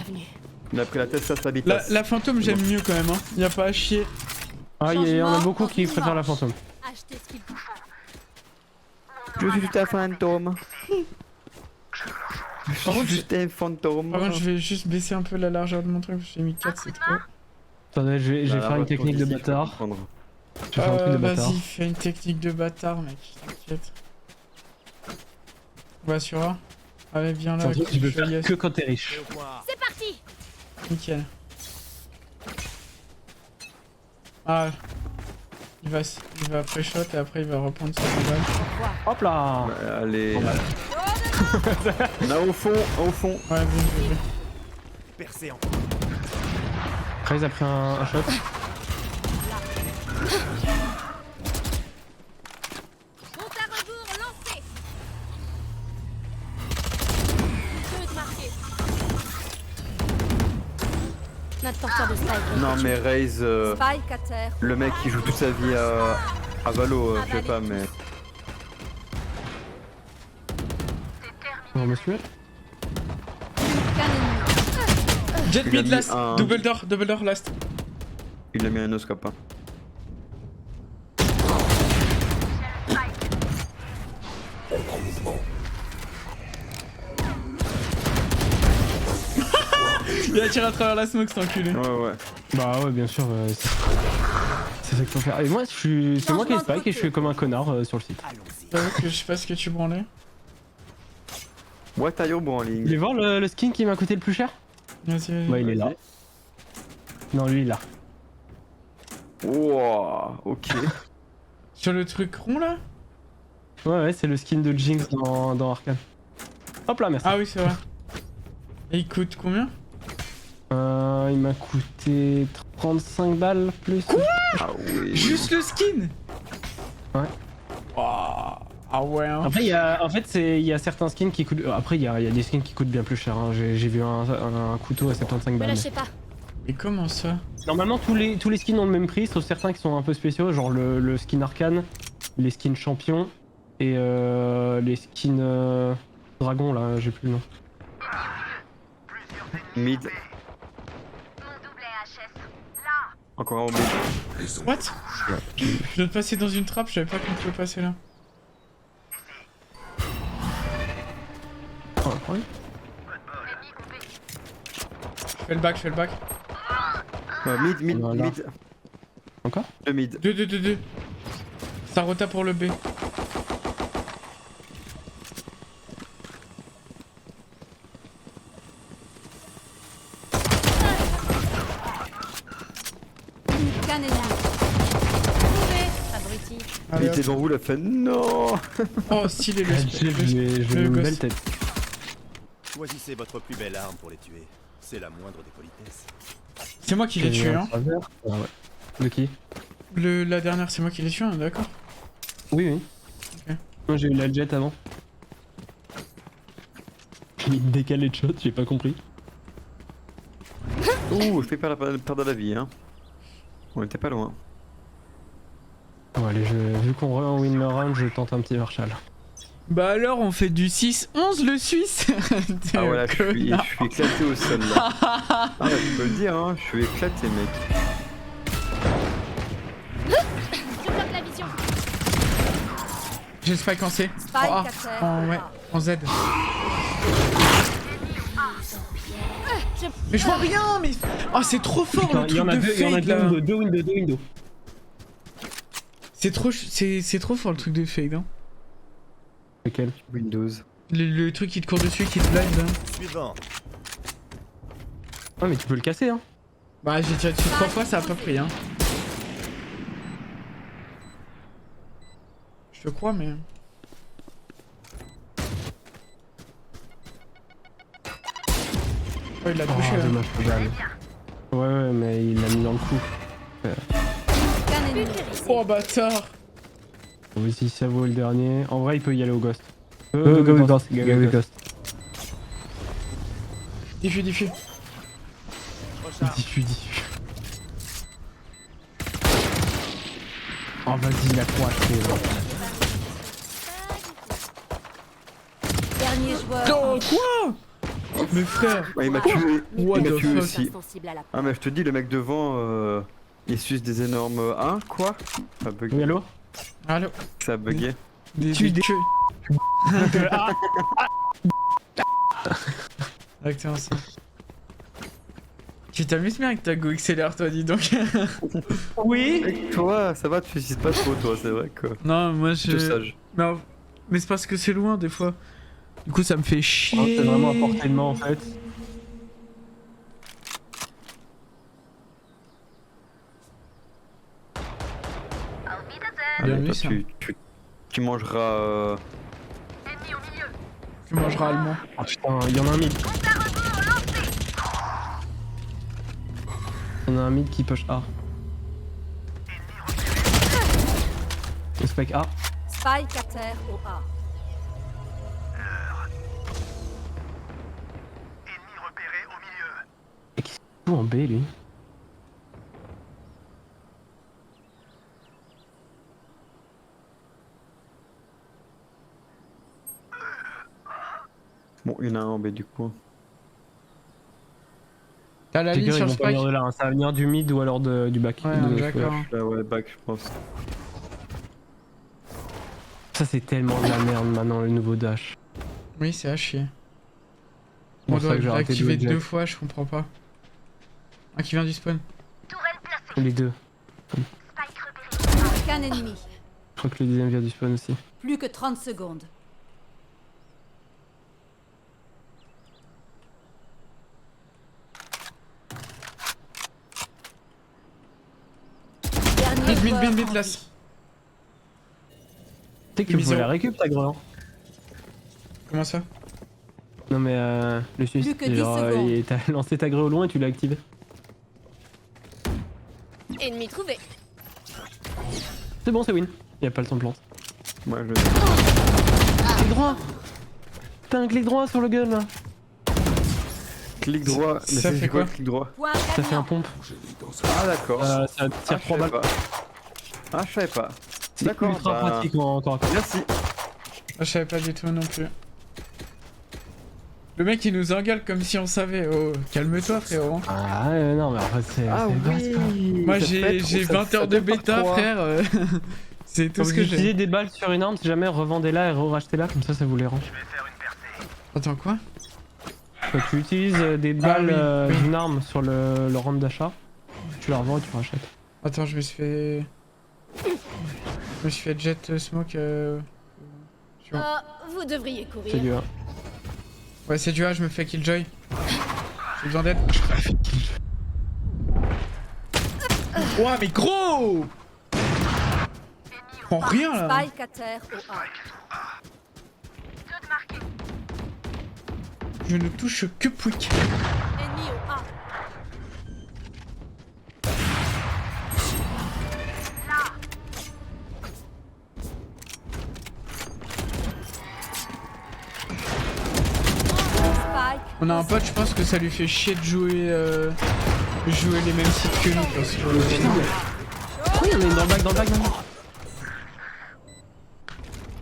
[SPEAKER 2] Il a pris la tête, ça s'habite.
[SPEAKER 1] La fantôme j'aime mieux quand même hein. Y a pas à chier.
[SPEAKER 11] Ah il y en a beaucoup qui préfèrent la fantôme.
[SPEAKER 3] Achetez ce qu'il vous faut.
[SPEAKER 2] Je suis juste un fantôme.
[SPEAKER 1] Par contre,
[SPEAKER 2] juste un fantôme.
[SPEAKER 1] Par contre je vais juste baisser un peu la largeur de mon truc, j'ai mis 4 c'est trop.
[SPEAKER 11] Attendez, je vais faire une technique de bâtard. Je vais faire un truc de bâtard.
[SPEAKER 1] Vas-y, fais une technique de bâtard mec, t'inquiète. On va sur A. Allez viens là,
[SPEAKER 11] Tu peux faire
[SPEAKER 1] yes.
[SPEAKER 11] que quand t'es riche.
[SPEAKER 6] C'est parti.
[SPEAKER 1] Nickel. Ah. Il va pré-shot et après il va reprendre sa balle.
[SPEAKER 11] Hop là.
[SPEAKER 2] Allez. Là au fond.
[SPEAKER 1] Ouais, bien.
[SPEAKER 10] Percé en.
[SPEAKER 11] Après il a pris un shot.
[SPEAKER 3] Compte à rebours lancé. Deux marqués.
[SPEAKER 6] Notre porteur de spike.
[SPEAKER 2] Non mais Raze,
[SPEAKER 3] Spike à terre.
[SPEAKER 2] le mec qui joue toute sa vie à Valo, je sais pas mais...
[SPEAKER 11] Bon monsieur.
[SPEAKER 3] Plus qu'un ennemi.
[SPEAKER 1] Jet
[SPEAKER 2] Il a
[SPEAKER 1] mid
[SPEAKER 2] mis
[SPEAKER 1] last,
[SPEAKER 2] un-
[SPEAKER 1] double door last.
[SPEAKER 2] Il a mis un noscope hein.
[SPEAKER 1] Il a tiré à travers la smoke cet enculé.
[SPEAKER 2] Ouais.
[SPEAKER 11] Bah ouais bien sûr. C'est ça qu'il faut faire. Et moi c'est moi qui ai le spike et je suis comme un connard sur le site.
[SPEAKER 1] J'avoue que je sais pas ce que tu branlais.
[SPEAKER 2] What are you bon en
[SPEAKER 11] Vous
[SPEAKER 2] ligne?
[SPEAKER 11] voulez voir le skin qui m'a coûté le plus cher?
[SPEAKER 1] Vas-y.
[SPEAKER 11] Ouais il est là. Non lui il est là.
[SPEAKER 2] Wow, ok.
[SPEAKER 1] Sur le truc rond là?
[SPEAKER 11] Ouais c'est le skin de Jinx dans Arcane. Hop là merci.
[SPEAKER 1] Ah oui c'est vrai. Et il coûte combien?
[SPEAKER 11] Il m'a coûté 35 balles plus.
[SPEAKER 2] Ah oui.
[SPEAKER 1] Juste le skin?
[SPEAKER 11] Ouais.
[SPEAKER 1] Oh. Ah ouais hein.
[SPEAKER 11] Après il y a certains skins qui coûtent... Après il y a des skins qui coûtent bien plus cher, hein. J'ai vu un couteau à 75
[SPEAKER 6] Me
[SPEAKER 11] balles.
[SPEAKER 6] lâchez pas.
[SPEAKER 1] Et comment ça?
[SPEAKER 11] Normalement tous les skins ont le même prix, sauf certains qui sont un peu spéciaux, genre le skin arcane, les skins champions et les skins dragon là, j'ai plus le nom.
[SPEAKER 2] Mid. Encore un au mid.
[SPEAKER 1] What? Je dois te passer dans une trappe, je savais pas qu'on pouvait passer là.
[SPEAKER 11] Oh, ouais.
[SPEAKER 1] Je fais le back, je fais le back.
[SPEAKER 2] Mid.
[SPEAKER 11] Voilà. Encore?
[SPEAKER 2] Le mid.
[SPEAKER 1] 2. Ça rota pour le B.
[SPEAKER 8] Qu'un ennemi.
[SPEAKER 7] Abruti.
[SPEAKER 2] Il
[SPEAKER 1] Allez,
[SPEAKER 2] était devant vous, la fin. Non.
[SPEAKER 1] oh, stylé le
[SPEAKER 11] J'ai une belle tête.
[SPEAKER 10] Choisissez votre plus belle arme pour les tuer. C'est la moindre des politesses.
[SPEAKER 1] C'est moi qui l'ai tué, hein.
[SPEAKER 11] Ah ouais. De qui?
[SPEAKER 1] La dernière, c'est moi qui l'ai tué, hein, d'accord?
[SPEAKER 11] Oui.
[SPEAKER 1] Ok.
[SPEAKER 11] Moi j'ai eu la jet avant. J'ai mis une décalé de shot, j'ai pas compris.
[SPEAKER 2] Ouh, je fais perdre la vie, hein. On était pas loin.
[SPEAKER 11] Bon allez, vu qu'on win le round, je tente un petit Marshall.
[SPEAKER 1] Bah alors, on fait du 6-11 le Suisse.
[SPEAKER 2] Ah voilà, je suis éclaté au sol là. Ah ouais, je peux le dire, hein, je suis éclaté, mec.
[SPEAKER 6] Je bloque la vision.
[SPEAKER 1] J'ai spike en C.
[SPEAKER 7] Spike
[SPEAKER 1] Oh,
[SPEAKER 7] à terre.
[SPEAKER 1] ouais, en Z. Mais je vois rien, mais... Oh, c'est trop fort le
[SPEAKER 11] Il y en
[SPEAKER 1] truc
[SPEAKER 11] a
[SPEAKER 1] de
[SPEAKER 11] deux, il y en a
[SPEAKER 1] fake là.
[SPEAKER 11] deux windows.
[SPEAKER 1] C'est trop fort le truc de fade, hein.
[SPEAKER 11] Lequel?
[SPEAKER 2] Windows.
[SPEAKER 1] Le truc qui te court dessus, qui te blind, hein.
[SPEAKER 10] Suivant.
[SPEAKER 11] Ah mais tu peux le casser, hein.
[SPEAKER 1] Bah j'ai tiré dessus 3 fois, ça a pas pris, hein. Je te crois, mais... Oh, il l'a touché, là.
[SPEAKER 11] Dommage pour balle. Ouais, mais il l'a mis dans le coup.
[SPEAKER 8] Qu'un ennemi.
[SPEAKER 1] Oh bâtard.
[SPEAKER 11] Oui, si ça vaut le dernier. En vrai, il peut y aller au ghost. Go ghost.
[SPEAKER 1] Diffus.
[SPEAKER 11] Diffus. Oh vas-y, la croix, c'est là.
[SPEAKER 8] Dernier joueur.
[SPEAKER 1] Non, quoi? Mais frère.
[SPEAKER 2] Ouais, il m'a tué.
[SPEAKER 1] What
[SPEAKER 2] Il m'a
[SPEAKER 1] the
[SPEAKER 2] tué
[SPEAKER 1] fuck?
[SPEAKER 2] aussi.
[SPEAKER 3] Sensible à la
[SPEAKER 2] Ah mais je te dis, le mec devant, il suce des énormes 1, quoi? Ça a bugué.
[SPEAKER 11] Oui, allô?
[SPEAKER 1] Allô?
[SPEAKER 2] Ça a bugué.
[SPEAKER 1] Des queues. Exactement ça. Tu t'amuses bien avec ta go XLR toi, dis donc.
[SPEAKER 11] Oui.
[SPEAKER 2] Et toi, ça va, tu suicides pas trop, toi, c'est vrai quoi.
[SPEAKER 1] Non, moi
[SPEAKER 2] Plutôt
[SPEAKER 1] je...
[SPEAKER 2] sage.
[SPEAKER 1] Non, mais c'est parce que c'est loin des fois. Du coup ça me fait chier.
[SPEAKER 11] C'est vraiment à portée de main en fait.
[SPEAKER 2] Allez,
[SPEAKER 1] Bienvenue,
[SPEAKER 2] toi,
[SPEAKER 1] ça.
[SPEAKER 2] tu mangeras...
[SPEAKER 1] Tu mangeras allemand.
[SPEAKER 11] Oh putain, il y en a un mid. Il y en a un mid qui push A. Le spike A.
[SPEAKER 3] Spike à terre au A.
[SPEAKER 11] Où en B lui?
[SPEAKER 2] Bon, il y en a un en B du coup.
[SPEAKER 1] T'as la
[SPEAKER 11] Les
[SPEAKER 1] ligne
[SPEAKER 11] gars, ils
[SPEAKER 1] sur
[SPEAKER 11] vont pas venir
[SPEAKER 1] Spike?
[SPEAKER 11] de là, hein. Ça va venir du mid ou alors du back.
[SPEAKER 1] Ouais,
[SPEAKER 11] De-
[SPEAKER 1] d'accord.
[SPEAKER 2] Là, ouais, back, je pense.
[SPEAKER 11] Ça c'est tellement de la merde maintenant le nouveau dash.
[SPEAKER 1] Oui, c'est à chier.
[SPEAKER 11] Bon,
[SPEAKER 1] On
[SPEAKER 11] c'est
[SPEAKER 1] doit
[SPEAKER 11] ça que j'ai arrêté de
[SPEAKER 1] l'activer
[SPEAKER 11] jouer
[SPEAKER 1] 2
[SPEAKER 11] Jack.
[SPEAKER 1] fois, je comprends pas. Un qui vient du spawn.
[SPEAKER 11] Les deux.
[SPEAKER 8] Qu'un ennemi.
[SPEAKER 11] Je crois que le deuxième vient du spawn aussi.
[SPEAKER 3] Plus que 30 secondes. Dernier joueur en
[SPEAKER 1] Mid,
[SPEAKER 3] vie.
[SPEAKER 1] lasse.
[SPEAKER 11] Tu sais que tu
[SPEAKER 1] Mise
[SPEAKER 11] peux
[SPEAKER 1] au-
[SPEAKER 11] la récup ta greur.
[SPEAKER 1] Comment ça?
[SPEAKER 11] Non mais le
[SPEAKER 3] Plus
[SPEAKER 11] suicide,
[SPEAKER 3] que 10
[SPEAKER 11] genre
[SPEAKER 3] secondes.
[SPEAKER 11] t'as lancé ta grue au loin et tu l'as activé.
[SPEAKER 6] Ennemi trouvé.
[SPEAKER 11] C'est bon, c'est win. Y'a pas le temps de plante.
[SPEAKER 2] Moi je.
[SPEAKER 11] Clic droit. T'as un clic droit sur le gun là.
[SPEAKER 2] Clic droit. Mais
[SPEAKER 1] Ça
[SPEAKER 2] c'est
[SPEAKER 1] fait
[SPEAKER 2] quoi
[SPEAKER 1] quoi
[SPEAKER 2] le clic droit?
[SPEAKER 3] Point
[SPEAKER 11] Ça fait un
[SPEAKER 3] gagnant.
[SPEAKER 11] pompe.
[SPEAKER 2] Ah d'accord.
[SPEAKER 11] Ça tire 3 balles.
[SPEAKER 2] Ah je savais pas.
[SPEAKER 11] C'est
[SPEAKER 2] D'accord,
[SPEAKER 11] ultra
[SPEAKER 2] bah,
[SPEAKER 11] pratique encore.
[SPEAKER 2] Merci.
[SPEAKER 1] Ah, je savais pas du tout non plus. Le mec il nous engueule comme si on savait. Oh, calme-toi frérot.
[SPEAKER 11] Ah non mais en fait c'est
[SPEAKER 2] Ah
[SPEAKER 11] base, quoi.
[SPEAKER 2] oui.
[SPEAKER 1] Moi
[SPEAKER 2] ça fait
[SPEAKER 1] j'ai
[SPEAKER 2] trop- ça
[SPEAKER 1] 20 heures
[SPEAKER 2] fait
[SPEAKER 1] de bêta
[SPEAKER 2] pas 3.
[SPEAKER 1] frère. C'est tout
[SPEAKER 11] Quand
[SPEAKER 1] ce
[SPEAKER 11] vous
[SPEAKER 1] que
[SPEAKER 11] utilisez
[SPEAKER 1] j'ai.
[SPEAKER 11] des balles sur une arme, si jamais revendez-la et rachetez-la, comme ça vous les rend.
[SPEAKER 1] Attends quoi?
[SPEAKER 11] Quand tu utilises des
[SPEAKER 1] Ah
[SPEAKER 11] balles
[SPEAKER 1] oui, oui.
[SPEAKER 11] d'une arme sur le rente d'achat, tu la revends et tu rachètes.
[SPEAKER 1] Attends, je me suis fait... Je me suis fait jet smoke sur-
[SPEAKER 6] Vous devriez
[SPEAKER 11] C'est
[SPEAKER 6] courir.
[SPEAKER 11] du 1.
[SPEAKER 1] Ouais, c'est du A, je me fais killjoy. J'ai besoin d'aide. Ouah, mais gros! Prends rien là!
[SPEAKER 3] Spike à terre au A.
[SPEAKER 1] Je ne touche que Pouic.
[SPEAKER 3] Ennemi au A. Spike.
[SPEAKER 1] On a un pote, je pense que ça lui fait chier de jouer les mêmes sites que nous. Parce que,
[SPEAKER 11] Oui, on est dans le bac, dans le bac, dans le bac.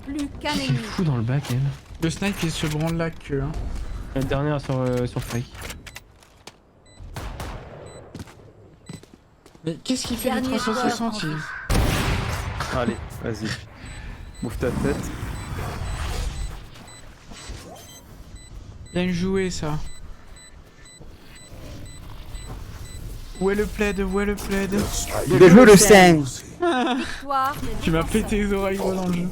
[SPEAKER 3] Plus qu'un
[SPEAKER 11] Qu'est-ce qu'elle
[SPEAKER 3] ennemi.
[SPEAKER 11] fout dans le bac, elle?
[SPEAKER 1] le snipe il se branle la queue. Hein.
[SPEAKER 11] La dernière sur Spike.
[SPEAKER 1] Mais qu'est-ce qu'il fait les
[SPEAKER 3] Dernier
[SPEAKER 1] 360
[SPEAKER 3] joueur
[SPEAKER 1] il...
[SPEAKER 2] Allez, vas-y. Bouffe ta tête.
[SPEAKER 1] Bien joué ça. Où est le plaid? Où est le plaid?
[SPEAKER 4] Bien joué le 5.
[SPEAKER 3] Victoire des
[SPEAKER 1] Tu m'as
[SPEAKER 3] défenseurs.
[SPEAKER 1] pété les oreilles gros dans le jeu.